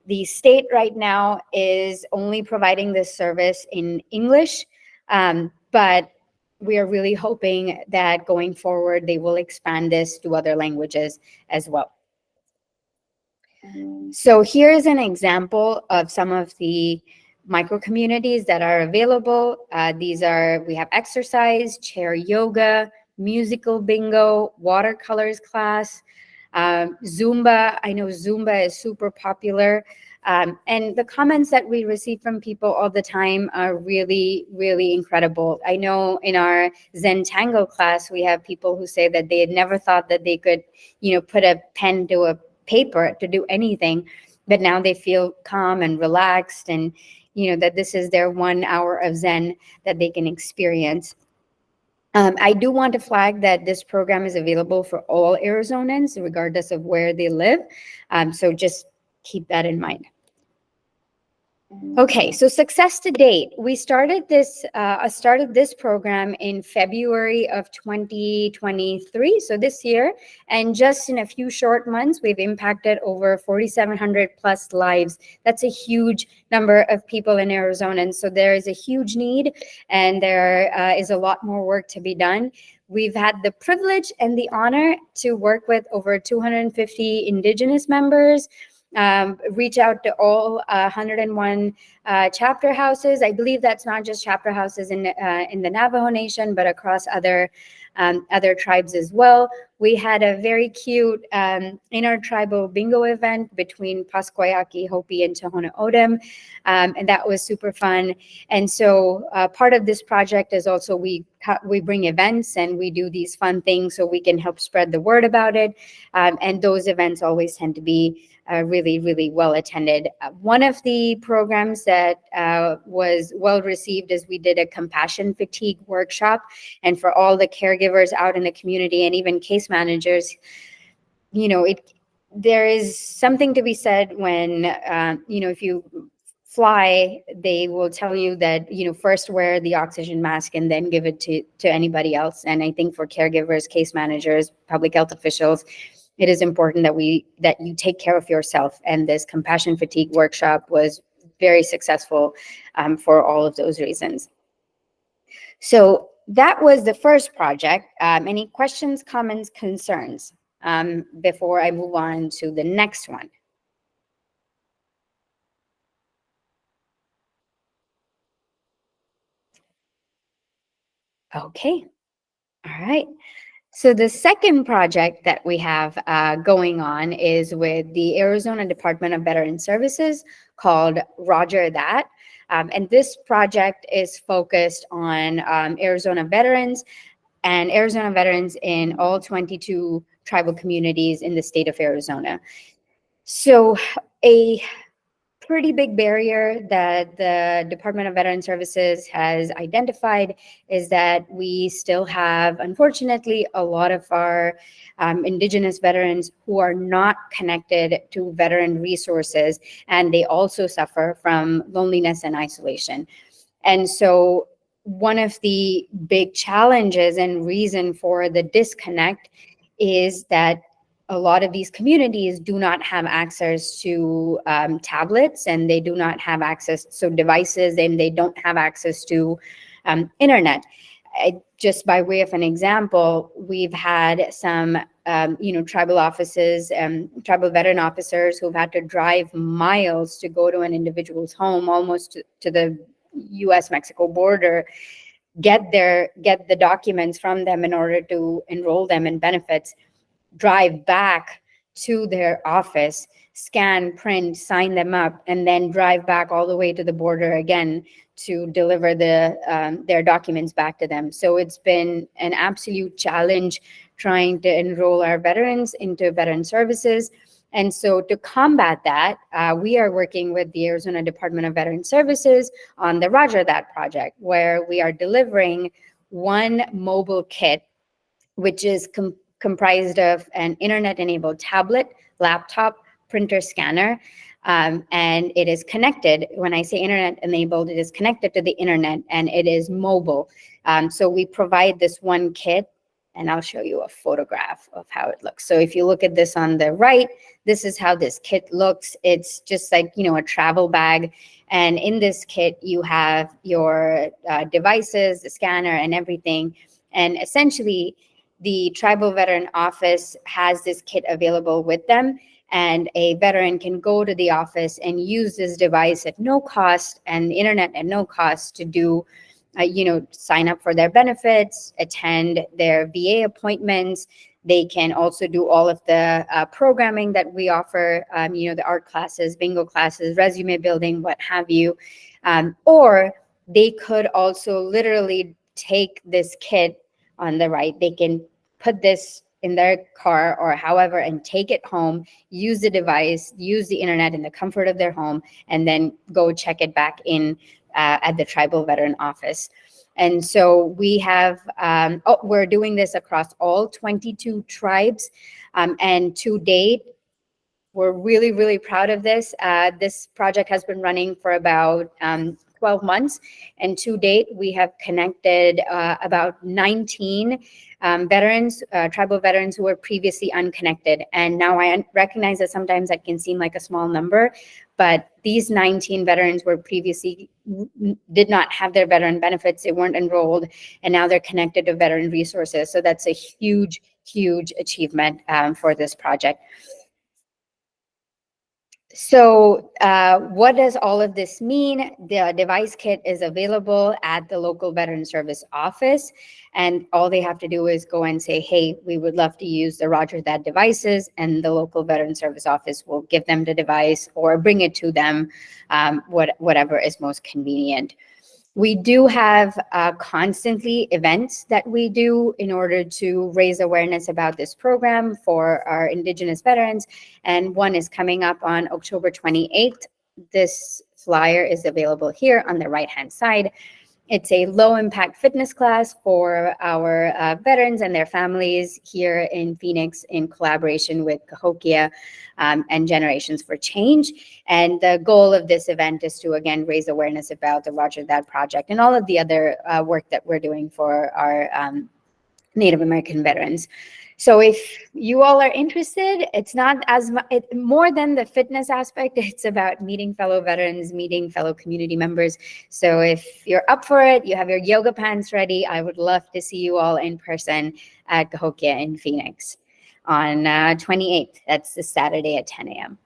the state right now is only providing this service in English, but we are really hoping that going forward, they will expand this to other languages as well. So here's an example of some of the micro communities that are available. We have exercise, chair yoga, musical bingo, watercolors class, Zumba. I know Zumba is super popular. And the comments that we receive from people all the time are really, really incredible. I know in our Zen Tango class, we have people who say that they had never thought that they could, put a pen to a paper to do anything, but now they feel calm and relaxed, and that this is their 1 hour of Zen that they can experience. I do want to flag that this program is available for all Arizonans, regardless of where they live. So just keep that in mind. Okay, so success to date. We started this program in February of 2023, so this year, and just in a few short months, we've impacted over 4,700 plus lives. That's a huge number of people in Arizona, and so there is a huge need, and there is a lot more work to be done. We've had the privilege and the honor to work with over 250 Indigenous members, reach out to all 101 chapter houses. I believe that's not just chapter houses in the Navajo Nation, but across other tribes as well. We had a very cute intertribal bingo event between Pasquayaki, Hopi, and Tohono O'odham, and that was super fun. And so part of this project is also we bring events and we do these fun things so we can help spread the word about it. And those events always tend to be really, really well attended. One of the programs that was well received is we did a compassion fatigue workshop, and for all the caregivers out in the community and even case managers, there is something to be said when if you fly, they will tell you that first wear the oxygen mask and then give it to anybody else. And I think for caregivers, case managers, public health officials, it is important that you take care of yourself. And this compassion fatigue workshop was very successful for all of those reasons. So that was the first project. Any questions, comments, concerns before I move on to the next one? Okay, all right. So the second project that we have going on is with the Arizona Department of Veteran Services called Roger That. And this project is focused on Arizona veterans and Arizona veterans in all 22 tribal communities in the state of Arizona. So a pretty big barrier that the Department of Veteran Services has identified is that we still have, unfortunately, a lot of our Indigenous veterans who are not connected to veteran resources, and they also suffer from loneliness and isolation. And so one of the big challenges and reason for the disconnect is that a lot of these communities do not have access to tablets, and they do not have access to devices, and they don't have access to internet. just by way of an example, we've had some, tribal offices, tribal veteran officers who've had to drive miles to go to an individual's home, almost to the U.S.-Mexico border, get the documents from them in order to enroll them in benefits, drive back to their office, scan, print, sign them up, and then drive back all the way to the border again to deliver their documents back to them. So it's been an absolute challenge trying to enroll our veterans into veteran services. And so to combat that, we are working with the Arizona Department of Veteran Services on the Roger That project, where we are delivering one mobile kit, which is comprised of an internet-enabled tablet, laptop, printer, scanner, and it is connected. When I say internet-enabled, it is connected to the internet and it is mobile. So we provide this one kit, and I'll show you a photograph of how it looks. So if you look at this on the right, this is how this kit looks. It's just like, a travel bag. And in this kit, you have your devices, the scanner, and everything. And essentially, the Tribal Veteran Office has this kit available with them, and a veteran can go to the office and use this device at no cost and the internet at no cost to do, sign up for their benefits, attend their VA appointments. They can also do all of the programming that we offer, the art classes, bingo classes, resume building, what have you. Or they could also literally take this kit on the right. They can put this in their car or however and take it home, use the device, use the internet in the comfort of their home, and then go check it back in at the Tribal Veteran Office. And so we have, we're doing this across all 22 tribes. And to date, we're really, really proud of this. This project has been running for about 12 months. And to date, we have connected about 19 veterans, tribal veterans who were previously unconnected. And now I recognize that sometimes that can seem like a small number, but these 19 veterans were previously did not have their veteran benefits. They weren't enrolled, and now they're connected to veteran resources. So that's a huge, huge achievement for this project. So what does all of this mean? The device kit is available at the local veteran service office, and all they have to do is go and say, hey, we would love to use the Roger That devices, and the local veteran service office will give them the device or bring it to them, whatever is most convenient. We do have constantly events that we do in order to raise awareness about this program for our Indigenous veterans. And one is coming up on October 28th. This flyer is available here on the right-hand side. It's a low-impact fitness class for our veterans and their families here in Phoenix in collaboration with Cahokia and Generations for Change. And the goal of this event is to, again, raise awareness about the Roger That project and all of the other work that we're doing for our Native American veterans. So if you all are interested, it's not as more than the fitness aspect. It's about meeting fellow veterans, meeting fellow community members. So if you're up for it, you have your yoga pants ready, I would love to see you all in person at Cahokia in Phoenix on 28th. That's this Saturday at 10 a.m.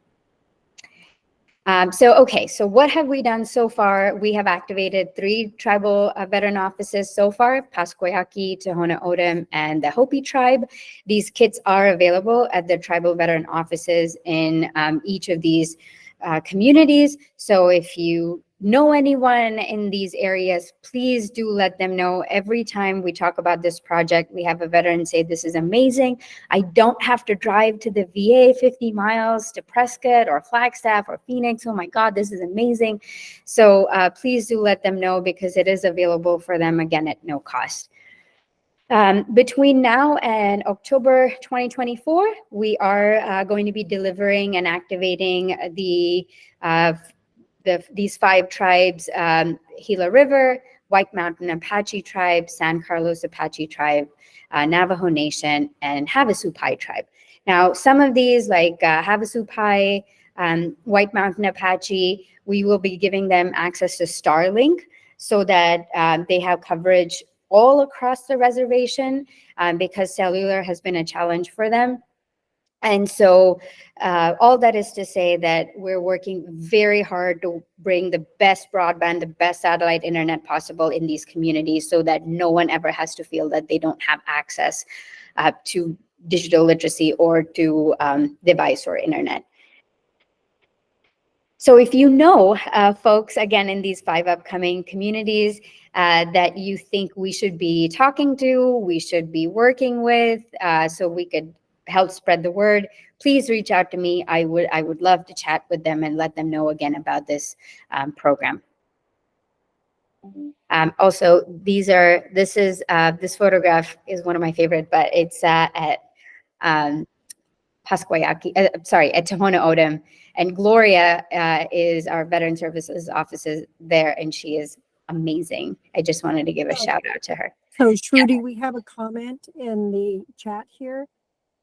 So what have we done so far? We have activated 3 tribal veteran offices so far: Pascoyaki, Tohono O'odham, and the Hopi tribe. These kits are available at the tribal veteran offices in each of these communities. So if you know anyone in these areas, please do let them know. Every time we talk about this project, we have a veteran say, this is amazing. I don't have to drive to the VA 50 miles to Prescott or Flagstaff or Phoenix. Oh my God, this is amazing. So please do let them know, because it is available for them, again, at no cost. Between now and October 2024, we are going to be delivering and activating these 5 tribes: Gila River, White Mountain Apache tribe, San Carlos Apache tribe, Navajo Nation, and Havasu Pai tribe. Now, some of these, like Havasu Pai, White Mountain Apache, we will be giving them access to Starlink so that they have coverage all across the reservation because cellular has been a challenge for them. And so all that is to say that we're working very hard to bring the best broadband, the best satellite internet possible in these communities so that no one ever has to feel that they don't have access to digital literacy or to device or internet. So if you know folks, again, in these 5 upcoming communities that you think we should be talking to, we should be working with, so we could help spread the word, please reach out to me. I would love to chat with them and let them know again about this program. Also, this photograph is one of my favorite, but it's at Pasquayaki, at Tohono O'odham. And Gloria is our Veteran Services officer there, and she is amazing. I just wanted to give a shout out to her. So Shruti, we have a comment in the chat here.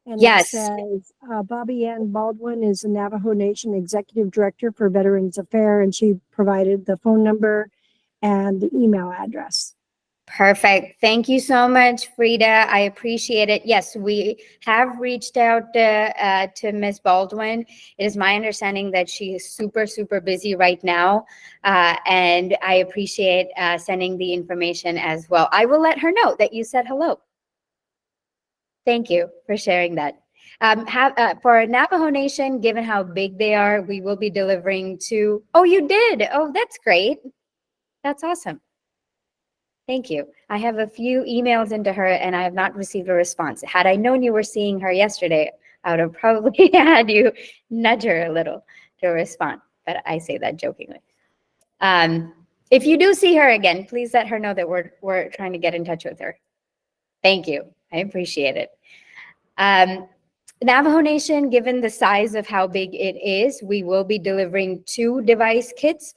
And Yes. It says, Bobby Ann Baldwin is the Navajo Nation Executive Director for Veterans Affairs, and she provided the phone number and the email address. Perfect. Thank you so much, Frida. I appreciate it. Yes, we have reached out to Ms. Baldwin. It is my understanding that she is super, super busy right now. And I appreciate sending the information as well. I will let her know that you said hello. Thank you for sharing that. For Navajo Nation, given how big they are, we will be delivering to, oh, you did. Oh, that's great. That's awesome. Thank you. I have a few emails into her and I have not received a response. Had I known you were seeing her yesterday, I would have probably had you nudge her a little to respond, but I say that jokingly. If you do see her again, please let her know that we're trying to get in touch with her. Thank you. I appreciate it. Navajo Nation, given the size of how big it is, we will be delivering 2 device kits.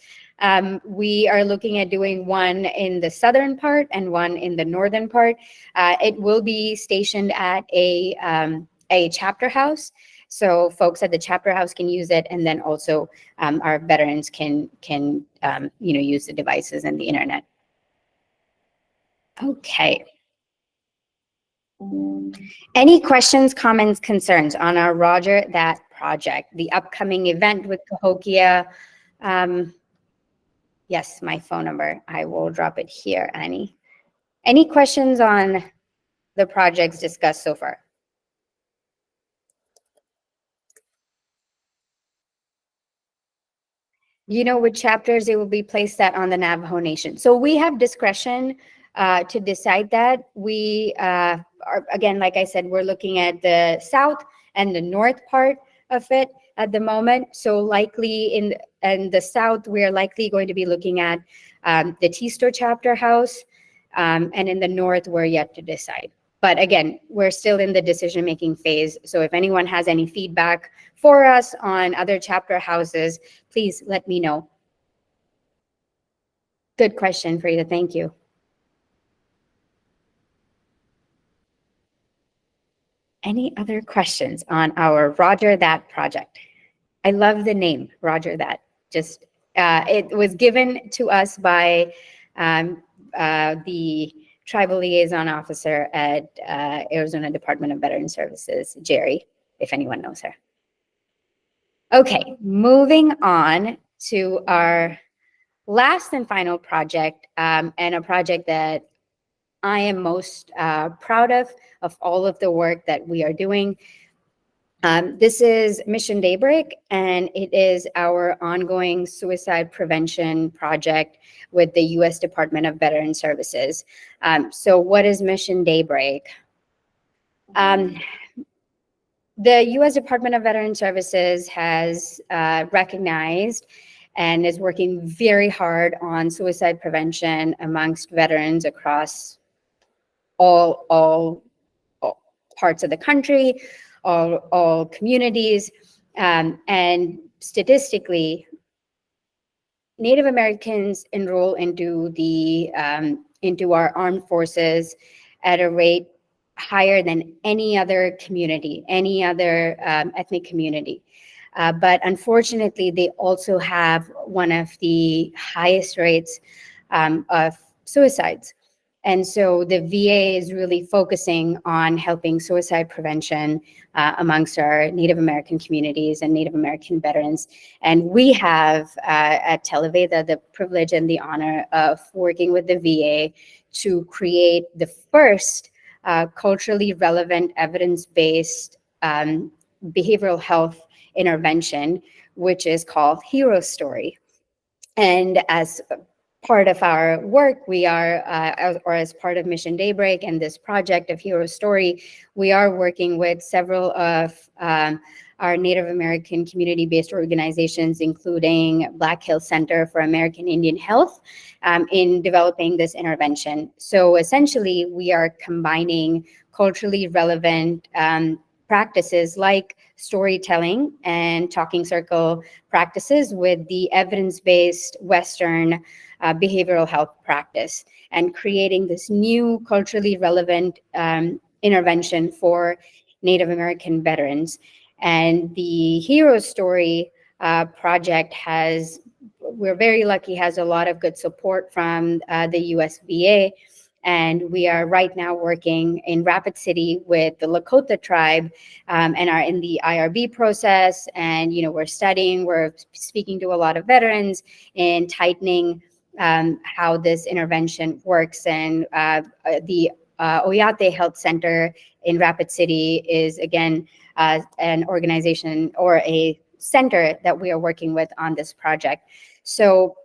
We are looking at doing one in the southern part and one in the northern part. It will be stationed at a chapter house. So folks at the chapter house can use it. And then also our veterans can use the devices and the internet. Okay. Any questions, comments, concerns on our Roger That project, the upcoming event with Cahokia? Yes, my phone number. I will drop it here, Annie. Any questions on the projects discussed so far? You know which chapters it will be placed at on the Navajo Nation. So we have discretion to decide that. We are, again, like I said, we're looking at the south and the north part of it at the moment. So likely in the south, we are likely going to be looking at the Tisto chapter house. And in the north, we're yet to decide. But again, we're still in the decision-making phase. So if anyone has any feedback for us on other chapter houses, please let me know. Good question, Frida. Thank you. Any other questions on our Roger That project? I love the name, Roger That. Just it was given to us by the Tribal Liaison Officer at Arizona Department of Veteran Services, Jerry, if anyone knows her. Okay, moving on to our last and final project, and a project that I am most proud of all of the work that we are doing. This is Mission Daybreak, and it is our ongoing suicide prevention project with the U.S. Department of Veteran Services. So what is Mission Daybreak? The U.S. Department of Veteran Services has recognized and is working very hard on suicide prevention amongst veterans across all parts of the country, all communities, and statistically, Native Americans enroll into our armed forces at a rate higher than any other community, any other ethnic community. But unfortunately, they also have one of the highest rates of suicides. And so the VA is really focusing on helping suicide prevention amongst our Native American communities and Native American veterans. And we have at Televeda the privilege and the honor of working with the VA to create the first culturally relevant, evidence-based behavioral health intervention, which is called Hero Story. And as part of our work, we are, or as part of Mission Daybreak and this project of Hero Story, we are working with several of our Native American community-based organizations, including Black Hills Center for American Indian Health, in developing this intervention. So essentially, we are combining culturally relevant practices like storytelling and talking circle practices with the evidence-based Western behavioral health practice, and creating this new culturally relevant intervention for Native American veterans. And the Hero Story project we're very lucky, has a lot of good support from the USVA. And we are right now working in Rapid City with the Lakota tribe, and are in the IRB process. And, we're speaking to a lot of veterans and tightening how this intervention works. And the Oyate Health Center in Rapid City is, again, an organization or a center that we are working with on this project. So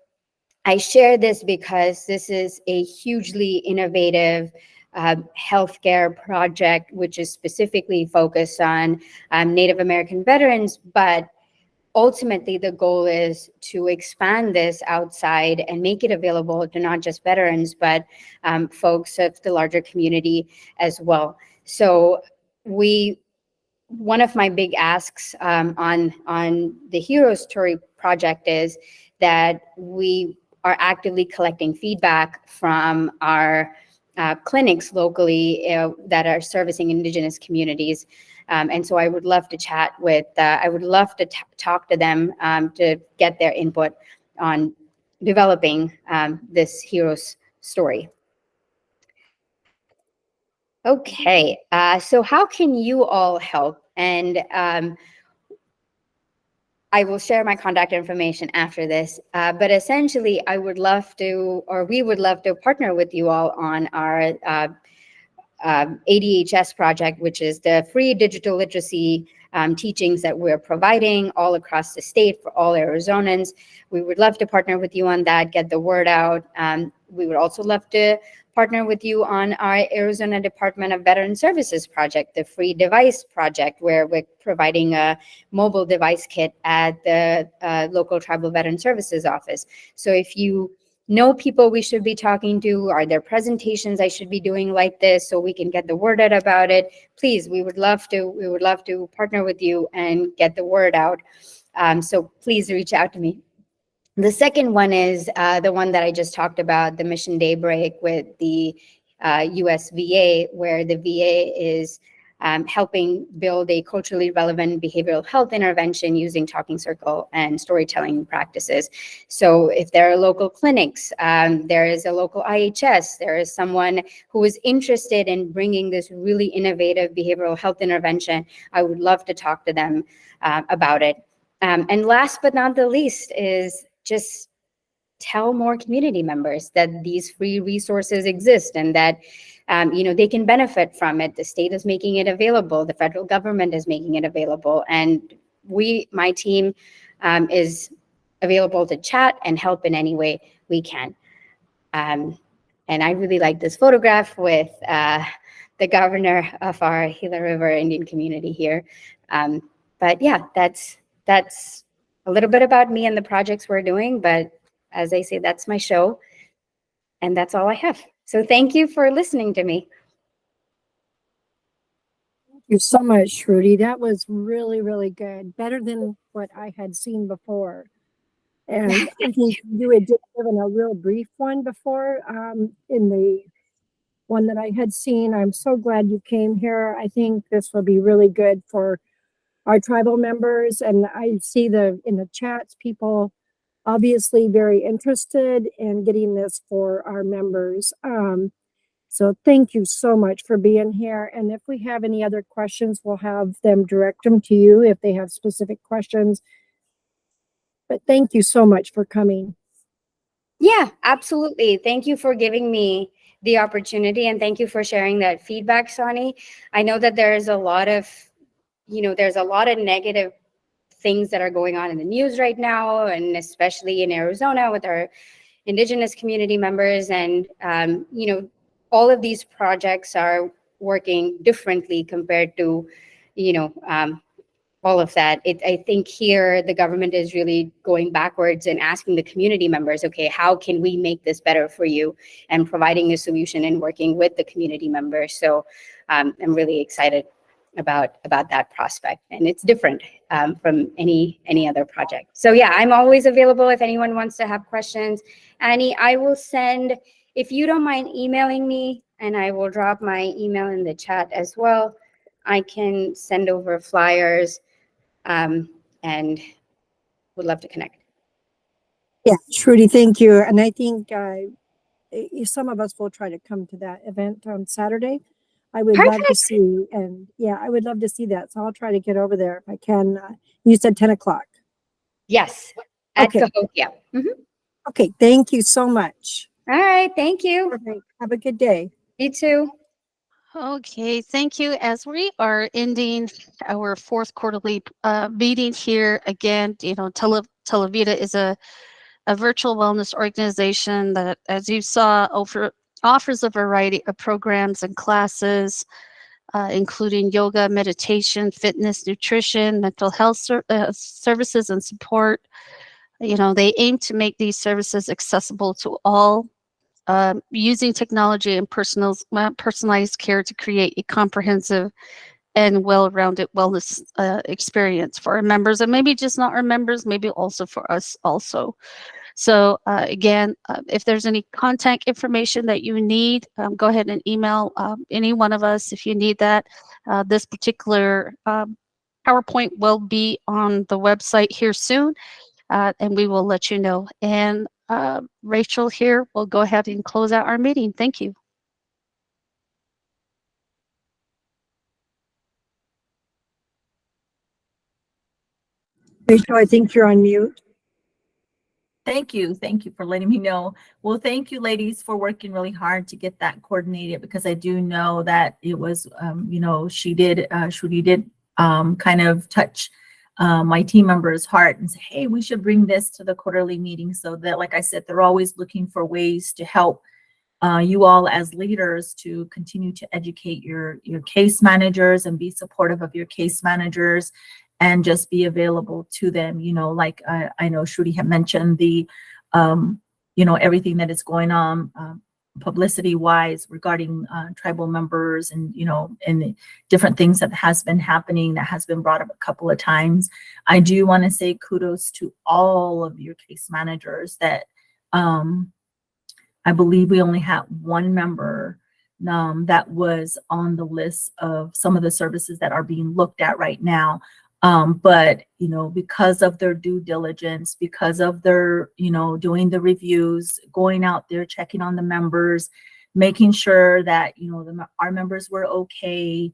I share this because this is a hugely innovative healthcare project, which is specifically focused on Native American veterans. But ultimately, the goal is to expand this outside and make it available to not just veterans, but folks of the larger community as well. So one of my big asks on the Hero Story project is that we are actively collecting feedback from our clinics locally that are servicing Indigenous communities. And so I would love to chat with, I would love to talk to them to get their input on developing this Hero's Story. Okay, so how can you all help? And I will share my contact information after this, but essentially I would love to, or we would love to partner with you all on our ADHS project, which is the free digital literacy teachings that we're providing all across the state for all Arizonans. We would love to partner with you on that, get the word out. We would also love to partner with you on our Arizona Department of Veteran Services project, the free device project, where we're providing a mobile device kit at the local tribal veteran services office. So if you know people we should be talking to, are there presentations I should be doing like this so we can get the word out about it, please, we would love to partner with you and get the word out. So please reach out to me. The second one is the one that I just talked about, the Mission Daybreak with the USVA, where the VA is helping build a culturally relevant behavioral health intervention using talking circle and storytelling practices. So if there are local clinics, there is a local IHS, there is someone who is interested in bringing this really innovative behavioral health intervention, I would love to talk to them about it. And last but not the least is just tell more community members that these free resources exist and that they can benefit from it. The state is making it available. The federal government is making it available. And my team is available to chat and help in any way we can. And I really like this photograph with the governor of our Gila River Indian community here. But yeah, that's a little bit about me and the projects we're doing. But as I say, that's my show. And that's all I have. So thank you for listening to me. Thank you so much, Rudy. That was really, really good. Better than what I had seen before. And I think you had given a real brief one before in the one that I had seen. I'm so glad you came here. I think this will be really good for our tribal members. And I see in the chats, people obviously very interested in getting this for our members. So thank you so much for being here. And if we have any other questions, we'll have them direct them to you if they have specific questions. But thank you so much for coming. Yeah, absolutely. Thank you for giving me the opportunity, and thank you for sharing that feedback, Sonny. I know that there's a lot of, there's a lot of negative things that are going on in the news right now, and especially in Arizona with our Indigenous community members. And, all of these projects are working differently compared to, all of that. I think here the government is really going backwards and asking the community members, okay, how can we make this better for you, and providing a solution and working with the community members. So I'm really excited about that prospect, and it's different from any other project. So yeah, I'm always available if anyone wants to have questions. Annie, I will send, if you don't mind emailing me, and I will drop my email in the chat as well. I can send over flyers, and would love to connect. Yeah, Trudy, thank you. And I think some of us will try to come to that event on Saturday. I would love to Perfect. see, and yeah, I would love to see that. So I'll try to get over there if I can. You said 10 o'clock. Yes, at Okay. Cahokia. Okay, thank you so much. All right, thank you. Perfect. Have a good day. You too. Okay, thank you. As we are ending our fourth quarterly meeting here, again, Televita is a virtual wellness organization that, as you saw, offers a variety of programs and classes, including yoga, meditation, fitness, nutrition, mental health services, and support. They aim to make these services accessible to all, using technology and personalized care to create a comprehensive and well-rounded wellness experience for our members, and maybe just not our members, maybe also for us also. So again, if there's any contact information that you need, go ahead and email any one of us if you need that. This particular PowerPoint will be on the website here soon, and we will let you know. And Rachel here will go ahead and close out our meeting. Thank you. Rachel, I think you're on mute. Thank you. Thank you for letting me know. Well, thank you, ladies, for working really hard to get that coordinated, because I do know that it was, Shruti did kind of touch my team members' heart and say, hey, we should bring this to the quarterly meeting, so that, like I said, they're always looking for ways to help you all as leaders to continue to educate your case managers and be supportive of your case managers, and just be available to them. Like I know Shruti had mentioned the, everything that is going on publicity wise regarding tribal members, and, and the different things that has been happening, that has been brought up a couple of times. I do want to say kudos to all of your case managers that, I believe we only had one member that was on the list of some of the services that are being looked at right now. But, because of their due diligence, because of their, doing the reviews, going out there, checking on the members, making sure that, our members were okay,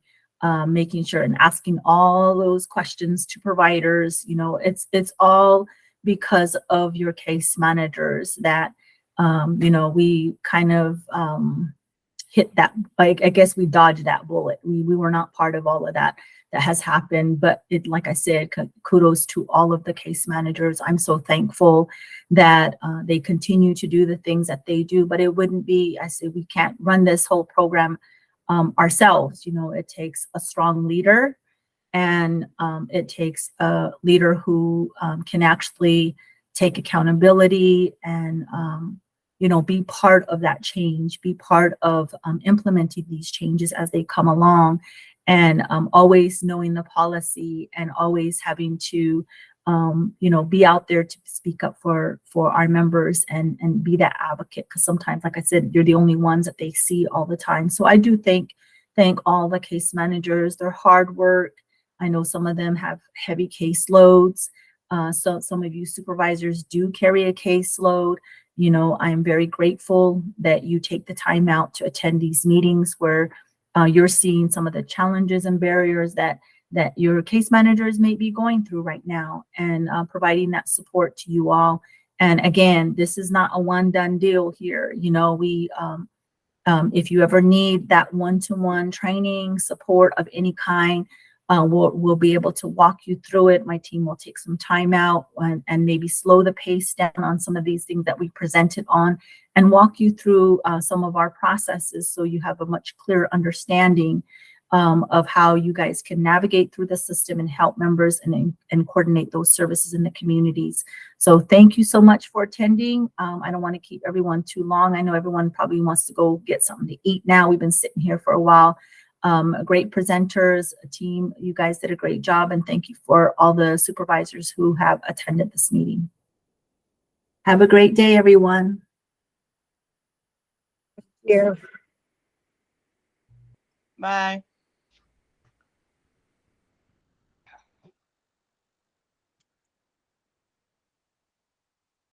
making sure and asking all those questions to providers, it's all because of your case managers that, we kind of hit that, I guess we dodged that bullet. We were not part of all of that has happened, but like I said, kudos to all of the case managers. I'm so thankful that they continue to do the things that they do, but it wouldn't be, I say, we can't run this whole program ourselves. It takes a strong leader, and it takes a leader who can actually take accountability and, be part of that change, be part of implementing these changes as they come along, and always knowing the policy, and always having to, be out there to speak up for our members, and be that advocate. Because sometimes, like I said, you're the only ones that they see all the time. So I do thank all the case managers, their hard work. I know some of them have heavy caseloads. So some of you supervisors do carry a caseload. You know, I'm very grateful that you take the time out to attend these meetings where you're seeing some of the challenges and barriers that your case managers may be going through right now, and providing that support to you all. And again, this is not a one done deal here. You know, if you ever need that one-to-one training support of any kind, we'll be able to walk you through it. My team will take some time out and maybe slow the pace down on some of these things that we presented on, and walk you through some of our processes so you have a much clearer understanding of how you guys can navigate through the system and help members and coordinate those services in the communities. So thank you so much for attending. I don't want to keep everyone too long. I know everyone probably wants to go get something to eat now. We've been sitting here for a while. Great presenters, team, you guys did a great job, and thank you for all the supervisors who have attended this meeting. Have a great day, everyone. Yeah. Bye.